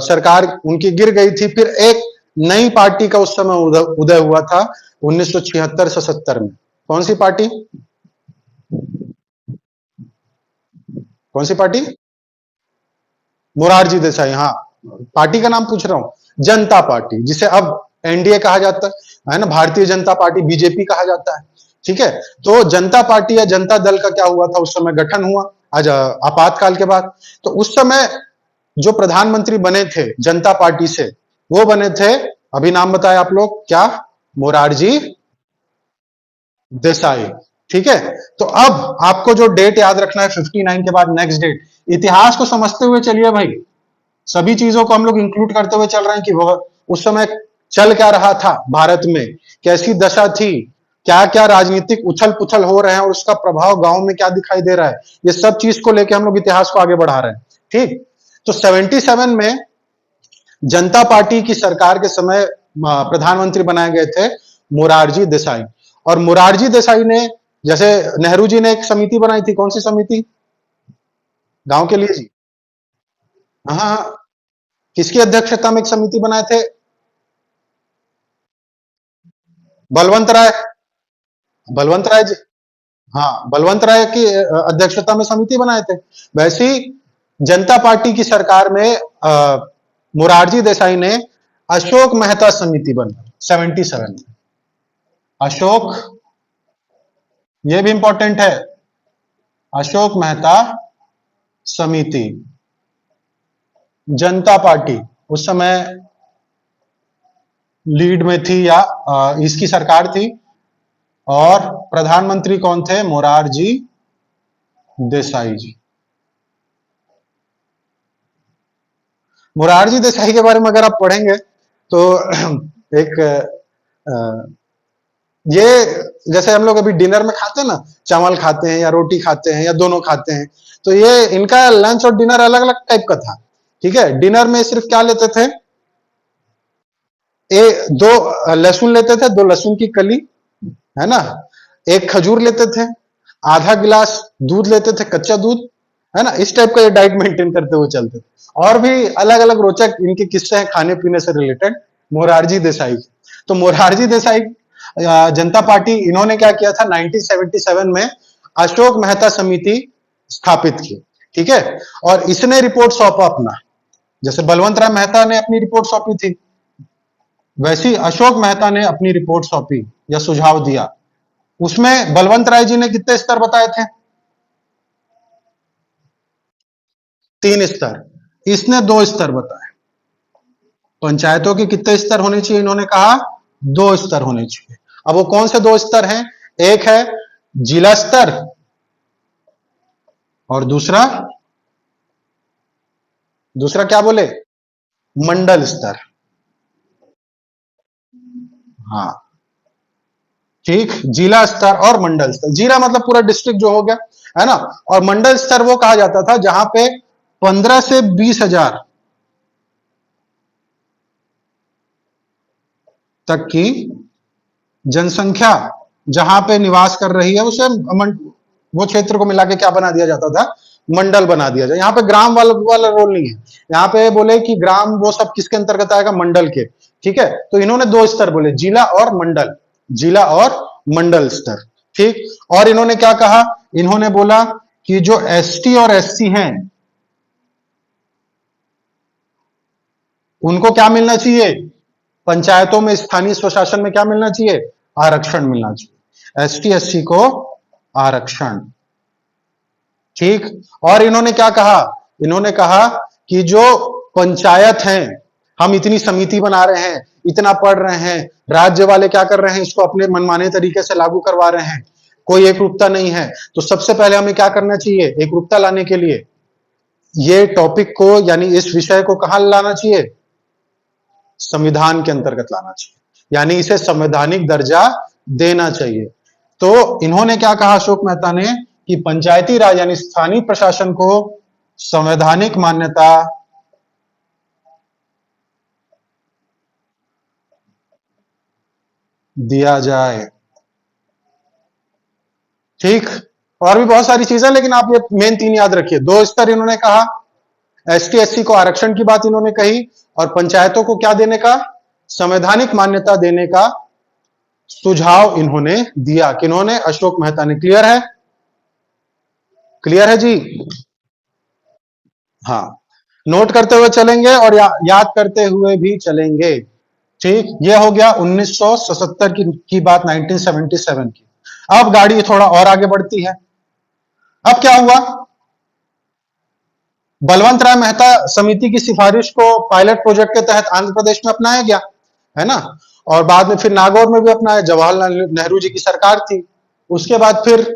सरकार उनकी गिर गई थी, फिर एक नई पार्टी का उस समय उदय हुआ था 1976 से 70 में। कौन सी पार्टी, कौन सी पार्टी, मोरारजी देसाई, हाँ, पार्टी का नाम पूछ रहा हूं, जनता पार्टी, जिसे अब एनडीए कहा जाता है ना, भारतीय जनता पार्टी, बीजेपी कहा जाता है। ठीक है, तो जनता पार्टी या जनता दल का क्या हुआ था, उस समय गठन हुआ, आज आपातकाल के बाद। तो उस समय जो प्रधानमंत्री बने थे जनता पार्टी से, वो बने थे, अभी नाम बताए आप लोग, क्या, मोरारजी देसाई। ठीक है, तो अब आपको जो डेट याद रखना है 59 के बाद नेक्स्ट डेट, इतिहास को समझते हुए चलिए भाई, सभी चीजों को हम लोग इंक्लूड करते हुए चल रहे हैं कि वह उस समय चल क्या रहा था भारत में, कैसी दशा थी, क्या क्या राजनीतिक उछल पुछल हो रहे हैं, और उसका प्रभाव गांव में क्या दिखाई दे रहा है, ये सब चीज को लेकर हम लोग इतिहास को आगे बढ़ा रहे हैं। ठीक, तो 77 में जनता पार्टी की सरकार के समय प्रधानमंत्री बनाए गए थे मोरारजी देसाई। और मोरारजी देसाई ने, जैसे नेहरू जी ने एक समिति बनाई थी, कौन सी समिति, गांव के लिए जी, हाँ हाँ, किसकी अध्यक्षता में एक समिति बनाए थे, बलवंत राय, बलवंत राय जी, हाँ, बलवंत राय की अध्यक्षता में समिति बनाए थे। वैसी जनता पार्टी की सरकार में मोरारजी देसाई ने अशोक मेहता समिति बनाई 77 में। अशोक, ये भी इंपॉर्टेंट है, अशोक मेहता समिति, जनता पार्टी उस समय लीड में थी, या इसकी सरकार थी, और प्रधानमंत्री कौन थे, मोरारजी देसाई जी। मोरारजी देसाई के बारे में अगर आप पढ़ेंगे तो एक ये जैसे हम लोग अभी डिनर में खाते हैं ना, चावल खाते हैं या रोटी खाते हैं या दोनों खाते हैं, तो ये इनका लंच और डिनर अलग अलग टाइप का था। ठीक है, डिनर में सिर्फ क्या लेते थे, दो लहसुन लेते थे, दो लहसुन की कली, है ना, एक खजूर लेते थे, आधा गिलास दूध लेते थे, कच्चा दूध, है ना। इस टाइप का ये डाइट मेंटेन करते हुए चलते थे। और भी अलग अलग रोचक इनके किस्से हैं खाने पीने से रिलेटेड मोरारजी देसाई। तो मोरारजी देसाई जनता पार्टी, इन्होंने क्या किया था 1977 में अशोक मेहता समिति स्थापित की। ठीक है, और इसने रिपोर्ट सौंपा अपना, जैसे बलवंत राय मेहता ने अपनी रिपोर्ट सौंपी थी, वैसी अशोक मेहता ने अपनी रिपोर्ट सौंपी या सुझाव दिया। उसमें बलवंत राय जी ने कितने स्तर बताए थे, 3 स्तर, इसने 2 स्तर बताए। पंचायतों के कितने स्तर होने चाहिए, इन्होंने कहा 2 स्तर होने चाहिए। अब वो कौन से 2 स्तर हैं, एक है जिला स्तर और दूसरा दूसरा क्या बोले, मंडल स्तर। हाँ, ठीक, जिला स्तर और मंडल स्तर। जिला मतलब पूरा डिस्ट्रिक्ट जो हो गया, है ना, और मंडल स्तर वो कहा जाता था जहां पे 15 से 20 हजार तक की जनसंख्या जहां पे निवास कर रही है, उसे वो क्षेत्र को मिला के क्या बना दिया जाता था, मंडल बना दिया जाए। यहाँ पे ग्राम वाला रोल नहीं है, यहाँ पे बोले कि ग्राम वो सब किसके अंतर्गत आएगा, मंडल के। ठीक है, तो इन्होंने 2 स्तर बोले, जिला और मंडल, जिला और मंडल स्तर। ठीक, और इन्होंने क्या कहा, इन्होंने बोला कि जो एसटी और एससी हैं उनको क्या मिलना चाहिए, पंचायतों में, स्थानीय स्वशासन में क्या मिलना चाहिए, आरक्षण मिलना चाहिए, एसटी एससी को आरक्षण। ठीक, और इन्होंने क्या कहा, इन्होंने कहा कि जो पंचायत है, हम इतनी समिति बना रहे हैं, इतना पढ़ रहे हैं, राज्य वाले क्या कर रहे हैं, इसको अपने मनमाने तरीके से लागू करवा रहे हैं, कोई एकरूपता नहीं है, तो सबसे पहले हमें क्या करना चाहिए, एकरूपता लाने के लिए ये टॉपिक को, यानी इस विषय को कहां लाना चाहिए, संविधान के अंतर्गत लाना चाहिए, यानी इसे संवैधानिक दर्जा देना चाहिए। तो इन्होंने क्या कहा अशोक मेहता ने, कि पंचायती राज यानी स्थानीय प्रशासन को संवैधानिक मान्यता दिया जाए। ठीक, और भी बहुत सारी चीजें, लेकिन आप ये मेन 3 याद रखिए। 2 स्तर इन्होंने कहा, एसटी एससी को आरक्षण की बात इन्होंने कही, और पंचायतों को क्या देने का, संवैधानिक मान्यता देने का सुझाव इन्होंने दिया। किन्होंने, अशोक मेहता ने। क्लियर है, क्लियर है जी। हाँ, नोट करते हुए चलेंगे और याद करते हुए भी चलेंगे। ठीक, ये हो गया 1977 की बात, 1977 की। अब गाड़ी थोड़ा और आगे बढ़ती है। अब क्या हुआ, बलवंत राय मेहता समिति की सिफारिश को पायलट प्रोजेक्ट के तहत आंध्र प्रदेश में अपनाया गया, है ना, और बाद में फिर नागौर में भी अपनाया, जवाहरलाल नेहरू जी की सरकार थी। उसके बाद फिर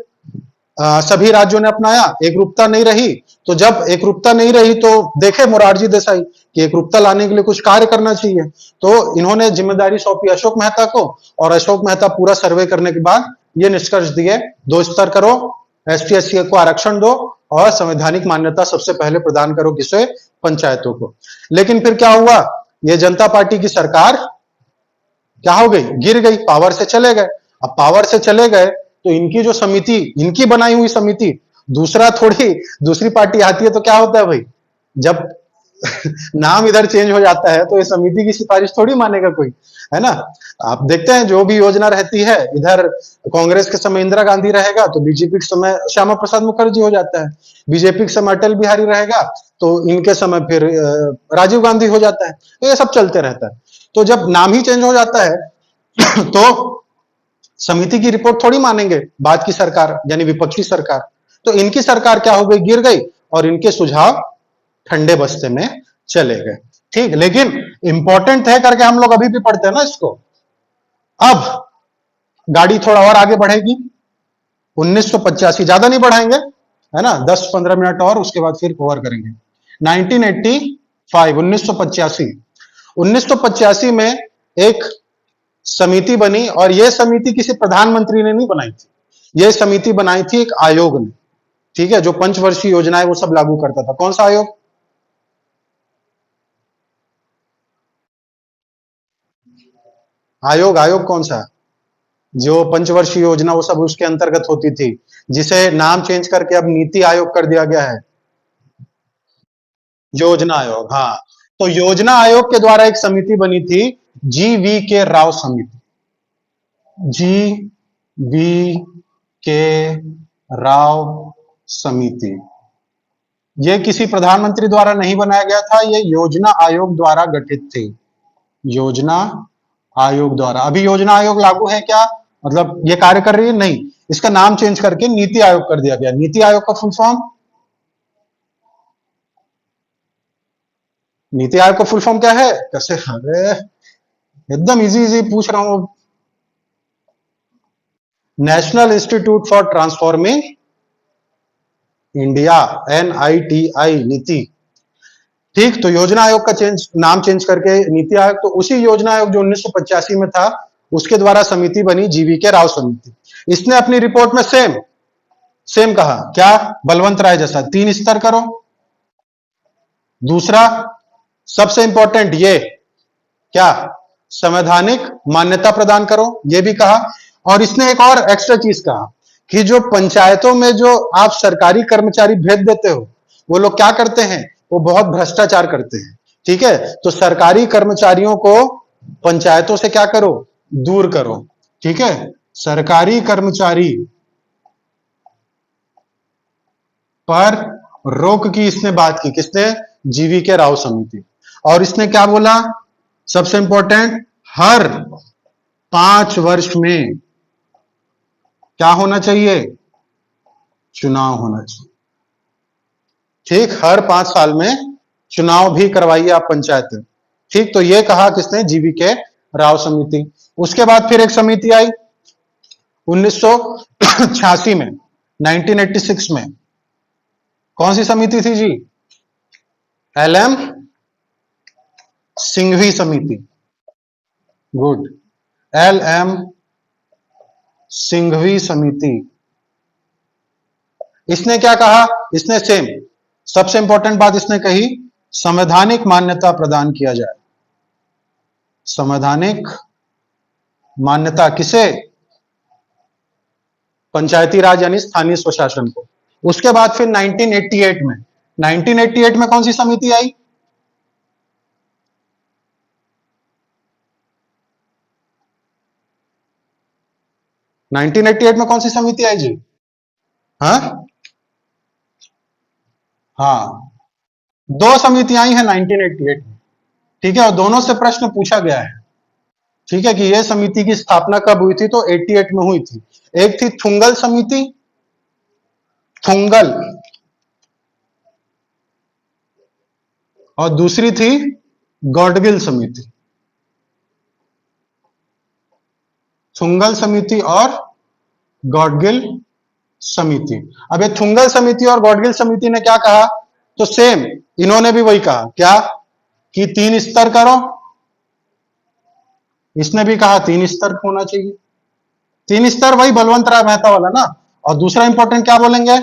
सभी राज्यों ने अपनाया, एकरूपता नहीं रही। तो जब एकरूपता नहीं रही तो देखे मोरारजी देसाई कि एकरूपता लाने के लिए कुछ कार्य करना चाहिए, तो इन्होंने जिम्मेदारी सौंपी अशोक मेहता को, और अशोक मेहता पूरा सर्वे करने के बाद ये निष्कर्ष दिए, 2 स्तर करो, एसटी एससी को आरक्षण दो, और संवैधानिक मान्यता सबसे पहले प्रदान करो, किसे, पंचायतों को। लेकिन फिर क्या हुआ, ये जनता पार्टी की सरकार क्या हो गई, गिर गई, पावर से चले गए। अब पावर से चले गए तो इनकी जो समिति, इनकी बनाई हुई समिति, दूसरा थोड़ी, दूसरी पार्टी आती है तो क्या होता है भाई, जब नाम इधर चेंज हो जाता है तो ये समिति की सिफारिश थोड़ी मानेगा कोई, है ना। आप देखते हैं जो भी योजना रहती है, इधर कांग्रेस के समय इंदिरा गांधी रहेगा तो बीजेपी के समय श्यामा प्रसाद मुखर्जी हो जाता है, बीजेपी के समय अटल बिहारी रहेगा तो इनके समय फिर राजीव गांधी हो जाता है, तो ये सब चलते रहता है। तो जब नाम ही चेंज हो जाता है तो समिति की रिपोर्ट थोड़ी मानेंगे बाद की सरकार, यानी विपक्षी सरकार। तो इनकी सरकार क्या हो गई, गिर गई, और इनके सुझाव ठंडे बस्ते में चले गए। ठीक, लेकिन इंपॉर्टेंट है करके हम लोग अभी भी पढ़ते हैं ना इसको। अब गाड़ी थोड़ा और आगे बढ़ेगी, 1985, ज्यादा नहीं बढ़ाएंगे, है ना, 10-15 मिनट और, उसके बाद फिर कवर करेंगे। 1980 1985। 1985 में एक समिति बनी, और यह समिति किसी प्रधानमंत्री ने नहीं बनाई थी, यह समिति बनाई थी एक आयोग ने, ठीक है, जो पंचवर्षीय योजनाएं वो सब लागू करता था। कौन सा आयोग? आयोग, आयोग कौन सा? जो पंचवर्षीय योजना वो सब उसके अंतर्गत होती थी, जिसे नाम चेंज करके अब नीति आयोग कर दिया गया है। योजना आयोग, हाँ। तो योजना आयोग के द्वारा एक समिति बनी थी, GV.K. राव समिति। GV.K. राव समिति, यह किसी प्रधानमंत्री द्वारा नहीं बनाया गया था, यह योजना आयोग द्वारा गठित थी। योजना आयोग द्वारा। अभी योजना आयोग लागू है क्या, मतलब ये कार्य कर रही है? नहीं, इसका नाम चेंज करके नीति आयोग कर दिया गया। नीति आयोग का फुल फॉर्म? नीति आयोग का फुल फॉर्म क्या है? कैसे, अरे एकदम इजी इजी पूछ रहा हूं। National institute for transforming India, NITI, नीति। ठीक, तो योजना आयोग का नाम चेंज करके नीति आयोग। तो उसी योजना आयोग जो 1985 में था, उसके द्वारा समिति बनी GV.K. राव समिति। इसने अपनी रिपोर्ट में सेम कहा क्या? बलवंत राय जैसा 3 स्तर करो। दूसरा सबसे इंपॉर्टेंट ये क्या? संवैधानिक मान्यता प्रदान करो, ये भी कहा। और इसने एक और एक्स्ट्रा चीज कहा कि जो पंचायतों में जो आप सरकारी कर्मचारी भेज देते हो, वो लोग क्या करते हैं? वो बहुत भ्रष्टाचार करते हैं, ठीक है। तो सरकारी कर्मचारियों को पंचायतों से क्या करो? दूर करो, ठीक है। सरकारी कर्मचारी पर रोक की इसने बात की, किसने? GV.K. राव समिति। और इसने क्या बोला? सबसे इंपॉर्टेंट, हर 5 वर्ष में क्या होना चाहिए? चुनाव होना चाहिए, ठीक। हर 5 साल में चुनाव भी करवाइए आप पंचायत में, ठीक। तो ये कहा किसने? GV.K. राव समिति। उसके बाद फिर एक समिति आई 1986 में, 1986 में। कौन सी समिति थी जी? LM सिंघवी समिति। गुड, LM सिंघवी समिति। इसने क्या कहा? इसने सेम, सबसे इंपॉर्टेंट बात इसने कही, संवैधानिक मान्यता प्रदान किया जाए। संवैधानिक मान्यता किसे? पंचायती राज यानी स्थानीय स्वशासन को। उसके बाद फिर 1988 में कौन सी समिति आई? नाइनटीन 1988 में कौन सी समिति आई जी? हाँ हाँ, 2 समितियां आई हैं 1988 में, ठीक है। और दोनों से प्रश्न पूछा गया है, ठीक है, कि यह समिति की स्थापना कब हुई थी? तो 88 में हुई थी। एक थी थुंगल समिति, थुंगल, और दूसरी थी गॉडगिल समिति। थुंगल समिति और गॉडगिल समिति। अब ये थुंगल समिति और गॉडगिल समिति ने क्या कहा? तो सेम इन्होंने भी वही कहा, क्या? कि 3 स्तर करो। इसने भी कहा 3 स्तर होना चाहिए। 3 स्तर वही बलवंत राय मेहता वाला ना। और दूसरा इंपॉर्टेंट क्या बोलेंगे?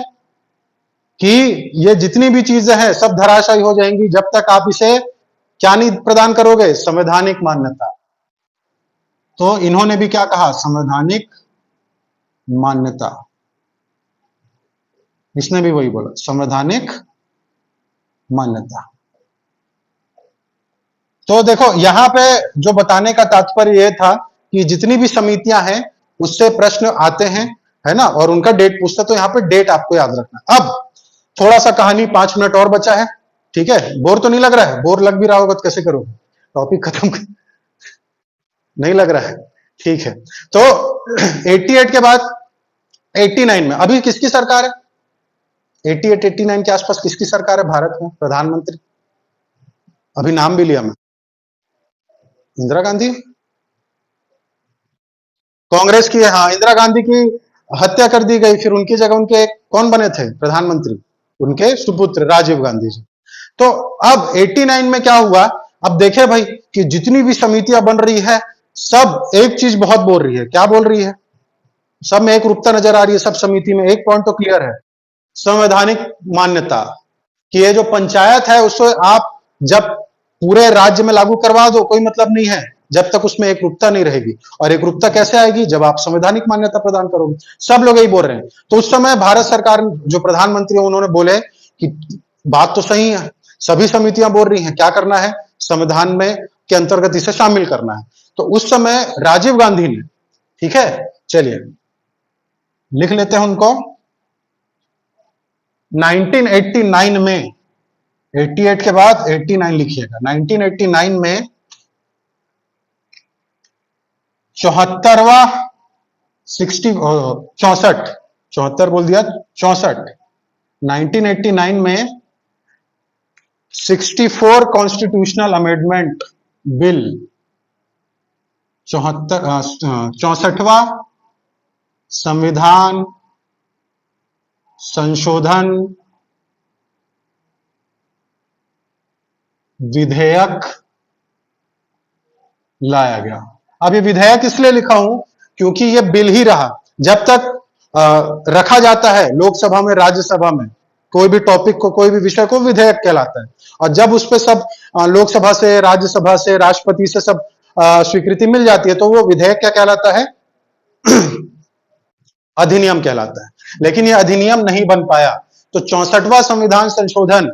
कि ये जितनी भी चीजें हैं सब धराशायी हो जाएंगी जब तक आप इसे क्या नहीं प्रदान करोगे? संवैधानिक मान्यता। तो इन्होंने भी क्या कहा? संवैधानिक मान्यता। इसने भी वही बोला, संवैधानिक मान्यता। तो देखो यहां पे जो बताने का तात्पर्य यह था कि जितनी भी समितियां हैं उससे प्रश्न आते हैं, है ना, और उनका डेट पूछता, तो यहाँ पे डेट आपको याद रखना। अब थोड़ा सा कहानी, 5 मिनट और बचा है, ठीक है। बोर तो नहीं लग रहा है? बोर लग भी रहा होगा तो कैसे करोगे? टॉपिक खत्म नहीं लग रहा है, ठीक है। तो 88 के बाद 89 में अभी किसकी सरकार है? 88-89 के आसपास किसकी सरकार है भारत में? प्रधानमंत्री, अभी नाम भी लिया मैं, इंदिरा गांधी। कांग्रेस की है, हाँ। इंदिरा गांधी की हत्या कर दी गई, फिर उनकी जगह उनके कौन बने थे प्रधानमंत्री? उनके सुपुत्र राजीव गांधी जी। तो अब 89 में क्या हुआ, अब देखे भाई कि जितनी भी समितियां बन रही है सब एक चीज बहुत बोल रही है, क्या बोल रही है, सब में एक रूपता नजर आ रही है, सब समिति में एक पॉइंट तो क्लियर है, संवैधानिक मान्यता, कि ये जो पंचायत है उसको आप जब पूरे राज्य में लागू करवा दो कोई मतलब नहीं है, जब तक उसमें एक रूपता नहीं रहेगी। और एक रूपता कैसे आएगी, जब आप संवैधानिक मान्यता प्रदान करोगे। सब लोग यही बोल रहे हैं। तो उस समय भारत सरकार जो प्रधानमंत्री उन्होंने बोले कि बात तो सही है, सभी समितियां बोल रही हैं, क्या करना है, संविधान में के अंतर्गत इसे शामिल करना है। तो उस समय राजीव गांधी ने, ठीक है, चलिए लिख लेते हैं उनको, 1989 में, 88 के बाद 89 लिखिएगा, 1989 में 74वां 64 74 बोल दिया, 64 1989 में 64 कॉन्स्टिट्यूशनल अमेंडमेंट बिल, 64वां संविधान संशोधन विधेयक लाया गया। अब ये विधेयक इसलिए लिखा हूं क्योंकि ये बिल ही रहा, जब तक रखा जाता है लोकसभा में राज्यसभा में कोई भी टॉपिक को, कोई भी विषय को, विधेयक कहलाता है। और जब उस पे सब लोकसभा से, राज्यसभा से, राष्ट्रपति से सब स्वीकृति मिल जाती है तो वो विधेयक क्या कहलाता है, अधिनियम कहलाता है। लेकिन ये अधिनियम नहीं बन पाया। तो 64वां संविधान संशोधन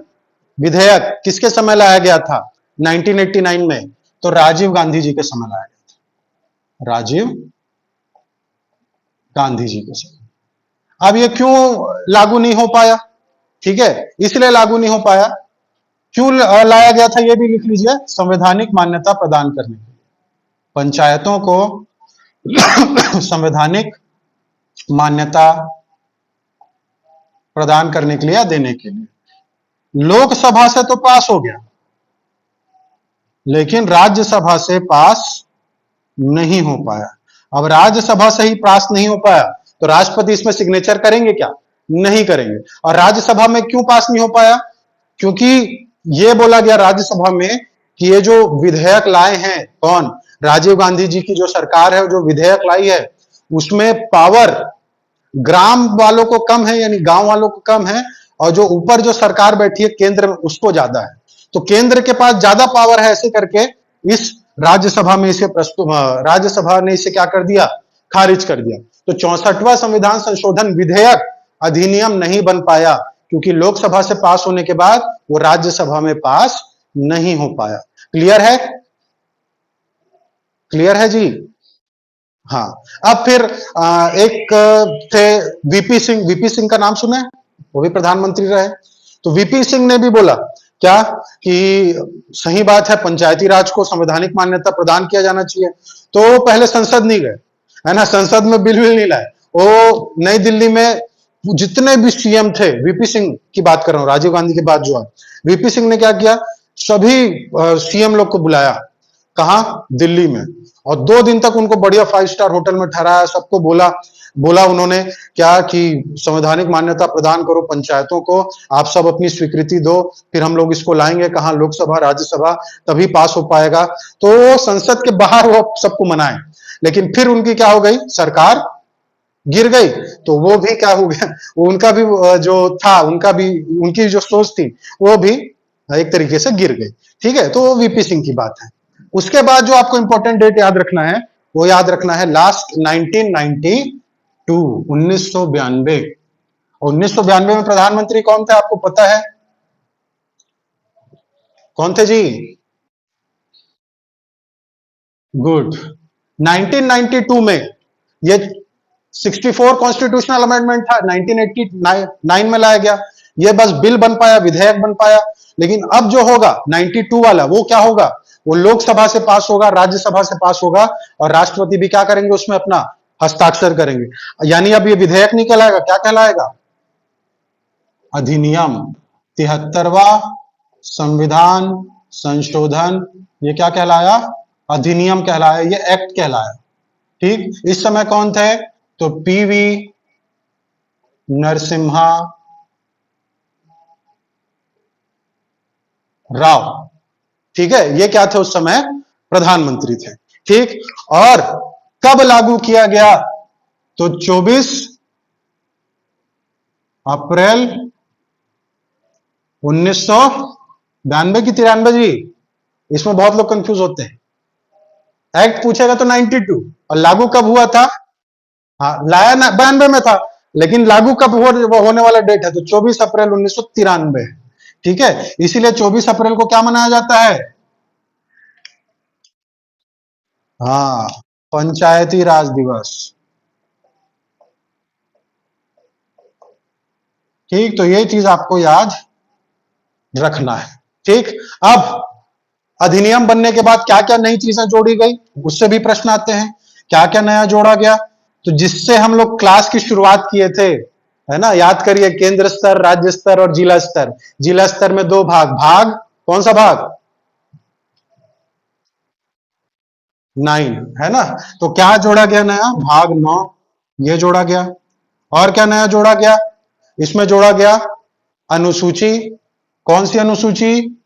विधेयक किसके समय लाया गया था, 1989 में, तो राजीव गांधी जी के समय लाया गया था, राजीव गांधी जी के समय। अब ये क्यों लागू नहीं हो पाया, ठीक है, इसलिए लागू नहीं हो पाया, क्यों लाया गया था ये भी लिख लीजिए, संवैधानिक मान्यता प्रदान करने के लिए, पंचायतों को संवैधानिक मान्यता प्रदान करने के लिए या देने के लिए। लोकसभा से तो पास हो गया लेकिन राज्यसभा से पास नहीं हो पाया। अब राज्यसभा से ही पास नहीं हो पाया तो राष्ट्रपति इसमें सिग्नेचर करेंगे क्या, नहीं करेंगे। और राज्यसभा में क्यों पास नहीं हो पाया, क्योंकि ये बोला गया राज्यसभा में कि ये जो विधेयक लाए हैं, कौन, राजीव गांधी जी की जो सरकार है, जो विधेयक लाई है, उसमें पावर ग्राम वालों को कम है, यानी गांव वालों को कम है, और जो ऊपर जो सरकार बैठी है केंद्र में उसको ज्यादा है। तो केंद्र के पास ज्यादा पावर है, ऐसे करके इस राज्यसभा में इसे प्रस्तुत, राज्यसभा ने इसे क्या कर दिया, खारिज कर दिया। तो 64वां संविधान संशोधन विधेयक अधिनियम नहीं बन पाया क्योंकि लोकसभा से पास होने के बाद वो राज्यसभा में पास नहीं हो पाया। क्लियर है, क्लियर है जी। हाँ, अब फिर एक थे वीपी सिंह, वीपी सिंह का नाम सुना है, वो भी प्रधानमंत्री रहे। तो वीपी सिंह ने भी बोला क्या कि सही बात है, पंचायती राज को संवैधानिक मान्यता प्रदान किया जाना चाहिए। तो पहले संसद नहीं गए, है ना, संसद में बिल नहीं लाए, वो नई दिल्ली में जितने भी सीएम थे, वीपी सिंह की बात कर रहा हूं, राजीव गांधी के बाद जो है, वीपी सिंह ने क्या किया, सभी सीएम लोग को बुलाया, कहा, दिल्ली में, और 2 दिन तक उनको बढ़िया 5 स्टार होटल में ठहराया, सबको बोला बोला उन्होंने क्या कि संवैधानिक मान्यता प्रदान करो पंचायतों को, आप सब अपनी स्वीकृति दो, फिर हम लोग इसको लाएंगे कहां, लोकसभा राज्यसभा, तभी पास हो पाएगा। तो संसद के बाहर वो सबको मनाए, लेकिन फिर उनकी क्या हो गई, सरकार गिर गई। तो वो भी क्या हो गया, उनका भी जो था, उनका भी, उनकी जो सोच थी वो भी एक तरीके से गिर गई। ठीक है, तो वो वीपी सिंह की बात है। उसके बाद जो आपको इंपॉर्टेंट डेट याद रखना है, वो याद रखना है लास्ट 1992, 1992। 1992 में प्रधानमंत्री कौन थे आपको पता है, कौन थे जी, गुड। 1992 में ये 64 कॉन्स्टिट्यूशनल अमेंडमेंट था, 1989 में लाया गया। ये बस बिल बन पाया, विधेयक बन पाया। लेकिन अब जो होगा 92 वाला, वो क्या होगा, वो लोकसभा से पास होगा, राज्यसभा से पास होगा, और राष्ट्रपति भी क्या करेंगे, उसमें अपना हस्ताक्षर करेंगे। यानी अब ये विधेयक नहीं कहलाएगा, क्या कहलाएगा, अधिनियम। 73वां संविधान संशोधन, ये क्या कहलाया, अधिनियम कहलाया, ये एक्ट कहलाया। ठीक, इस समय कौन थे, तो पीवी नरसिम्हा राव। ठीक है, ये क्या थे उस समय? प्रधानमंत्री थे। ठीक, और कब लागू किया गया? तो 24 अप्रैल 1992 की 93 जी? इसमें बहुत लोग कंफ्यूज होते हैं। एक्ट पूछेगा तो 92, और लागू कब हुआ था? हाँ, लाया ना 92 में था, लेकिन लागू कब होने वाला डेट है? तो 24 अप्रैल 1993। ठीक है, इसीलिए 24 अप्रैल को क्या मनाया जाता है? हाँ, पंचायती राज दिवस। ठीक, तो ये चीज आपको याद रखना है। ठीक, अब अधिनियम बनने के बाद क्या क्या नई चीजें जोड़ी गई, उससे भी प्रश्न आते हैं। क्या क्या नया जोड़ा गया? तो जिससे हम लोग क्लास की शुरुआत किए थे, है ना, याद करिए, केंद्र स्तर, राज्य स्तर और जिला स्तर। जिला स्तर में दो भाग, भाग कौन सा भाग? 9, है ना। तो क्या जोड़ा गया नया? भाग 9, ये जोड़ा गया। और क्या नया जोड़ा गया? इसमें जोड़ा गया अनुसूची। कौन सी अनुसूची?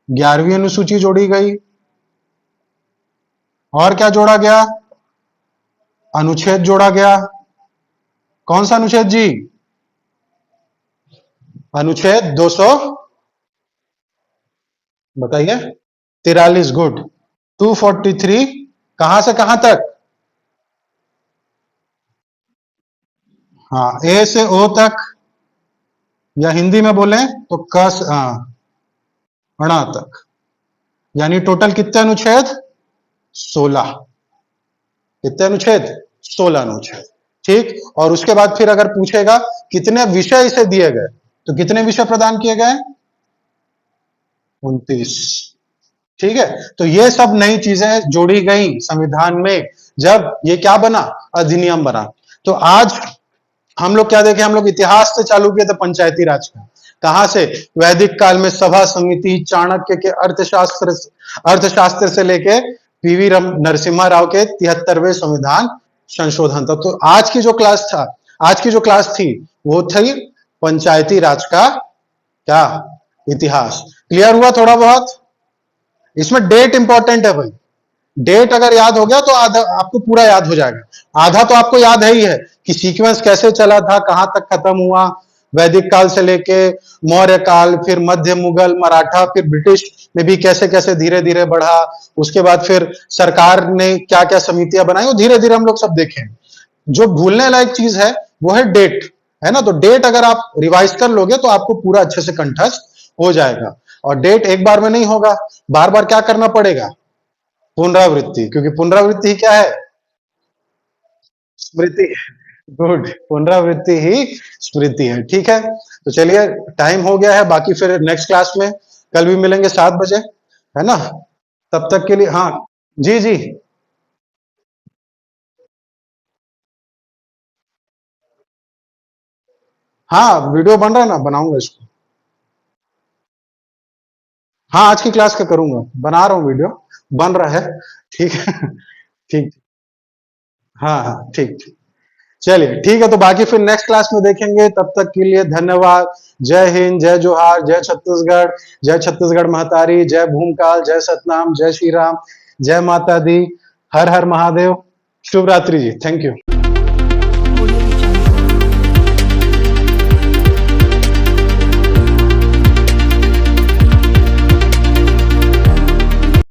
11वीं अनुसूची जोड़ी गई। और क्या जोड़ा गया? अनुच्छेद जोड़ा गया। कौन सा अनुच्छेद जी? अनुच्छेद 200, बताइए। 43, गुड। 243, कहां से कहां तक? हाँ, ए से ओ तक, या हिंदी में बोले तो कस अणा तक। यानी टोटल कितने अनुच्छेद? 16। कितने अनुच्छेद? 16 अनुच्छेद। ठीक, और उसके बाद फिर अगर पूछेगा कितने विषय इसे दिए गए, तो कितने विषय प्रदान किए गए? 29। ठीक है, तो ये सब नई चीजें जोड़ी गई संविधान में जब ये क्या बना? अधिनियम बना। तो आज हम लोग क्या देखे? हम लोग इतिहास से चालू किए थे पंचायती राज का। कहां से? वैदिक काल में सभा समिति, चाणक्य के अर्थशास्त्र से लेके पीवी नरसिम्हा राव के 73वें संविधान संशोधन तक। तो आज की जो क्लास थी वो थी पंचायती राज का क्या? इतिहास। क्लियर हुआ थोड़ा बहुत? इसमें डेट इंपॉर्टेंट है भाई। डेट अगर याद हो गया तो आधा आपको पूरा याद हो जाएगा। आधा तो आपको याद है ही है कि सीक्वेंस कैसे चला था, कहां तक खत्म हुआ, वैदिक काल से लेके मौर्य काल, फिर मध्य मुगल, मराठा, फिर ब्रिटिश में भी कैसे कैसे धीरे धीरे बढ़ा। उसके बाद फिर सरकार ने क्या क्या समितियां बनाई, वो धीरे धीरे हम लोग सब देखें। जो भूलने लायक चीज है वो है डेट, है ना। तो डेट अगर आप रिवाइज कर लोगे तो आपको पूरा अच्छे से कंठस्थ हो जाएगा। और डेट एक बार में नहीं होगा, बार बार क्या करना पड़ेगा? पुनरावृत्ति, क्योंकि पुनरावृत्ति ही क्या है? स्मृति। गुड, पुनरावृत्ति ही स्मृति है। ठीक है, तो चलिए, टाइम हो गया है, बाकी फिर नेक्स्ट क्लास में कल भी मिलेंगे 7 बजे, है ना। तब तक के लिए, हाँ, जी जी। हाँ, वीडियो बन रहा है ना, बनाऊंगा इसको। हाँ, आज की क्लास का करूंगा, बना रहा हूँ वीडियो, बन रहा है। ठीक है। ठीक। हाँ हाँ, ठीक ठीक। चलिए ठीक है, तो बाकी फिर नेक्स्ट क्लास में देखेंगे। तब तक के लिए धन्यवाद। जय हिंद, जय जोहार, जय छत्तीसगढ़, जय छत्तीसगढ़ महतारी, जय भूमकाल, जय सतनाम, जय श्री राम, जय माता दी, हर हर महादेव। शुभ रात्रि जी, थैंक यू।